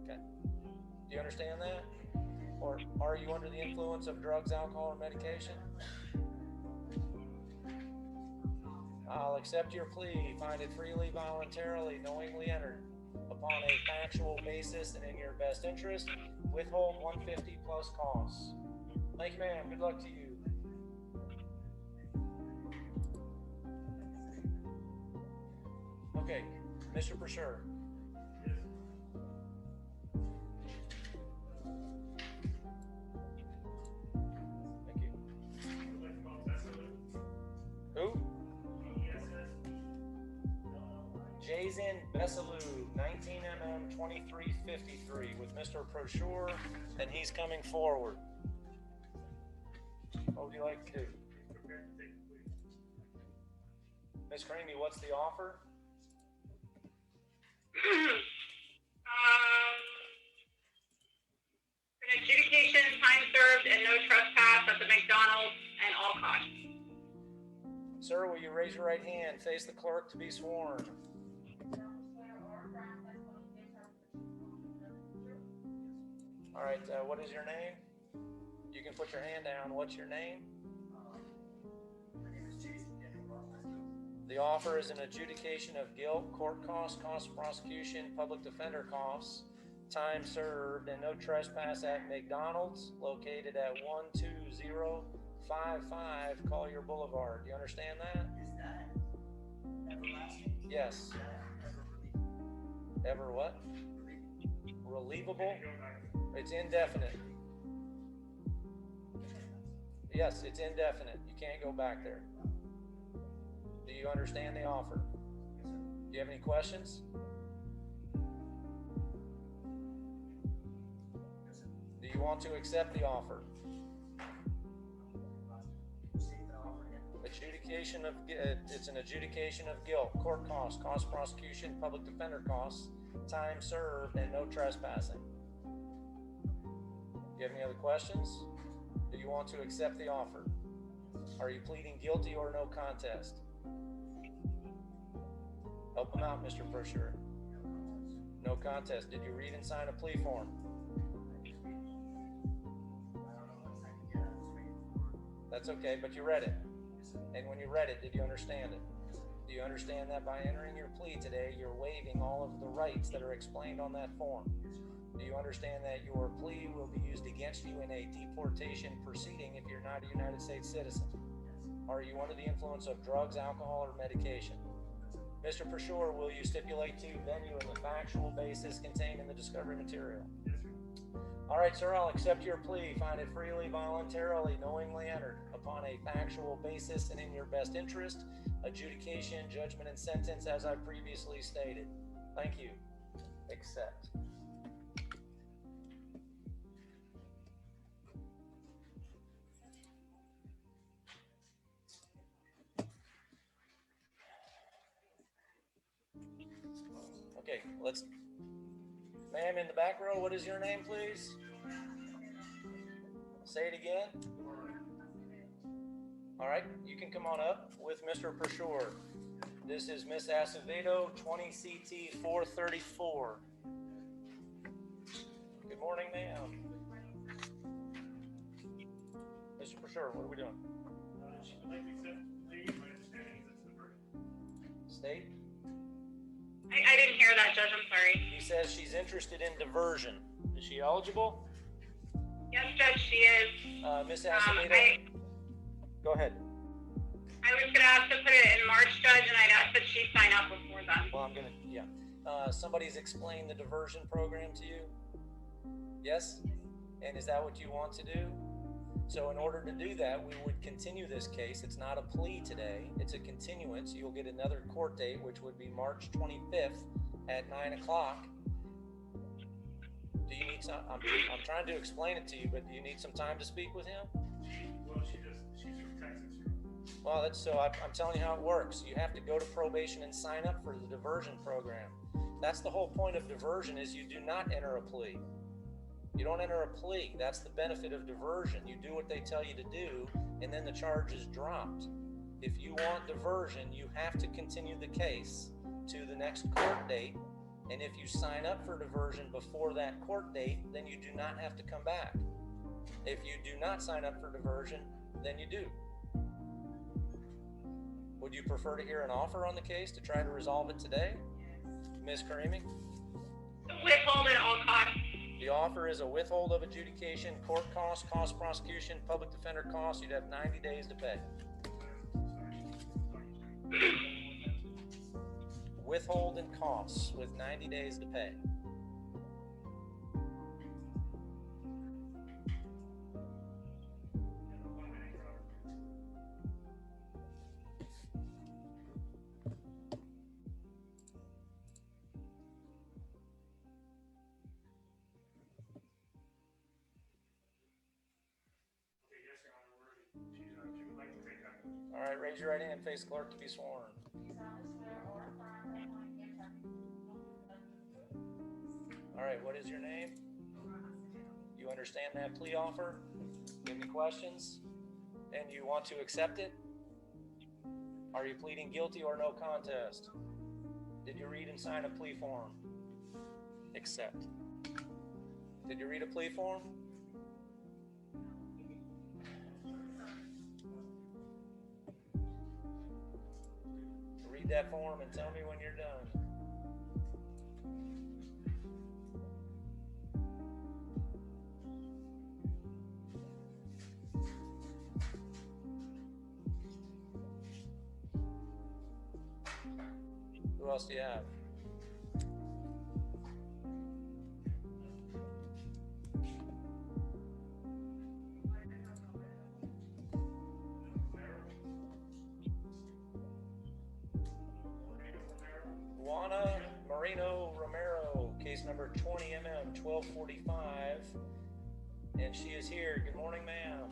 Okay. Do you understand that? Or are you under the influence of drugs, alcohol, or medication? I'll accept your plea, find it freely, voluntarily, knowingly entered, upon a factual basis and in your best interest, withhold $150 plus costs. Thank you, ma'am. Good luck to you. Okay, Mr. Brasher. Who? Jason Bessalou, 19mm 2353 with Mr. Prosure, and he's coming forward. What would you like to do? Ms. Creamy, what's the offer? An adjudication, time served, and no trespass at the McDonald's and all costs. Sir, will you raise your right hand, face the clerk to be sworn? All right, what is your name? You can put your hand down. What's your name? My name is Jason. The offer is an adjudication of guilt, court costs, cost of prosecution, public defender costs, time served, and no trespass at McDonald's located at 12055 Collier Boulevard. Do you understand that? Is that everlasting? Yes. Ever what? Relievable? It's indefinite. Yes, it's indefinite. You can't go back there. Do you understand the offer? Do you have any questions? Do you want to accept the offer? Adjudication of it's an adjudication of guilt, court costs, cost of prosecution, public defender costs, time served, and no trespassing. Do you have any other questions? Do you want to accept the offer? Are you pleading guilty or no contest? Help him out, Mr. Prosure. No contest. Did you read and sign a plea form? That's okay, but you read it. And when you read it, did you understand it? Do you understand that by entering your plea today, you're waiving all of the rights that are explained on that form? Do you understand that your plea will be used against you in a deportation proceeding if you're not a United States citizen? Are you under the influence of drugs, alcohol, or medication? Mr. Prosure, will you stipulate to venue and the factual basis contained in the discovery material? All right, sir, I'll accept your plea. Find it freely, voluntarily, knowingly entered upon a factual basis and in your best interest. Adjudication, judgment, and sentence as I previously stated. Thank you. Accept. Okay, let's, ma'am in the back row, what is your name, please? Say it again. All right, you can come on up with Mr. Prosure. This is Miss Acevedo, 20 CT 434. Good morning, ma'am. Mr. Prosure, what are we doing? She would like to accept the plea. My understanding is it's the verdict. State? I didn't hear that, Judge. I'm sorry. He says she's interested in diversion. Is she eligible? Yes, Judge, she is. Miss Acevedo? Go ahead. I was going to ask to put it in March, Judge, and I'd ask that she sign up before then. Well, I'm going to, yeah. Somebody's explained the diversion program to you? Yes? And is that what you want to do? So in order to do that, we would continue this case. It's not a plea today. It's a continuance. You'll get another court date, which would be March 25th at 9 o'clock. Do you need some, I'm trying to explain it to you, but do you need some time to speak with him? She's from Texas. Well, that's so I'm telling you how it works. You have to go to probation and sign up for the diversion program. That's the whole point of diversion, is you do not enter a plea. You don't enter a plea. That's the benefit of diversion. You do what they tell you to do, and then the charge is dropped. If you want diversion, you have to continue the case to the next court date, and if you sign up for diversion before that court date, then you do not have to come back. If you do not sign up for diversion, then you do. Would you prefer to hear an offer on the case to try to resolve it today? Ms. Karimi? Withhold at all costs. The offer is a withhold of adjudication, court costs, cost of prosecution, public defender costs. You'd have 90 days to pay. Withhold and costs with 90 days to pay. raise your right hand and face the clerk to be sworn. All right, what is your name? You understand that plea offer? Any questions? And you want to accept it? Are you pleading guilty or no contest? Did you read and sign a plea form? Accept. Did you read a plea form? Read that form and tell me when you're done. Who else do you have? Juana Marino Romero, case number 20MM 1245, and she is here. Good morning, ma'am.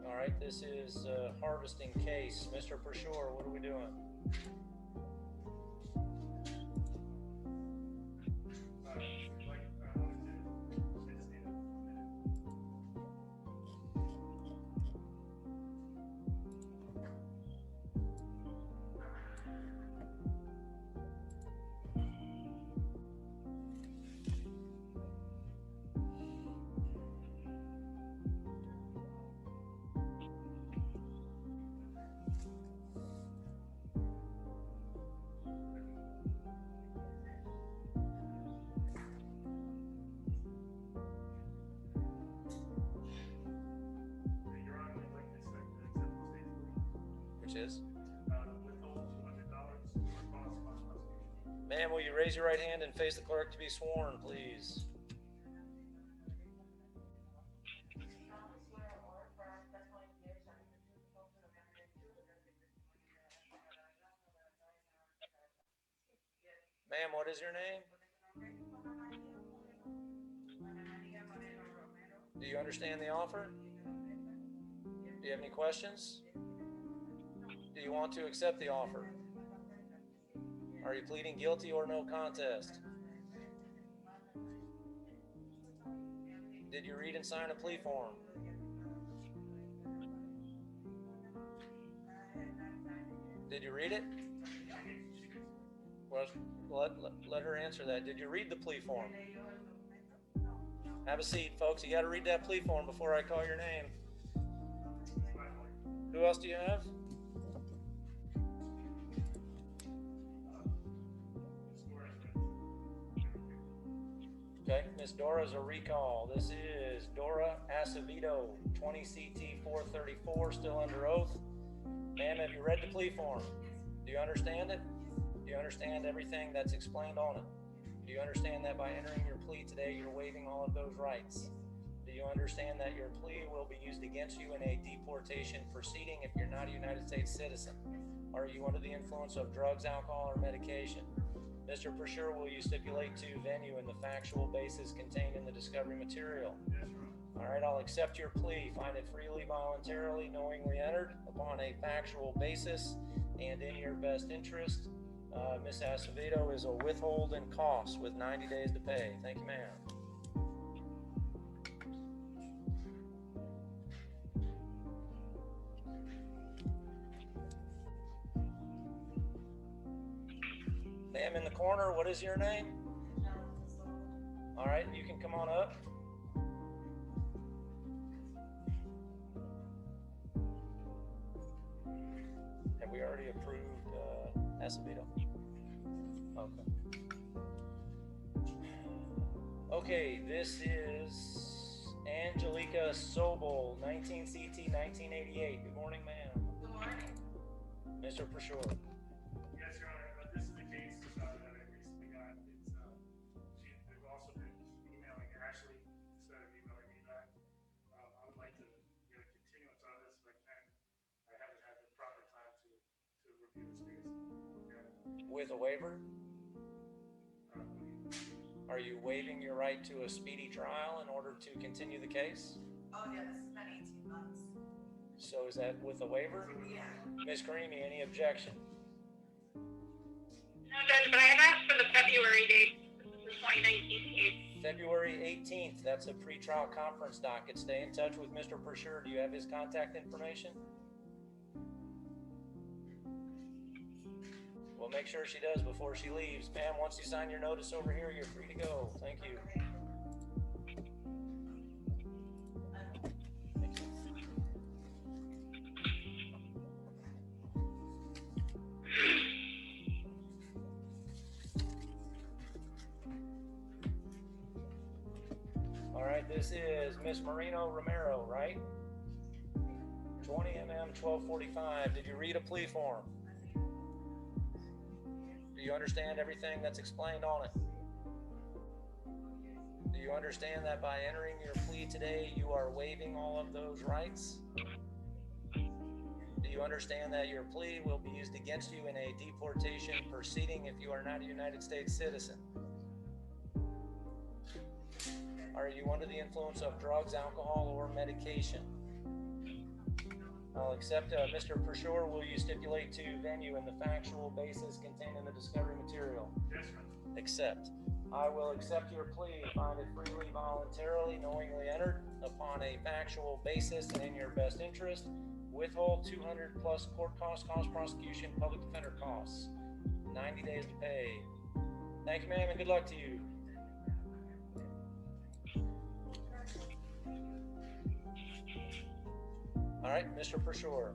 All right, this is a harvesting case. Mr. Persure, what are we doing? Is. Ma'am, will you raise your right hand and face the clerk to be sworn, please? Ma'am, what is your name? Do you understand the offer? Do you have any questions? Do you want to accept the offer? Are you pleading guilty or no contest? Did you read and sign a plea form? Did you read it? Well, let her answer that. Did you read the plea form? Have a seat, folks. You got to read that plea form before I call your name. Who else do you have? Okay, Miss Dora's a recall. This is Dora Acevedo, 20 CT 434, still under oath. Ma'am, have you read the plea form? Do you understand it? Do you understand everything that's explained on it? Do you understand that by entering your plea today, you're waiving all of those rights? Do you understand that your plea will be used against you in a deportation proceeding if you're not a United States citizen? Are you under the influence of drugs, alcohol, or medication? Mr. Persure, will you stipulate to venue and the factual basis contained in the discovery material? All right, I'll accept your plea. Find it freely, voluntarily, knowingly entered upon a factual basis and in your best interest. Ms. Acevedo is a withhold and cost with 90 days to pay. Thank you, ma'am. Ma'am in the corner, what is your name? All right, you can come on up. Have we already approved Acevedo? Okay. Okay, this is Angelica Sobel, 19 CT 1988. Good morning, ma'am. Good morning. Mr. Persure. Yes, Your Honor. This is the case that I recently got. They've also been emailing Ashley instead of emailing me back. I would like to get a continuance on this if I can. I haven't had the proper time to review this case. Okay. With a waiver? Are you waiving your right to a speedy trial in order to continue the case? Oh, yeah, this has been 18 months. So is that with a waiver? Ms. Karimi, any objection? No, Judge, but I have asked for the February date. This is the 2019 date. February 18th, that's a pretrial conference docket. Stay in touch with Mr. Persure. Do you have his contact information? We'll make sure she does before she leaves. Ma'am, once you sign your notice over here, you're free to go. Thank you. All right, this is Miss Marino Romero, right? 20 mm 1245. Did you read a plea form? Do you understand everything that's explained on it? Do you understand that by entering your plea today, you are waiving all of those rights? Do you understand that your plea will be used against you in a deportation proceeding if you are not a United States citizen? Are you under the influence of drugs, alcohol, or medication? I'll accept, Mr. Persure, will you stipulate to venue in the factual basis contained in the discovery material? Yes, sir. Accept. I will accept your plea, find it freely, voluntarily, knowingly entered upon a factual basis and in your best interest. Withhold 200 plus court costs, cost prosecution, public defender costs. 90 days to pay. Thank you, ma'am, and good luck to you. All right, Mr. Persure.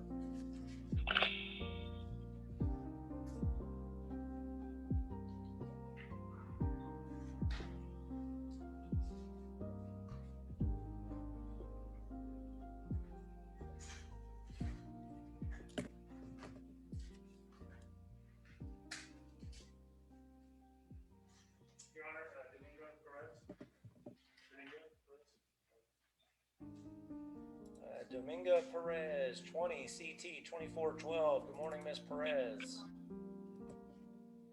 Your Honor, Domingo Perez. Dominga Perez, 20 CT 2412. Good morning, Miss Perez.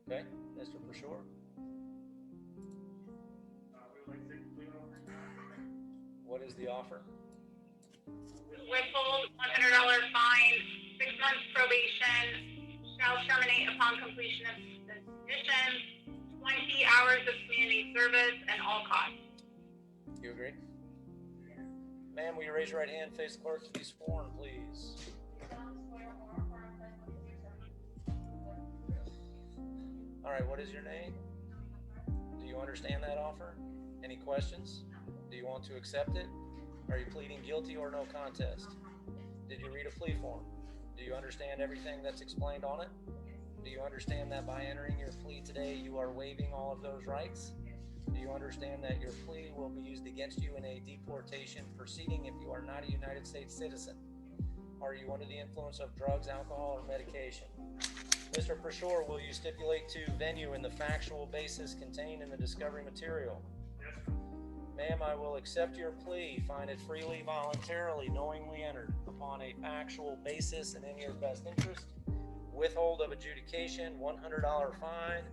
Okay, Mr. Persure. We would like to take the plea offer. What is the offer? Withhold $100 fine, 6 months probation, shall terminate upon completion of the conditions, 20 hours of community service, and all costs. You agree? Ma'am, will you raise your right hand, face the clerk to be sworn, please? All right, what is your name? Do you understand that offer? Any questions? Do you want to accept it? Are you pleading guilty or no contest? Did you read a plea form? Do you understand everything that's explained on it? Do you understand that by entering your plea today, you are waiving all of those rights? Do you understand that your plea will be used against you in a deportation proceeding if you are not a United States citizen? Are you under the influence of drugs, alcohol, or medication? Mr. Persure, will you stipulate to venue in the factual basis contained in the discovery material? Yes, sir. Ma'am, I will accept your plea, find it freely, voluntarily, knowingly entered upon a factual basis and in your best interest. Withhold of adjudication, $100 fine,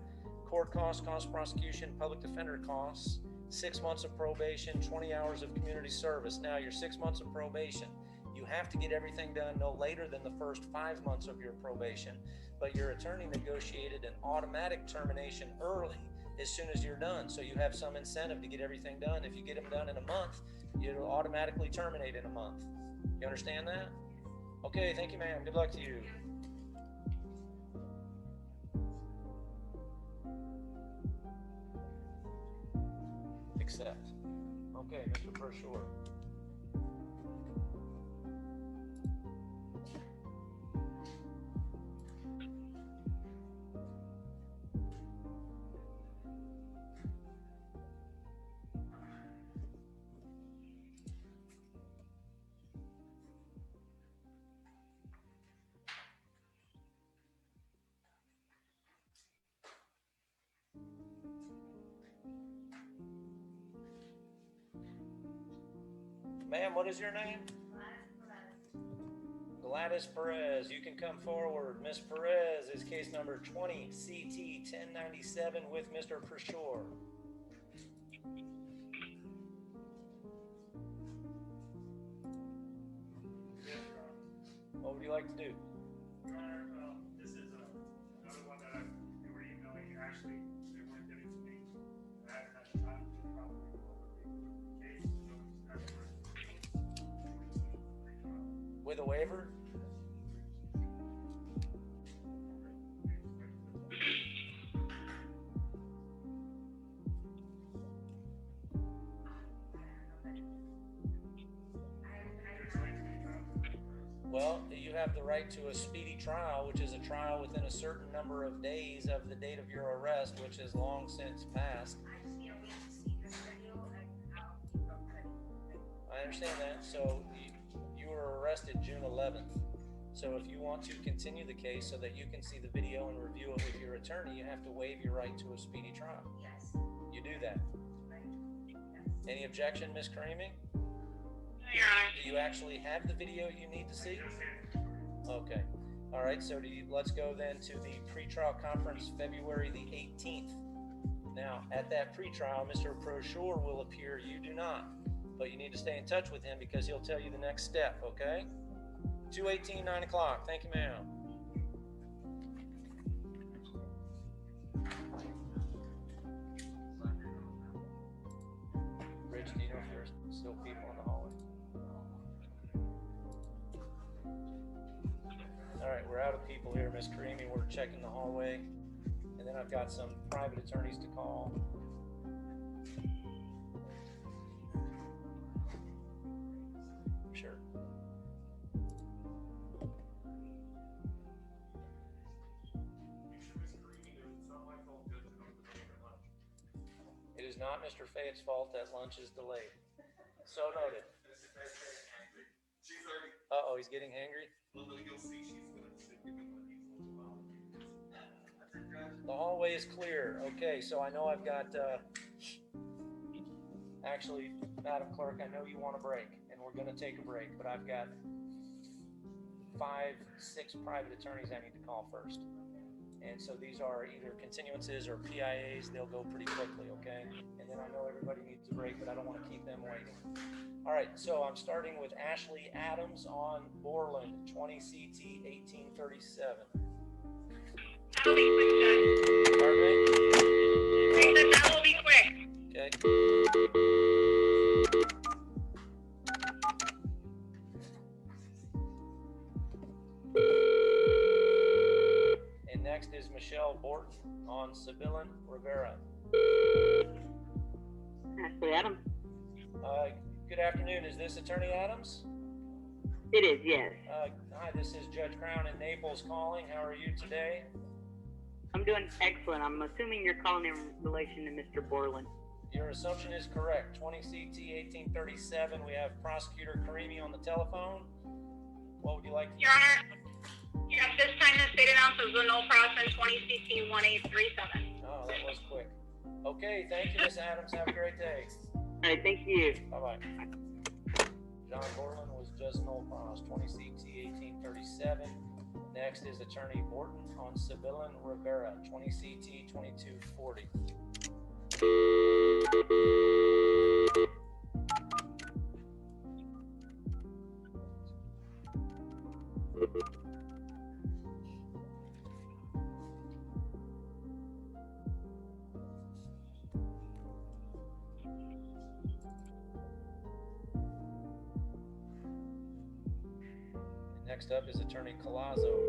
court costs, cost prosecution, public defender costs, 6 months of probation, 20 hours of community service. Now, your 6 months of probation, you have to get everything done no later than the first 5 months of your probation, but your attorney negotiated an automatic termination early as soon as you're done, so you have some incentive to get everything done. If you get them done in a month, it'll automatically terminate in a month. You understand that? Okay, thank you, ma'am. Good luck to you. Accept. Okay, Mr. Persure. Ma'am, what is your name? Gladys Perez. You can come forward. Miss Perez is case number 20 CT 1097 with Mr. Persure. What would you like to do? Your Honor, this is another one that they were emailing. Actually, they weren't getting to me. I had not probably the case. With a waiver? Well, you have the right to a speedy trial, which is a trial within a certain number of days of the date of your arrest, which is long since passed. I understand that. So you were arrested June 11th. So if you want to continue the case so that you can see the video and review it with your attorney, you have to waive your right to a speedy trial. Yes. You do that. Any objection, Ms. Karimi? Your Honor. Do you actually have the video you need to see? Okay. All right. So let's go then to the pretrial conference, February the 18th. Now, at that pretrial, Mr. Prosure will appear. You do not, but you need to stay in touch with him because he'll tell you the next step. Okay. 2:18, 9 o'clock. Thank you, ma'am. Rich, do you know if there's still people in the hallway? All right, we're out of people here, Ms. Karimi. We're checking the hallway, and then I've got some private attorneys to call. Sure. It is not Mr. Fayett's fault that lunch is delayed. So noted. Uh-oh, he's getting angry? The hallway is clear. Okay, so I know I've got, actually, Madam Clerk, I know you want a break, and we're going to take a break, but I've got 5, 6 private attorneys I need to call first. And so these are either continuances or PIAs. They'll go pretty quickly, okay? And then I know everybody needs a break, but I don't want to keep them waiting. All right, so I'm starting with Ashley Adams on Borland, 20 CT 1837. That'll be quick, Judge. Pardon me? I said that will be quick. Okay. And next is Michelle Borton on Sibyllin Rivera. Ashley Adams. Good afternoon. Is this Attorney Adams? It is, yes. Hi, this is Judge Crown in Naples calling. How are you today? I'm doing excellent. I'm assuming you're calling in relation to Mr. Borland. Your assumption is correct. 20 CT 1837. We have Prosecutor Karimi on the telephone. What would you like to Your Honor, yes, this time the state announces the no process 20 CT 1837. Oh, that was quick. Okay, thank you, Ms. Adams. Have a great day. All right, thank you. Bye-bye. John Borland was just no pros, 20 CT 1837. Next is Attorney Borton on Sibyllin Rivera, 20 CT 2240. Next up is Attorney Collazo.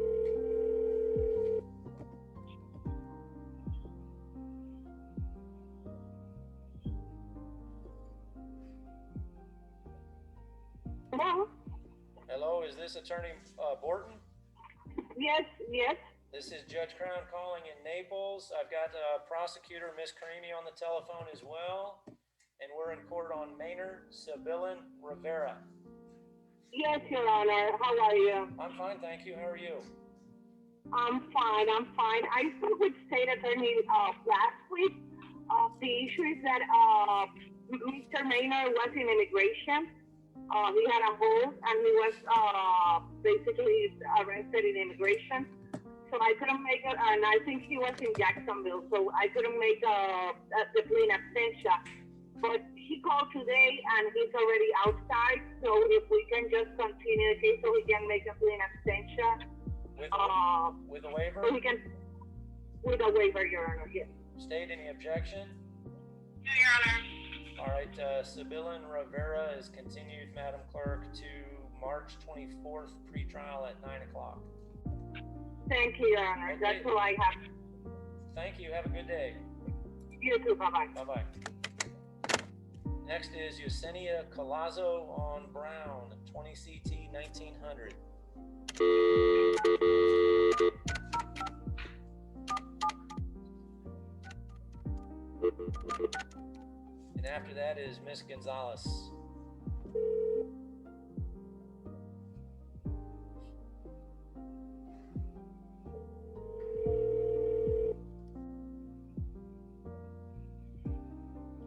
Hello? Hello, is this Attorney Borton? Yes, yes. This is Judge Crown calling in Naples. I've got Prosecutor Miss Karimi on the telephone as well. And we're in court on Maynard Sibyllin Rivera. Yes, Your Honor. How are you? I'm fine, thank you. How are you? I'm fine. I spoke with State Attorney last week. The issue is that Mr. Maynard was in immigration. He had a hold and he was basically arrested in immigration. So I couldn't make it, and I think he was in Jacksonville, so I couldn't make the plea in absentia. but he called today and he's already outside. So if we can just continue the case so he can make a plea in absentia. With a waiver? So he can, with a waiver, Your Honor, yes. State any objection? No, Your Honor. All right, Sibylla Rivera is continued, Madam Clerk, to March 24th, pretrial at 9 o'clock. Thank you, Your Honor. Okay. That's all I have. Thank you. Have a good day. You too. Bye-bye. Bye-bye. Next is Yesenia Colazo on Brown, 20 CT 1900. And after that is Miss Gonzalez.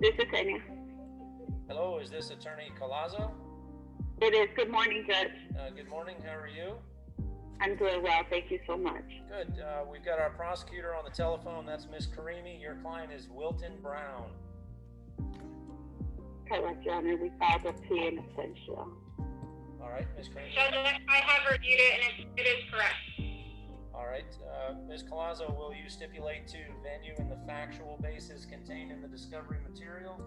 This is Enya. Hello, is this Attorney Colazo? It is. Good morning, Judge. Good morning. How are you? I'm doing well. Thank you so much. Good. We've got our prosecutor on the telephone. That's Miss Karimi. Your client is Wilton Brown. Correct, Your Honor. We filed a plea in absentia. All right, Miss Karimi. Judge, I have reviewed it and it is correct. All right, Ms. Colazo, will you stipulate to venue and the factual basis contained in the discovery material?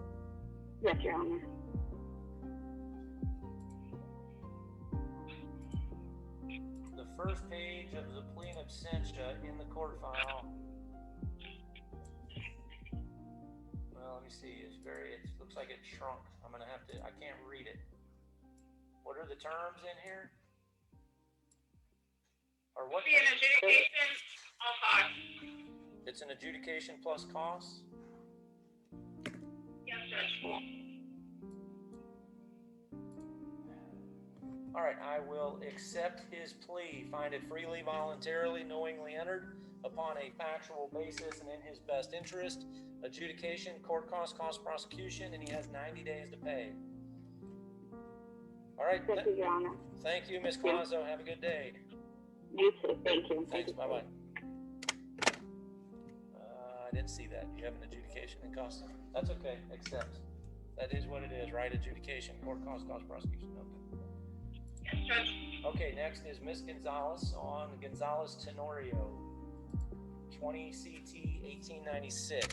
Yes, Your Honor. The first page of the plea in absentia in the court file. Well, let me see. It looks like it shrunk. I'm gonna have to. I can't read it. What are the terms in here? Or what? Be an adjudication, all costs. It's an adjudication plus costs? Yes, Judge. All right, I will accept his plea, find it freely, voluntarily, knowingly entered upon a factual basis and in his best interest. Adjudication, court costs, cost prosecution, and he has 90 days to pay. All right. Thank you, Your Honor. Thank you, Ms. Colazo. Have a good day. You too. Thank you. Thanks. Bye-bye. I didn't see that. You have an adjudication and cost. That's okay. Accept. That is what it is, right? Adjudication, court costs, cost prosecution. Okay. Yes, Judge. Okay, next is Miss Gonzalez on Gonzalez Tenorio, 20 CT 1896.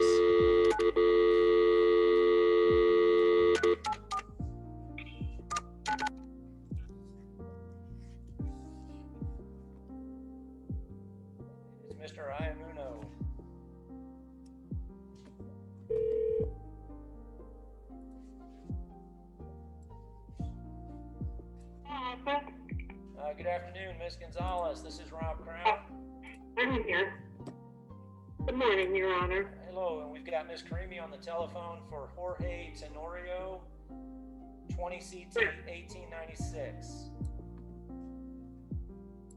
It's Mr. Iamuno. Good afternoon, Miss Gonzalez. This is Rob Crown. I'm here. Good morning, Your Honor. Hello, and we've got Miss Karimi on the telephone for Jorge Tenorio, 20 CT 1896.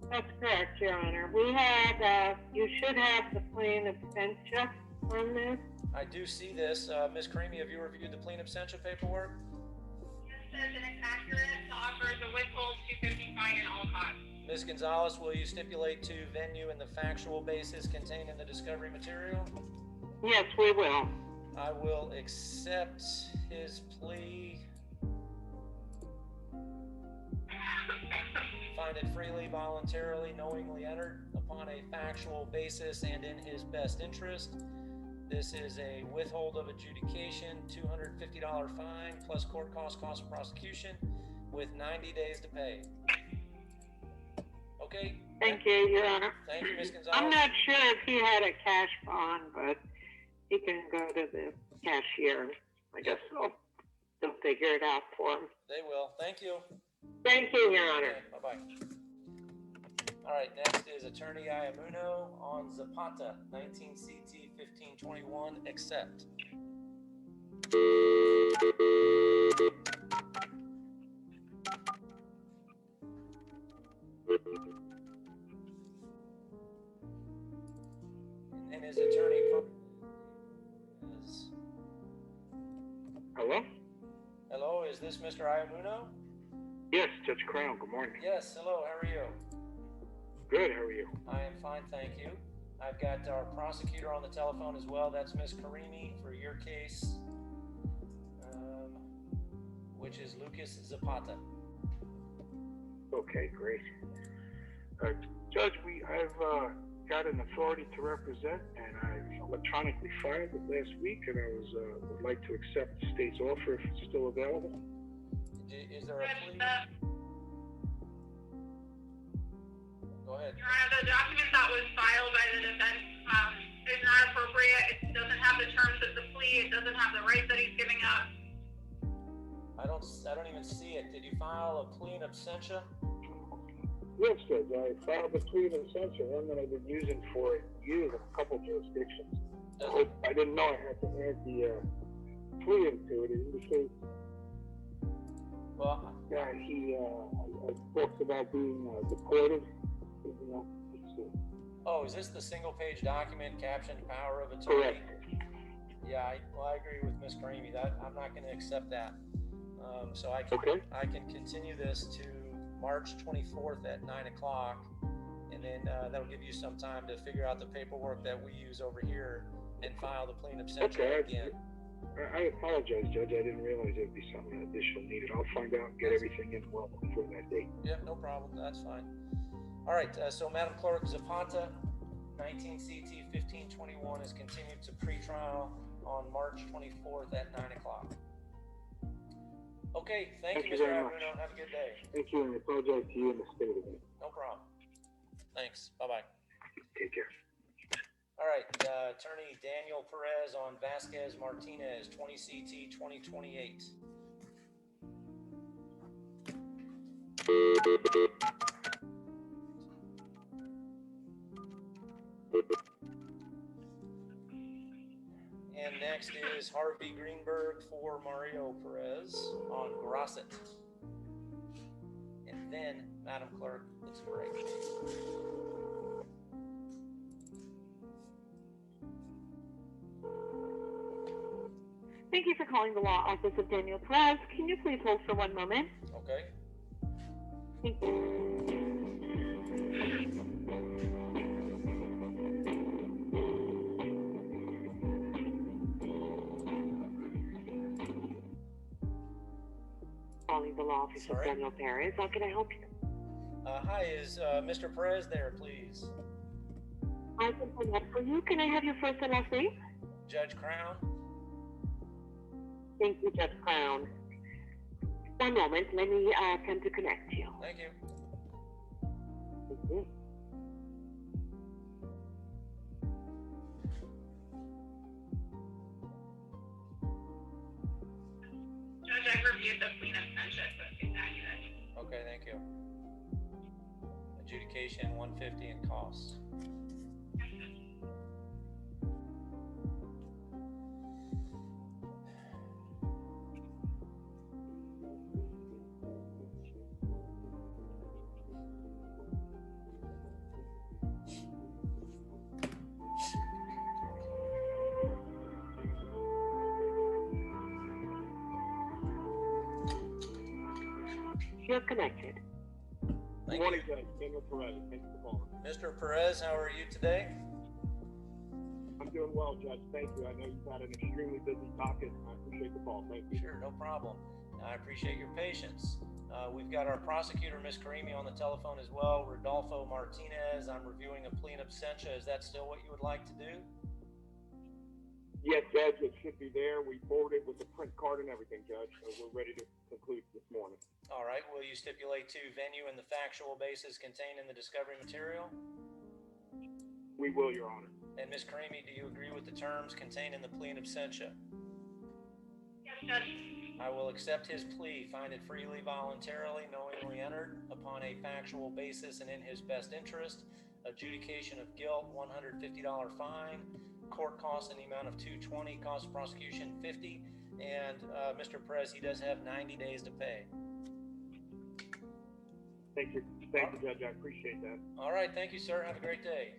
That's correct, Your Honor. We had, you should have the plea in absentia on this. I do see this. Miss Karimi, have you reviewed the plea in absentia paperwork? Yes, Judge, and it's accurate. The offer is a withhold $250 fine and all costs. Ms. Gonzalez, will you stipulate to venue and the factual basis contained in the discovery material? Yes, we will. I will accept his plea. Find it freely, voluntarily, knowingly entered upon a factual basis and in his best interest. This is a withhold of adjudication, $250 fine plus court costs, cost of prosecution with 90 days to pay. Okay. Thank you, Your Honor. Thank you, Ms. Gonzalez. I'm not sure if he had a cash bond, but he can go to the cashier. I guess they'll figure it out for him. They will. Thank you. Thank you, Your Honor. Okay, bye-bye. All right, next is Attorney Iamuno on Zapata, 19 CT 1521, accept. And his attorney is... Hello? Hello, is this Mr. Iamuno? Yes, Judge Crown. Good morning. Yes, hello, how are you? Good, how are you? I am fine, thank you. I've got our prosecutor on the telephone as well. That's Miss Karimi for your case. which is Lucas Zapata. Okay, great. Judge, I've got an authority to represent, and I electronically filed it last week, and I would like to accept the state's offer if it's still available. Is there a plea? Go ahead. Your Honor, the document that was filed by the defense is not appropriate. It doesn't have the terms of the plea. It doesn't have the rights that he's giving up. I don't even see it. Did you file a plea in absentia? Yes, Judge. I filed a plea in absentia, one that I've been using for years in a couple jurisdictions. I didn't know I had to add the plea into it. It indicates that he talks about being deported. Oh, is this the single-page document captioned "Power of Attorney"? Correct. Yeah, I agree with Ms. Karimi. That I'm not going to accept that. So I can continue this to March 24th at 9 o'clock, and then that'll give you some time to figure out the paperwork that we use over here and file the plea in absentia again. I apologize, Judge. I didn't realize there'd be something additional needed. I'll find out and get everything in well before that date. Yeah, no problem. That's fine. All right. So, Madam Clerk, Zapata, 19 CT 1521 is continued to pretrial on March 24th at 9 o'clock. Okay. Thank you, Mr. Averno. Have a good day. Thank you, and I apologize to you and the state again. No problem. Thanks. Bye-bye. Take care. All right, Attorney Daniel Perez on Vasquez Martinez, 20 CT 2028. And next is Harvey Greenberg for Mario Perez on Grosset. And then, Madam Clerk, it's a break. Thank you for calling the Law Office of Daniel Perez. Can you please hold for one moment? Okay. Thank you. Calling the Law Office of Daniel Perez. How can I help you? Hi, is Mr. Perez there, please? I can find that for you. Can I have your first and last name? Judge Crown. Thank you, Judge Crown. One moment. Let me attempt to connect you. Thank you. Mm-hmm. Judge, I've reviewed the plea in absentia, so it's accurate. Okay, thank you. Adjudication 150 and costs. You're connected. Good morning, Judge. Daniel Perez. Thanks for calling. Mr. Perez, how are you today? I'm doing well, Judge. Thank you. I know you've had an extremely busy docket. I appreciate the call. Thank you. Sure, no problem. I appreciate your patience. We've got our prosecutor, Ms. Karimi, on the telephone as well. Rodolfo Martinez. I'm reviewing a plea in absentia. Is that still what you would like to do? Yes, Judge. It should be there. We forwarded with the print card and everything, Judge. So we're ready to conclude this morning. All right. Will you stipulate to venue and the factual basis contained in the discovery material? We will, Your Honor. And Ms. Karimi, do you agree with the terms contained in the plea in absentia? Yes, Judge. I will accept his plea, find it freely, voluntarily, knowingly entered, upon a factual basis and in his best interest. Adjudication of guilt, $150 fine. Court costs in the amount of $220, cost of prosecution $50, and Mr. Perez, he does have 90 days to pay. Thank you, Judge. I appreciate that. All right, thank you, sir. Have a great day.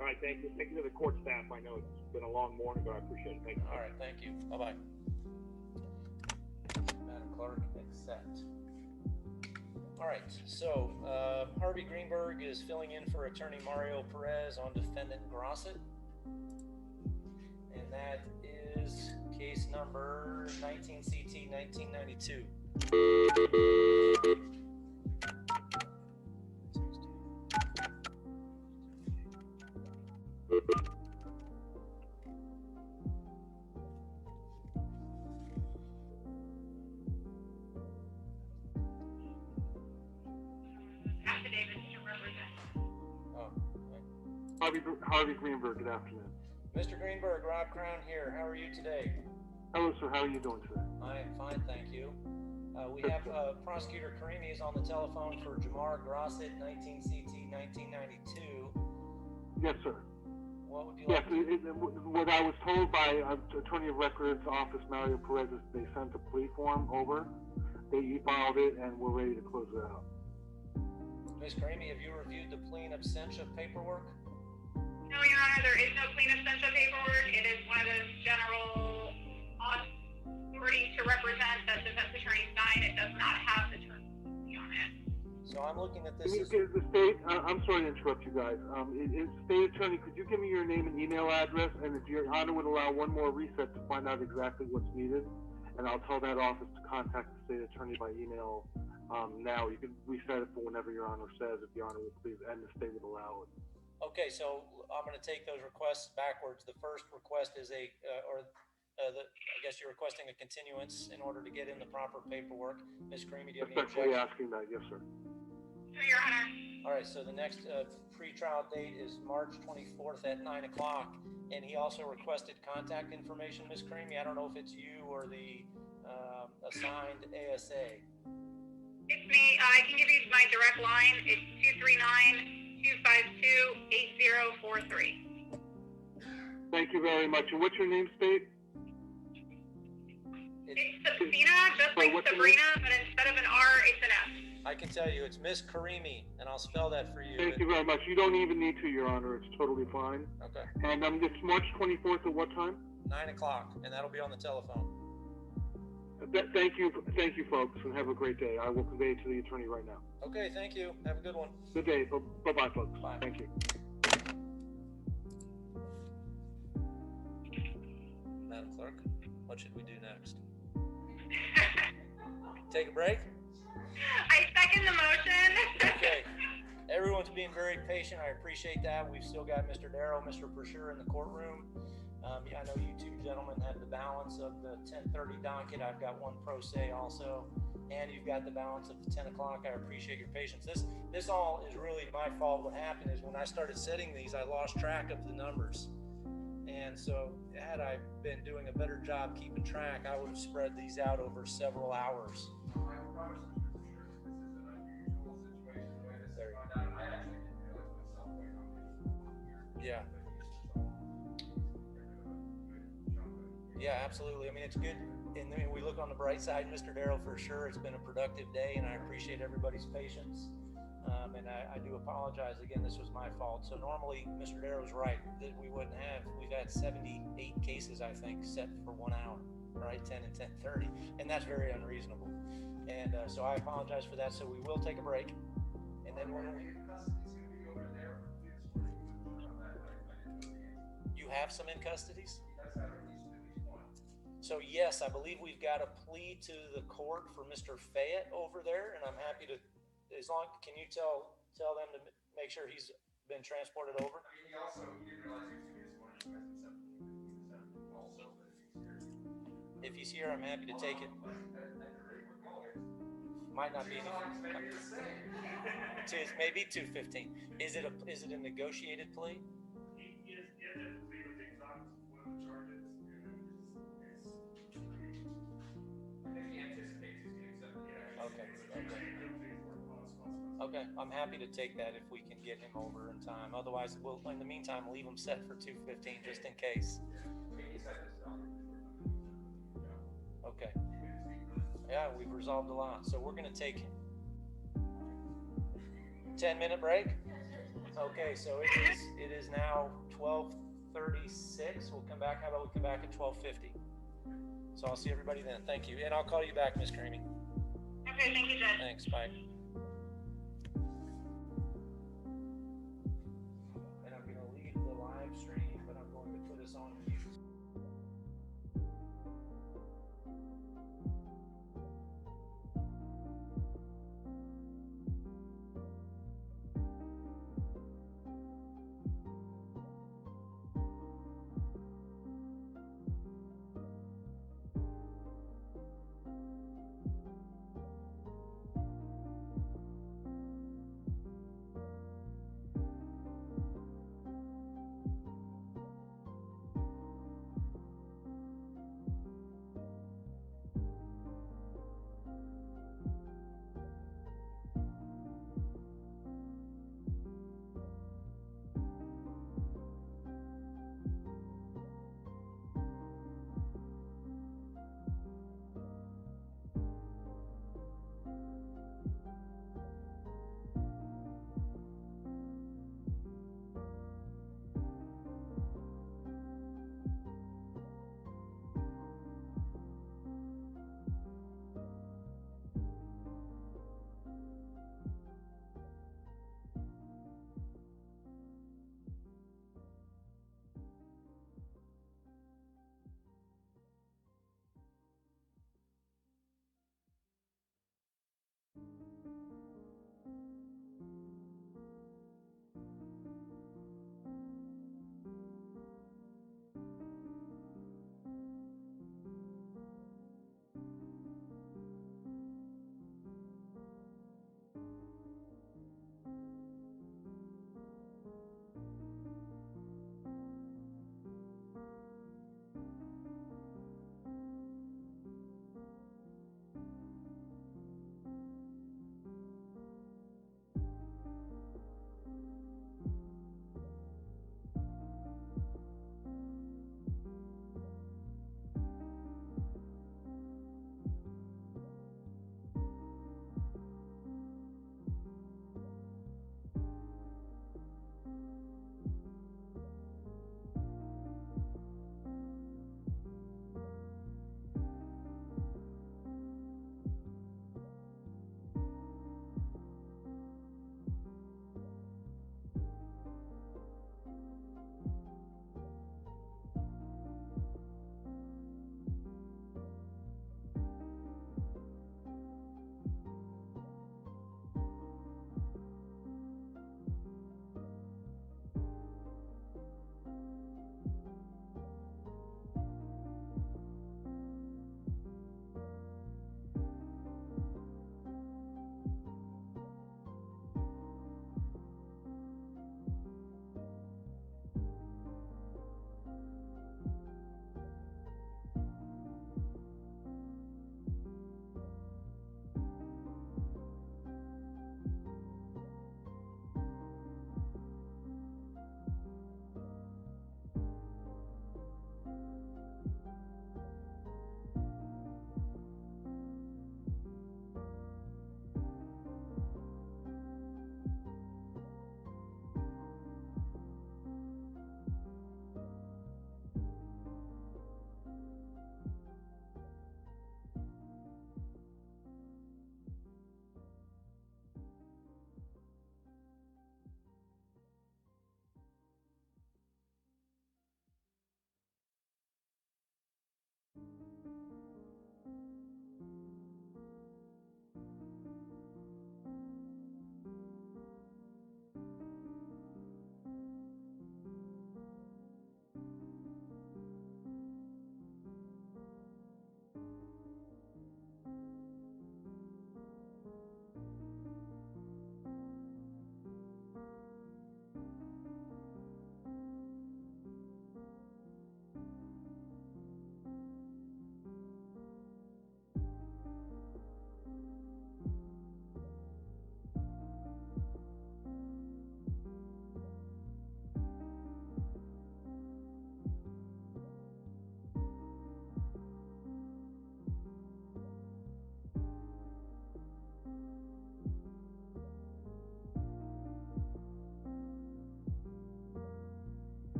All right, thank you. Thank you to the court staff. I know it's been a long morning, but I appreciate it. Thank you. All right, thank you. Bye-bye. Madam Clerk, accept. All right, so Harvey Greenberg is filling in for attorney Mario Perez on defendant Grosset. And that is Case number 19CT 1992. Affidavit to represent. Oh, Harvey Greenberg, good afternoon. Mr. Greenberg, Rob Crown here. How are you today? Hello, sir. How are you doing today? I am fine, thank you. We have Prosecutor Karimi is on the telephone for Jamar Grosset, 19CT 1992. Yes, sir. What would you Yes, like? what I was told by Attorney of Records Office, Mario Perez, is they sent the plea form over, they e-filed it, and we're ready to close it out. Ms. Karimi, have you reviewed the plea in absentia paperwork? No, Your Honor, there is no plea in absentia paperwork. It is one of those general authority to represent that defense attorney signed. It does not have the term on it. So I'm looking at this. The state, I'm sorry to interrupt you guys. State Attorney, could you give me your name and email address, and if Your Honor would allow one more reset to find out exactly what's needed, and I'll tell that office to contact the State Attorney by email now. You can reset it for whenever Your Honor says, if Your Honor would please, and the state would allow it. Okay, so I'm going to take those requests backwards. The first request is I guess you're requesting a continuance in order to get in the proper paperwork. Ms. Karimi, do you have any Especially objections? asking that, yes, sir. No, Your Honor. All right, so the next pre-trial date is March 24th at 9 o'clock, and he also requested contact information, Ms. Karimi. I don't know if it's you or the assigned ASA. It's me. I can give you my direct line. It's 239-252-8043. Thank you very much. And what's your name, State? It's Sabina, just like Sabrina, but instead of an R, it's an S. I can tell you, it's Miss Karimi, and I'll spell that for you. Thank you very much. You don't even need to, Your Honor. It's totally fine. Okay. And it's March 24th at what time? 9 o'clock, and that'll be on the telephone. Thank you, folks, and have a great day. I will convey it to the attorney right now. Okay, thank you. Have a good one. Good day. Bye-bye, folks. Bye. Thank you. Madam Clerk, what should we do next? Take a break? I second the motion. Okay. Everyone's being very patient. I appreciate that. We've still got Mr. Darrow, Mr. Brasher in the courtroom. I know you two gentlemen have the balance of the 10:30 docket. I've got one pro se also, and you've got the balance of the 10 o'clock. I appreciate your patience. This all is really my fault. What happened is when I started setting these, I lost track of the numbers. And so had I been doing a better job keeping track, I would have spread these out over several hours. I promise Mr. Fisher, this is an unusual situation the way this is going down. I actually didn't realize myself waiting on these here. Yeah. Yeah, absolutely. I mean, it's good. And then we look on the bright side, Mr. Darrow, for sure. It's been a productive day, and I appreciate everybody's patience. And I do apologize. Again, this was my fault. So normally, Mr. Darrow's right that we wouldn't have. We've had 78 cases, I think, set for 1 hour, right? 10 and 10:30, and that's very unreasonable. And so I apologize for that. So we will take a break, and then you have some in custodies. So yes, I believe we've got a plea to the court for Mr. Fayette over there, and I'm happy to. Can you tell them to make sure he's been transported over? I mean, he didn't realize he was going to be this morning, so I accepted also, but if he's here, I'm happy to take it. Might not be anything. Maybe 2:15. Is it a negotiated plea? Okay, I'm happy to take that if we can get him over in time. Otherwise, we'll, in the meantime, leave him set for 2:15 just in case. Okay. Yeah, we've resolved a lot. So we're going to take 10-minute break. Okay, so it is now 12:36. We'll come back. How about we come back at 12:50? So I'll see everybody then. Thank you. And I'll call you back, Ms. Karimi. Okay, thank you, Judge. Thanks. Bye. And I'm going to leave the live stream, but I'm going to put us on mute.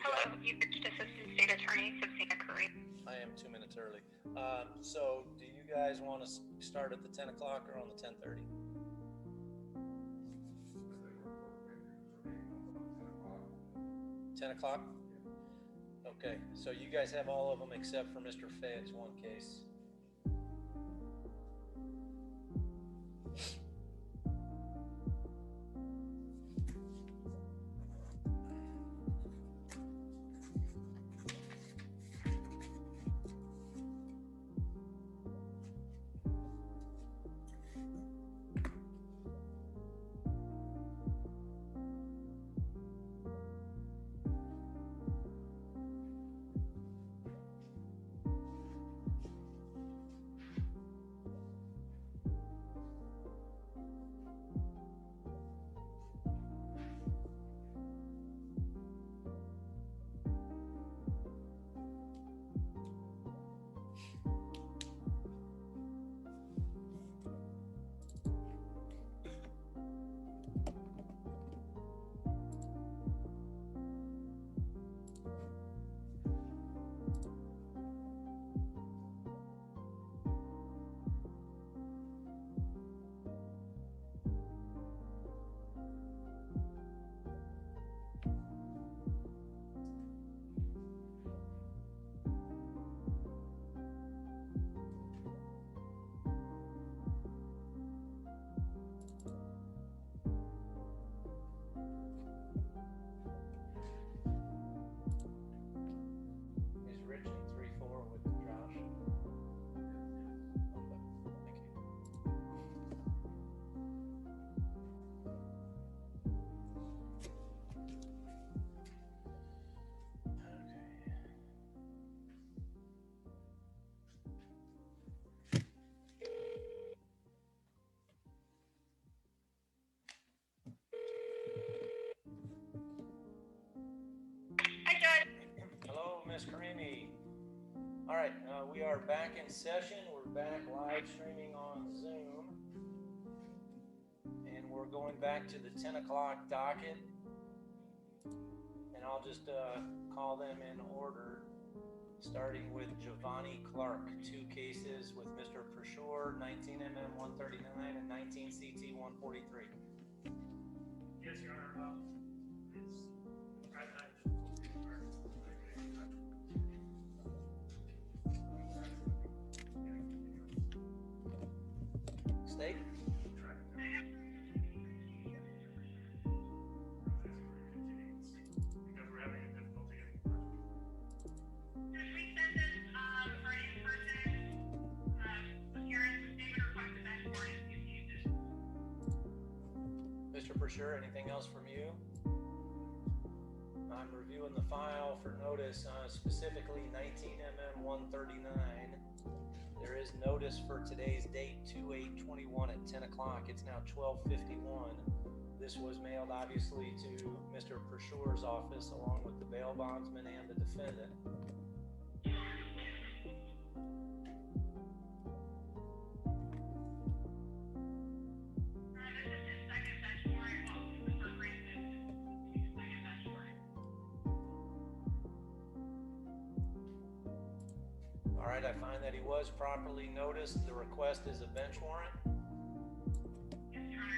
Hello, you've reached Assistant State Attorney Sabina Curry. I am 2 minutes early. So do you guys want to start at the 10 o'clock or on the 10:30? 10 o'clock? Okay, so you guys have all of them except for Mr. Fayett's one case. Is Rich in 3-4 with Josh? Okay, thank you. Hi, Judge. Hello, Miss Karimi. All right, we are back in session. We're back live streaming on Zoom. And we're going back to the 10 o'clock docket. And I'll just call them in order, starting with Giovanni Clark. 2 cases with Mr. Persure, 19mm 139 and 19 CT 143. Yes, Your Honor, it's, State? because we're having a difficulty getting Should we send this for an in-person appearance? They would request a bench warrant if you use it. Mr. Persure, anything else from you? I'm reviewing the file for notice, specifically 19mm 139. There is notice for today's date, 2/8/21 at 10 o'clock. It's now 12:51. This was mailed obviously to Mr. Persure's office along with the bail bondsman and the defendant. This is his second bench warrant. Well, the first granted. His second bench warrant. All right, I find that he was properly noticed. The request is a bench warrant. Yes, Your Honor.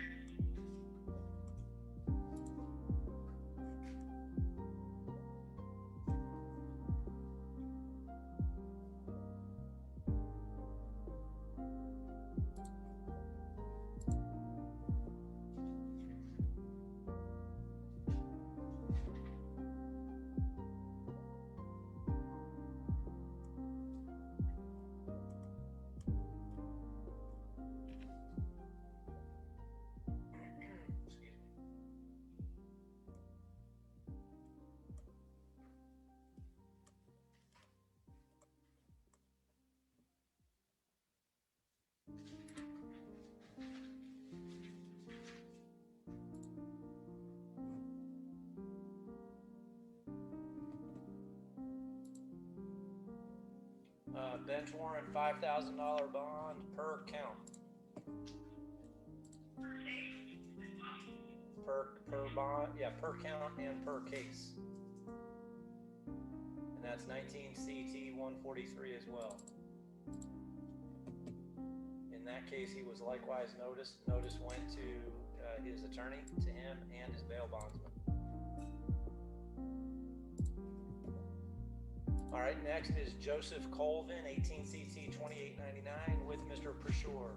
Bench warrant, $5,000 bond per count. Per bond, yeah, per count and per case. That's 19 CT 143 as well. In that case, he was likewise noticed. Notice went to his attorney, to him, and his bail bondsman. All right, next is Joseph Colvin, 18 CT 2899, with Mr. Pershore.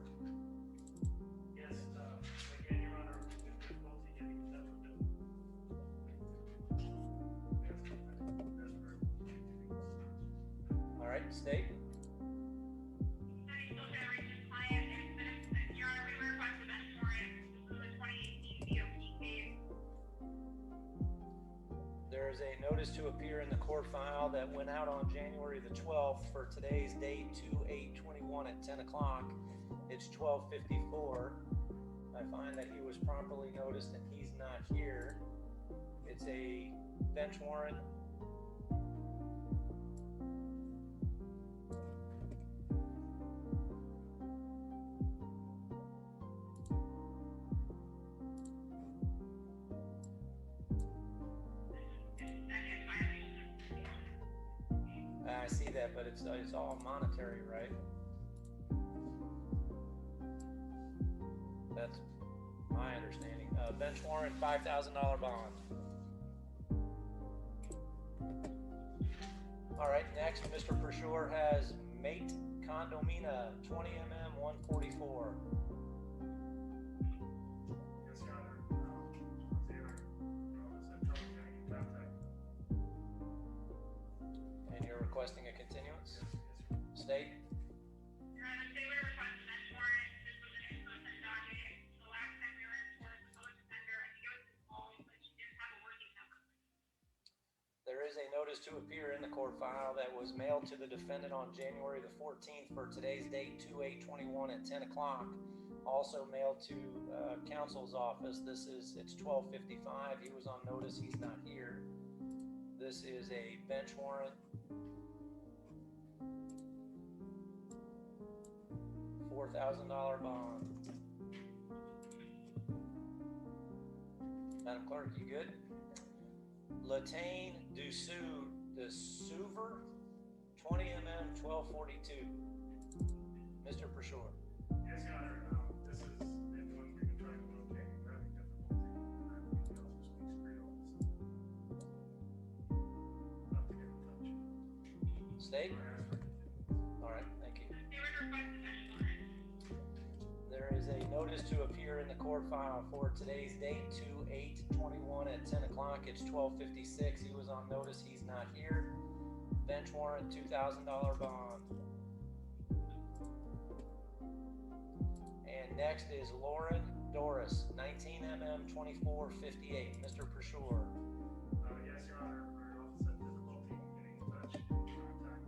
Yes, again, Your Honor, difficulty getting in touch with him. All right, state. Your Honor, we request a bench warrant. This is a 2018 BOP case. There is a notice to appear in the court file that went out on January the 12th for today's date, 2/8/21 at 10 o'clock. It's 12:54. I find that he was properly noticed and he's not here. It's a bench warrant. I see that, but it's all monetary, right? That's my understanding. Bench warrant, $5,000 bond. All right, next, Mr. Pershore has Mate Condomina, 20 mm 144. Yes, Your Honor. And you're requesting a continuance? State? Your Honor, they would request a bench warrant. This was an in-person docket. The last time we were in court, the public defender, I think it was involved, but she didn't have a working number. There is a notice to appear in the court file that was mailed to the defendant on January the 14th for today's date, 2/8/21 at 10 o'clock. Also mailed to counsel's office. It's 12:55. He was on notice. He's not here. This is a bench warrant. $4,000 bond. Madam Clerk, you good? Latane DeSouver, 20 mm 1242. Mr. Pershore. Yes, Your Honor. This is the one we've been trying to locate. We're having difficulty. Everything else just speaks for you. Not to get in touch. State? All right, thank you. They would request a bench warrant. There is a notice to appear in the court file for today's date, 2/8/21 at 10 o'clock. It's 12:56. He was on notice. He's not here. Bench warrant, $2,000 bond. And next is Lauren Doris, 19 mm 2458. Mr. Pershore. Yes, Your Honor. Our office had difficulty getting in touch. Contact.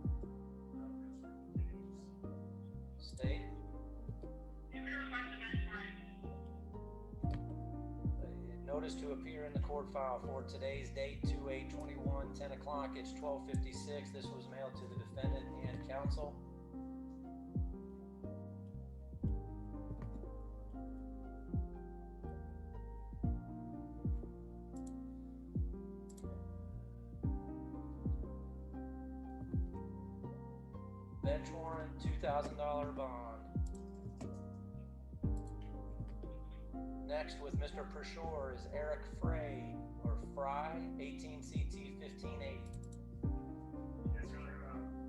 State. They would request a bench warrant. Notice to appear in the court file for today's date, 2/8/21, 10 o'clock. It's 12:56. This was mailed to the defendant and counsel. Bench warrant, $2,000 bond. Next with Mr. Pershore is Eric Frey, or Fry, 18 CT 1580. Yes, Your Honor.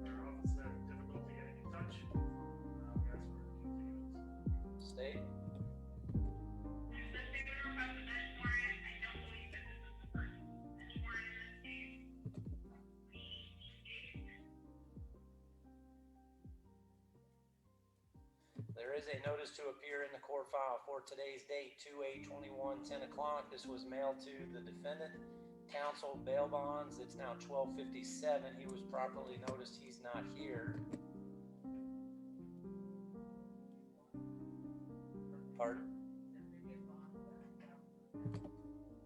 Our office had difficulty getting in touch. We asked for a continuance. State. They would request a bench warrant. I don't believe that this is the first bench warrant in this case. There is a notice to appear in the court file for today's date, 2/8/21, 10 o'clock. This was mailed to the defendant, counsel, bail bonds. It's now 12:57. He was properly noticed. He's not here. Pardon?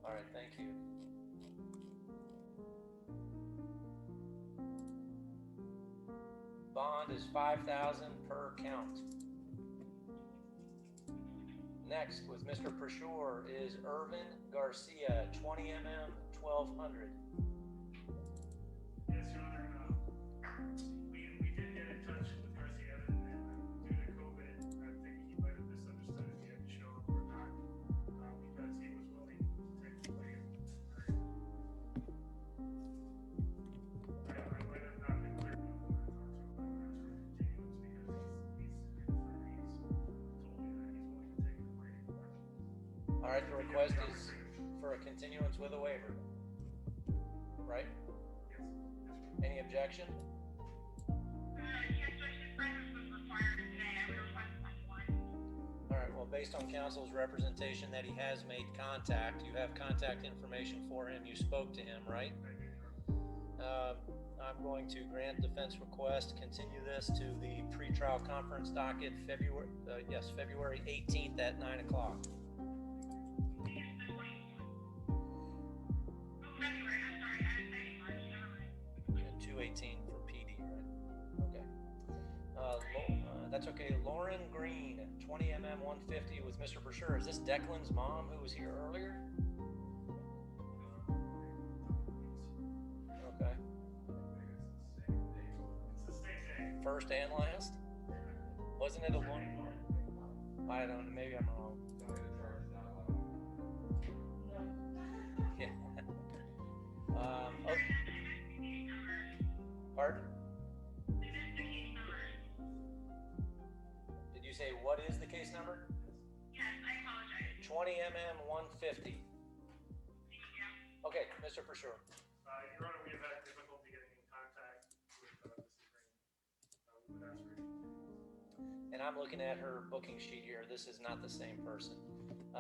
All right, thank you. Bond is $5,000 per count. Next, with Mr. Pershore, is Irvin Garcia, 20 mm 1200. Yes, Your Honor. right, the request is for a continuance with a waiver. Right? Any objection? Yes, Judge, his presence was required today. I would request one. All right, well, based on counsel's representation that he has made contact, you have contact information for him, you spoke to him, right? I'm going to grant defense request, continue this to the pretrial conference docket, February 18th at 9 o'clock. February, I'm sorry, I was saying March, never mind. 218 for PD, right? Okay. That's okay. Lauren Green, 20mm 150 with Mr. Brasher. Is this Declan's mom who was here earlier? Okay. First and last? Wasn't it a one? I don't know. Maybe I'm wrong. Yeah. Oh. Pardon? Did you say what is the case number? Yes, I apologize. 20mm 150. Okay, Mr. Brasher. Your Honor, we have had difficulty getting in contact with Mrs. Green. We would ask for your And I'm looking at her booking sheet here. This is not the same person.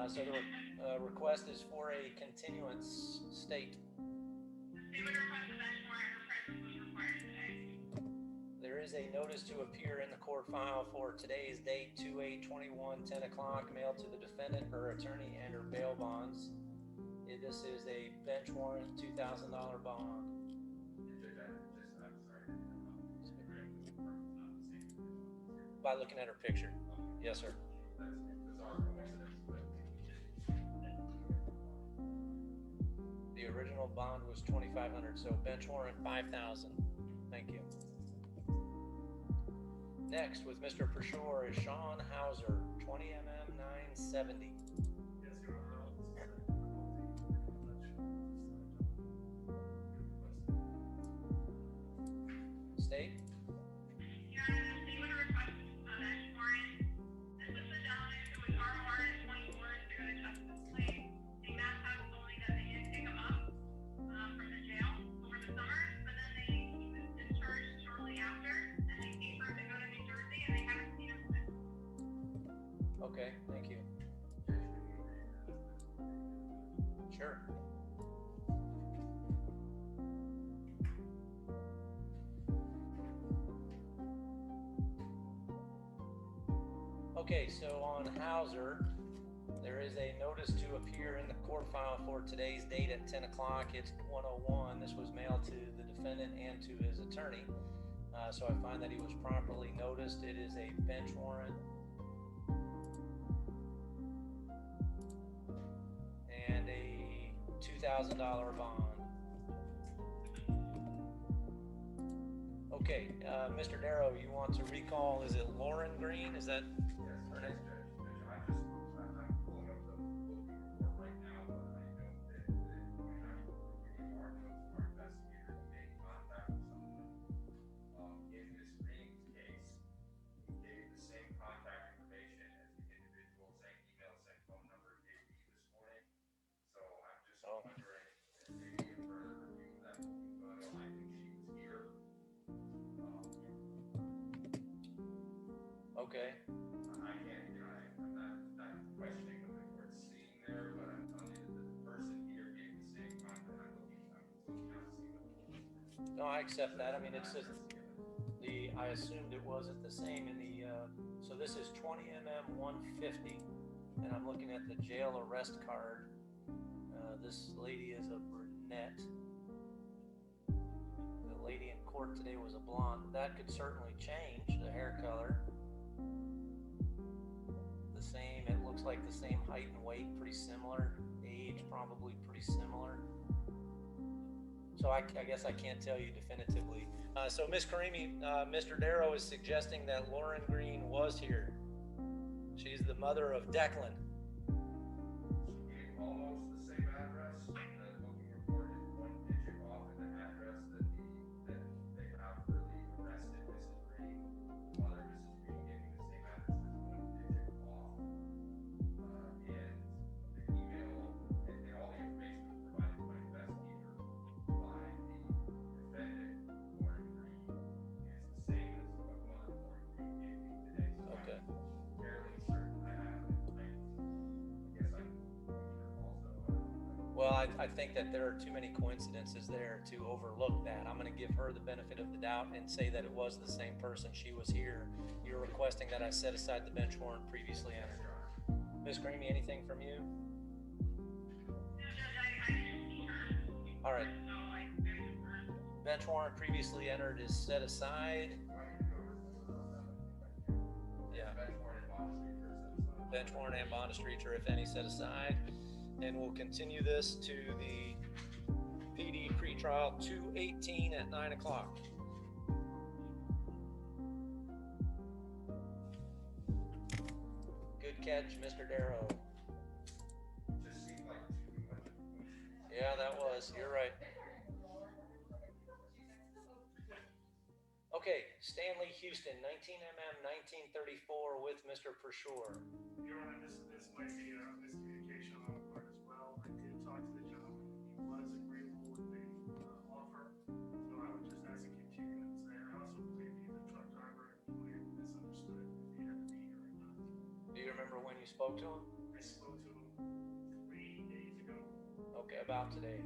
So the request is for a continuance state. They would request a bench warrant. Her presence was required today. There is a notice to appear in the court file for today's date, 2/8/21, 10 o'clock, mailed to the defendant, her attorney, and her bail bonds. This is a bench warrant, $2,000 bond. By looking at her picture. Yes, sir. The original bond was $2,500, so bench warrant $5,000. Thank you. Next, with Mr. Brasher, is Sean Hauser, 20mm 970. Yes, Your Honor. State? Your Honor, they would request a bench warrant. This is the gentleman who was ROR in 24 through the justice plate. They mapped out only that they didn't pick him up from the jail over the summer, but then he was discharged shortly after, and they paid for him to go to New Jersey, and they haven't seen him since. Okay, thank you. Sure. Okay, so on Hauser, there is a notice to appear in the court file for today's date at 10 o'clock. It's 101. This was mailed to the defendant and to his attorney. So I find that he was properly noticed. It is a bench warrant. And a $2,000 bond. Okay, Mr. Darrow, you want to recall, is it Lauren Green? Is that her name? I'm pulling up the booking report right now, but I know that our investigator made contact with someone. In Ms. Green's case, he gave the same contact information as the individual, same email, same phone number gave me this morning. So I'm just wondering if maybe a further review of that booking photo, I think she was here. Okay. I can't, I'm not questioning what the court's seeing there, but I'm telling you that the person here gave the same contact. I'm looking out to see the. No, I accept that. I mean, it's just I assumed it wasn't the same in the, so this is 20mm 150, and I'm looking at the jail arrest card. This lady is a brunette. The lady in court today was a blonde. That could certainly change, the hair color. The same, it looks like the same height and weight, pretty similar. Age, probably pretty similar. So I guess I can't tell you definitively. So Ms. Karimi, Mr. Darrow is suggesting that Lauren Green was here. She's the mother of Declan. She gave almost the same address. The booking report is one digit off in the address that they have for the arrested Mrs. Green. Mother Mrs. Green gave me the same address as one digit off. And the email I think that there are too many coincidences there to overlook that. I'm going to give her the benefit of the doubt and say that it was the same person. She was here. You're requesting that I set aside the bench warrant previously entered. Ms. Creamy, anything from you? All right. Bench warrant previously entered is set aside. Yeah. Bench warrant and bond streeter, if any, set aside. And we'll continue this to the PD pretrial 2/18 at 9 o'clock. Good catch, Mr. Darrow. Yeah, that was. You're right. Okay, Stanley Houston, 19mm, 1934 with Mr. Persure. Your Honor, this might be a miscommunication on our part as well. I did talk to the gentleman. He was agreeable with the offer, so I would just ask a continuance there. I also believe he's a truck driver and he might have misunderstood if he had to be here or not. Do you remember when you spoke to him? I spoke to him 3 days ago. Okay, about today.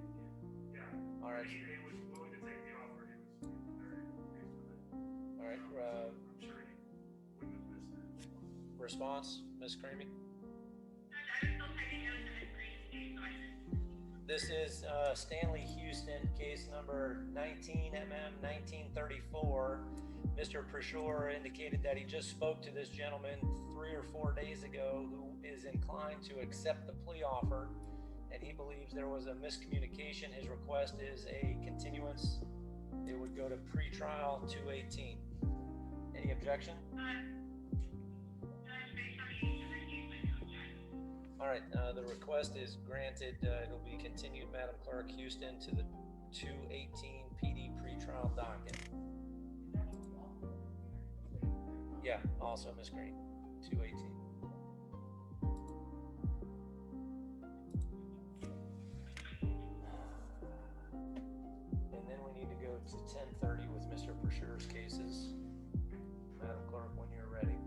Yeah. All right. He was willing to take the offer. He was very pleased with it. All right. I'm sure he wouldn't have missed it. Response, Ms. Creamy? This is Stanley Houston, case number 19mm 1934. Mr. Persure indicated that he just spoke to this gentleman 3 or 4 days ago who is inclined to accept the plea offer, and he believes there was a miscommunication. His request is a continuance. It would go to pretrial 2/18. Any objection? All right, the request is granted. It'll be continued, Madam Clerk Houston, to the 2/18 PD pretrial docket. Yeah, also Ms. Green, 2/18. And then we need to go to 10:30 with Mr. Persure's cases. Madam Clerk, when you're ready.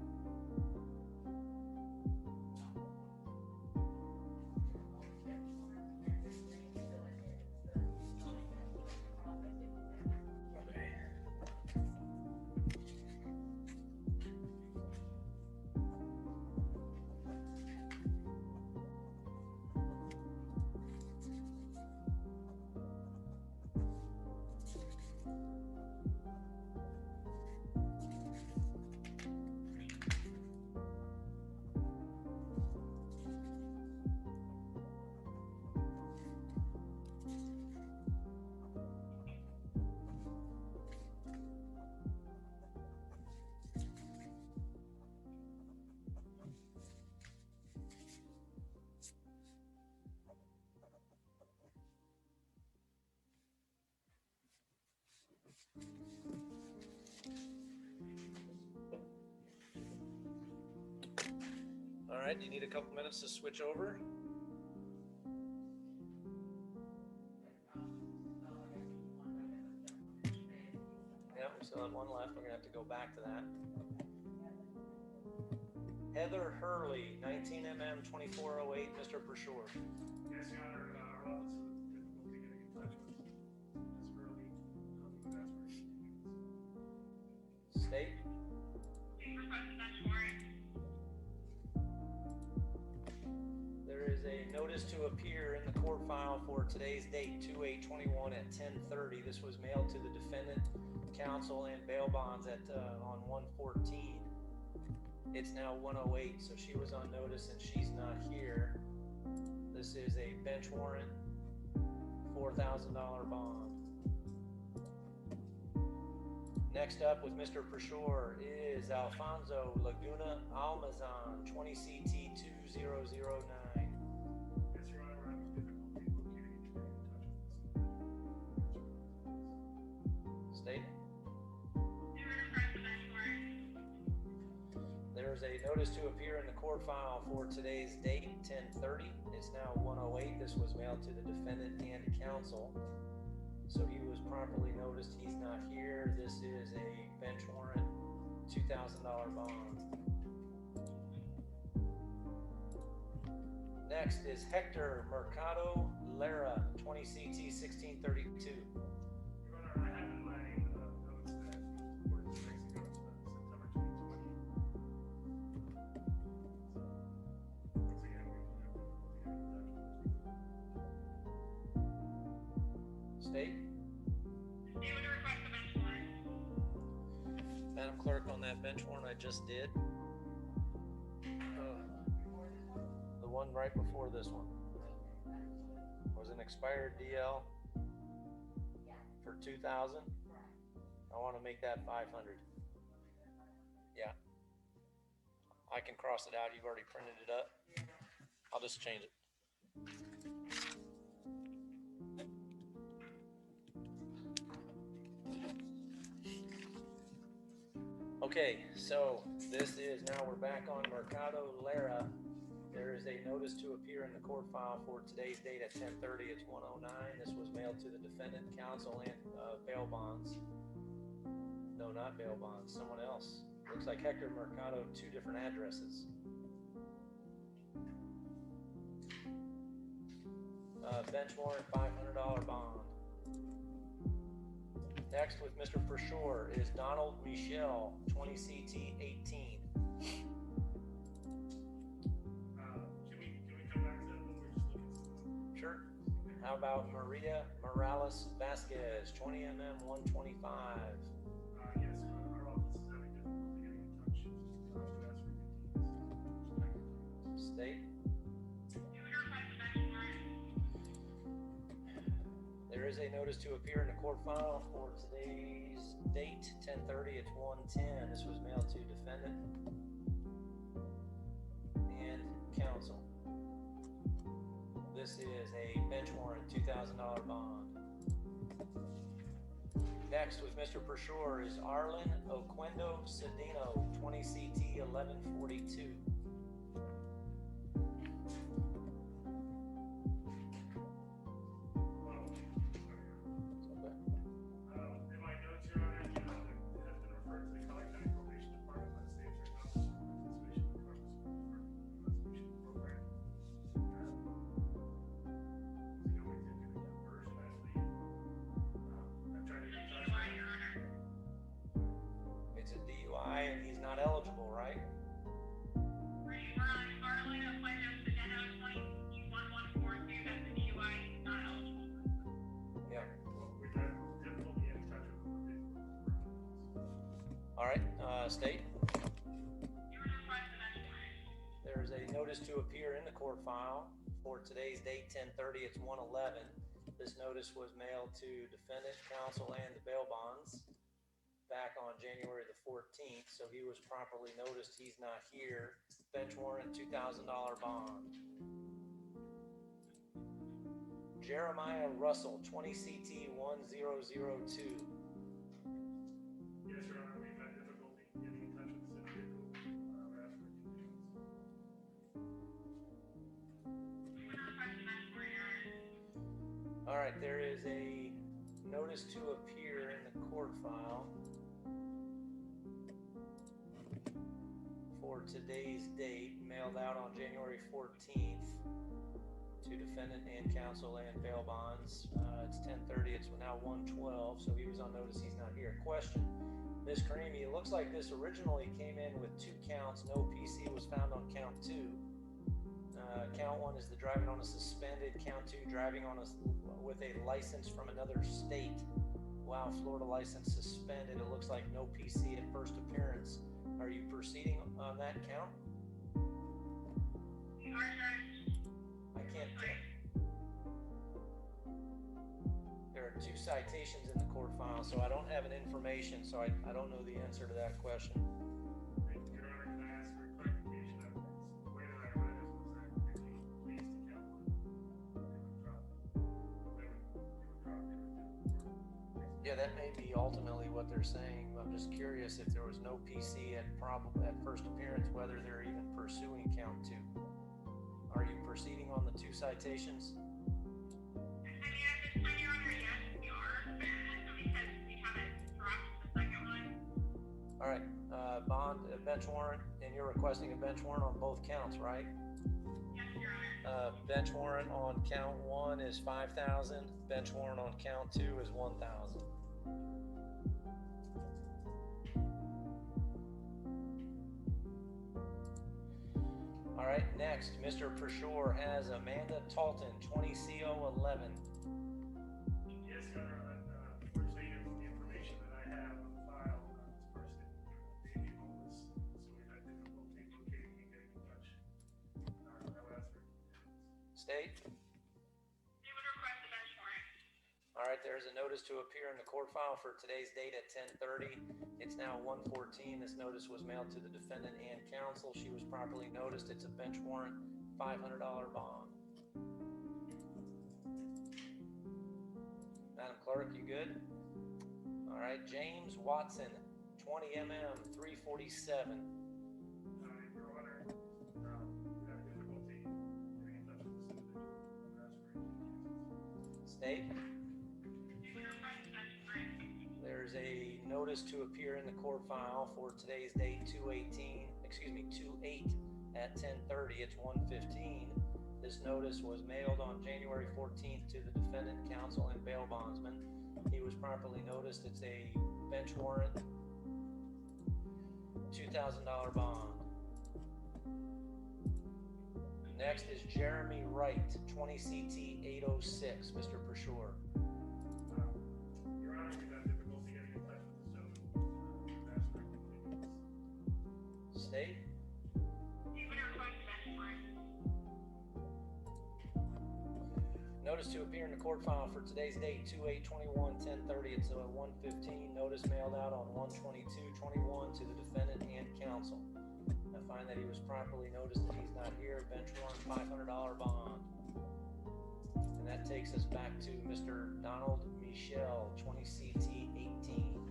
All right, you need a couple minutes to switch over. Yeah, we still have one left. We're gonna have to go back to that. Heather Hurley, 19mm 2408, Mr. Persure. Yes, Your Honor, our office is difficulty getting in touch with Ms. Hurley. That's where she is. State. There is a notice to appear in the court file for today's date, 2/8/21 at 10:30. This was mailed to the defendant, counsel, and bail bonds at on 1/14. It's now 1:08, so she was on notice and she's not here. This is a bench warrant, $4,000 bond. Next up with Mr. Persure is Alfonso Laguna Almazan, 20CT 2009. Yes, Your Honor, we're having difficulty locating and getting in touch with this. State. There's a notice to appear in the court file for today's date, 10:30. It's now 1:08. This was mailed to the defendant and counsel. So he was properly noticed. He's not here. This is a bench warrant, $2,000 bond. Next is Hector Mercado Lara, 20 CT 1632. Your Honor, I have in my notes that we reported 2 weeks ago, September 2020. So, once again, we have to State? They would request a bench warrant. Madam Clerk, on that bench warrant I just did. The one right before this one was an expired DL for 2,000. I want to make that 500. Yeah. I can cross it out. You've already printed it up. I'll just change it. Okay, so this is, now we're back on Mercado Lara. There is a notice to appear in the court file for today's date at 10:30. It's 1:09. This was mailed to the defendant, counsel, and bail bonds. No, not bail bonds, someone else. Looks like Hector Mercado, 2 different addresses. Bench warrant, $500 bond. Next with Mr. Pershore is Donald Michel, 20 CT 18. Can we come back to that when we're just looking at the... Sure. How about Maria Morales Vasquez, 20 MM 125. Yes, our office is having difficulty getting in touch. To ask for details. State? They would request a bench warrant. There is a notice to appear in the court file for today's date, 10:30. It's 1:10. This was mailed to defendant and counsel. This is a bench warrant, $2,000 bond. Next with Mr. Pershore is Arlen Oquendo Cedino, 20 CT 1142. In my notes, Your Honor, it has been referred to the College County Probation Department by the state attorney office for participation in the investigation program. So we did get a version, I believe. I'm trying to get in touch with Your Honor. It's a DUI and he's not eligible, right? Right, we're on Arlen Oquendo Cedeno 20142. That's a DUI. He's not eligible. Yeah. Well, we've had difficulty in touch with them. All right, state? You would request a bench warrant. There is a notice to appear in the court file for today's date, 10:30. It's 1:11. This notice was mailed to defendant, counsel, and the bail bonds back on January the 14th, so he was properly noticed. He's not here. Bench warrant, $2,000 bond. Jeremiah Russell, 20 CT 1002. Yes, Your Honor, we've had difficulty getting in touch with this individual. I've asked for continuance. You would request a bench warrant, Your Honor. All right, there is a notice to appear in the court file for today's date, mailed out on January 14th to defendant and counsel and bail bonds. It's 10:30. It's now 1:12, so he was on notice. He's not here. Question, Ms. Karimi, it looks like this originally came in with 2 counts. No PC was found on count 2. Count 1 is the driving on a suspended. Count 2, driving on with a license from another state. Wow, Florida license suspended. It looks like no PC at first appearance. Are you proceeding on that count? We are, Judge. I can't tell. There are 2 citations in the court file, so I don't have an information, so I don't know the answer to that question. Your Honor, can I ask for clarification? The way that I read it was that if he pleads to count 1, they would drop it. Yeah, that may be ultimately what they're saying. I'm just curious if there was no PC at first appearance, whether they're even pursuing count 2. Are you proceeding on the 2 citations? I mean, at this point, Your Honor, yes, we are. Because we haven't dropped the second one. All right, bench warrant, and you're requesting a bench warrant on both counts, right? Yes, Your Honor. Bench warrant on count 1 is 5,000. Bench warrant on count 2 is 1,000. All right, next, Mr. Pershore has Amanda Talton, 20 CO 11. Yes, Your Honor, unfortunately, the information that I have on file on this person may be homeless, so we've had difficulty locating and getting in touch. I'll ask her. State? They would request a bench warrant. All right, there's a notice to appear in the court file for today's date at 10:30. It's now 1:14. This notice was mailed to the defendant and counsel. She was properly noticed. It's a bench warrant, $500 bond. Madam Clerk, you good? All right, James Watson, 20 mm, 347. Your Honor, we have difficulty getting in touch with this individual. I'll ask for it. State? They would request a bench warrant. There's a notice to appear in the court file for today's date 2/8 at 10:30. It's 1:15. This notice was mailed on January 14th to the defendant, counsel, and bail bondsman. He was properly noticed. It's a bench warrant, $2,000 bond. Next is Jeremy Wright, 20 CT 806. Mr. Pershore. Your Honor, we've had difficulty getting in touch with this gentleman. I've asked for it. State? They would request a bench warrant. Notice to appear in the court file for today's date, 2/8/21, 10:30. It's a 1:15. Notice mailed out on 1/22/21 to the defendant and counsel. I find that he was properly noticed that he's not here. Bench warrant, $500 bond. And that takes us back to Mr. Donald Michel, 20 CT 18.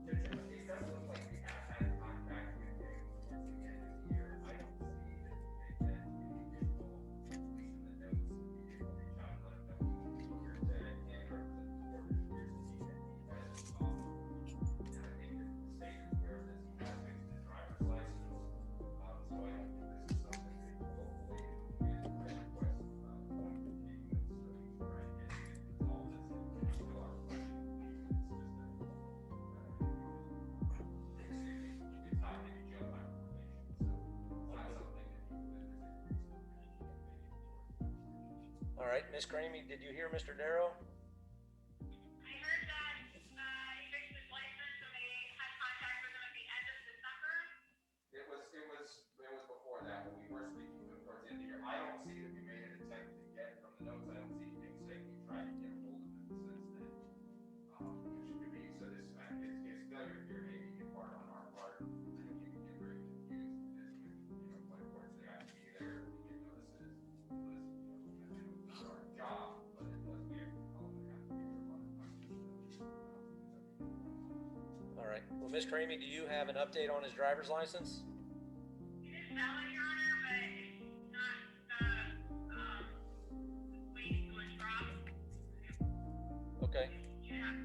It does look like we have had contact with him towards the end of the year. I don't see that they sent any additional, at least in the notes, immediately reach out and let him know we're dead and represent the board is here to see that he has and I think that the state is aware of this. He has fixed his driver's license. So I don't think this is something that hopefully is a request going to continuance so we can try and get all this and still our question. All right, Ms. Gramey, did you hear Mr. Darrow? I heard that he fixed his license and they had contact with him at the end of December. It was before that when we were speaking to him towards the end of the year. I don't see that we made an attempt to get from the notes. I don't see anything saying we tried to get a hold of him since then. Which could be, so this, his failure here may be in part on our part. I think you can get very confused with this, when courts, they have to be there to get notices. It's our job, but it does, we have to have to be there on All right. Well, Ms. Gramey, do you have an update on his driver's license? It is valid, Your Honor, but it's not waiting to withdraw. Okay. You have to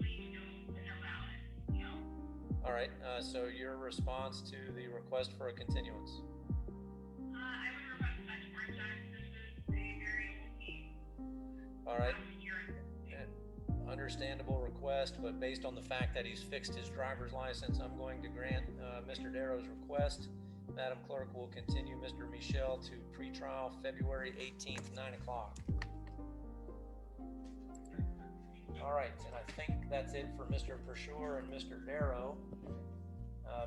wait to no valid, you know. All right. So your response to the request for a continuance? I would request a bench warrant, Judge. This is a very routine All right. hearing. Understandable request, but based on the fact that he's fixed his driver's license, I'm going to grant Mr. Darrow's request. Madam Clerk will continue Mr. Michel to pretrial February 18th, 9 o'clock. All right, and I think that's it for Mr. Pershore and Mr. Darrow.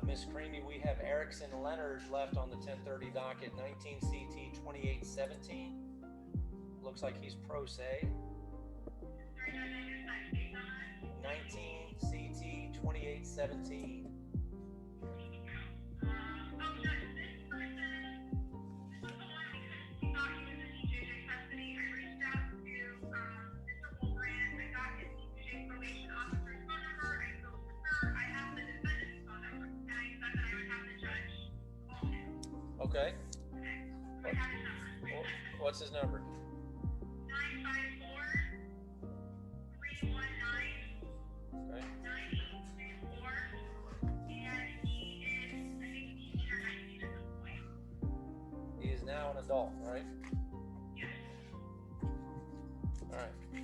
Ms. Creamy, we have Erickson Leonard left on the 10:30 docket, 19 CT 2817. Looks like he's pro se. 19 CT 2817. Okay. What's his number? 954-319-9824. And he is, I think he adult, right? Yes. All right. Give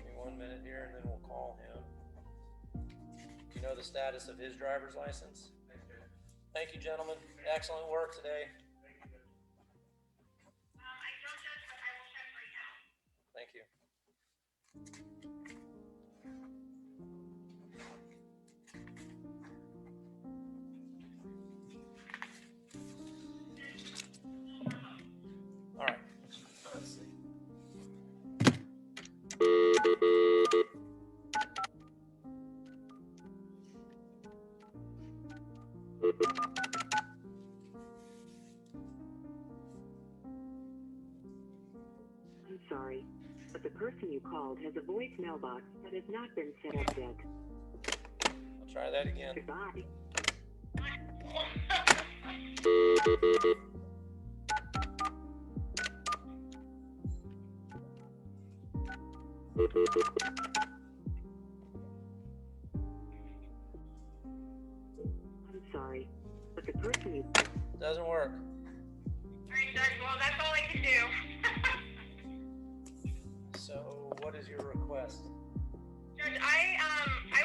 me 1 minute here, and then we'll call him. Do you know the status of his driver's license? Thank you, gentlemen. Excellent work today. I don't judge, but I will check right now. Thank you. All right. Let's see. I'm sorry, but the person you called has a voice mailbox that has not been set up yet. I'll try that again. Goodbye. I'm sorry, but the person you... Doesn't work. All right, Judge. Well, that's all I can do. So, what is your request? Judge, I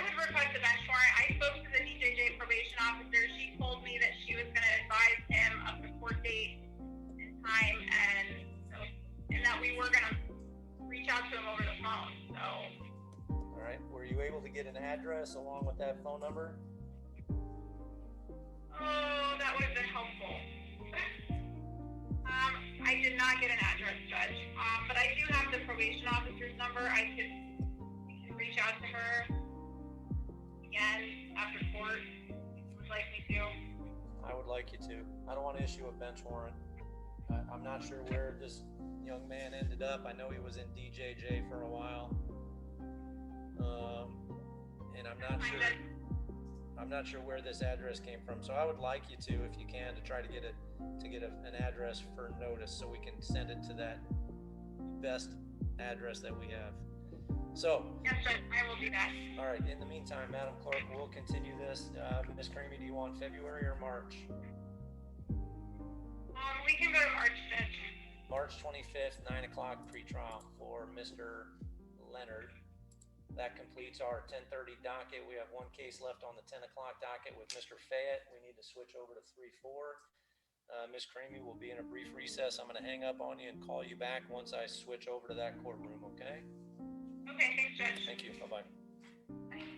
would request a bench warrant. I spoke to the DJJ probation officer. She told me that she was going to advise him of the court date and time, and that we were going to reach out to him over the phone. So. All right. Were you able to get an address along with that phone number? Oh, that would have been helpful. I did not get an address, Judge. But I do have the probation officer's number. We can reach out to her again after court if you would like me to. I would like you to. I don't want to issue a bench warrant. I'm not sure where this young man ended up. I know he was in DJJ for a while. And I'm not sure where this address came from. So I would like you to, if you can, to try to get an address for notice so we can send it to that best address that we have. So. Yes, Judge, I will do that. All right. In the meantime, Madam Clerk, we'll continue this. Ms. Creamy, do you want February or March? We can go to March 5th. March 25th, 9 o'clock pretrial for Mr. Leonard. That completes our 10:30 docket. We have one case left on the 10 o'clock docket with Mr. Fayette. We need to switch over to 3-4. Ms. Creamy will be in a brief recess. I'm going to hang up on you and call you back once I switch over to that courtroom, okay? Okay, thanks, Judge. Thank you. Bye-bye. Bye.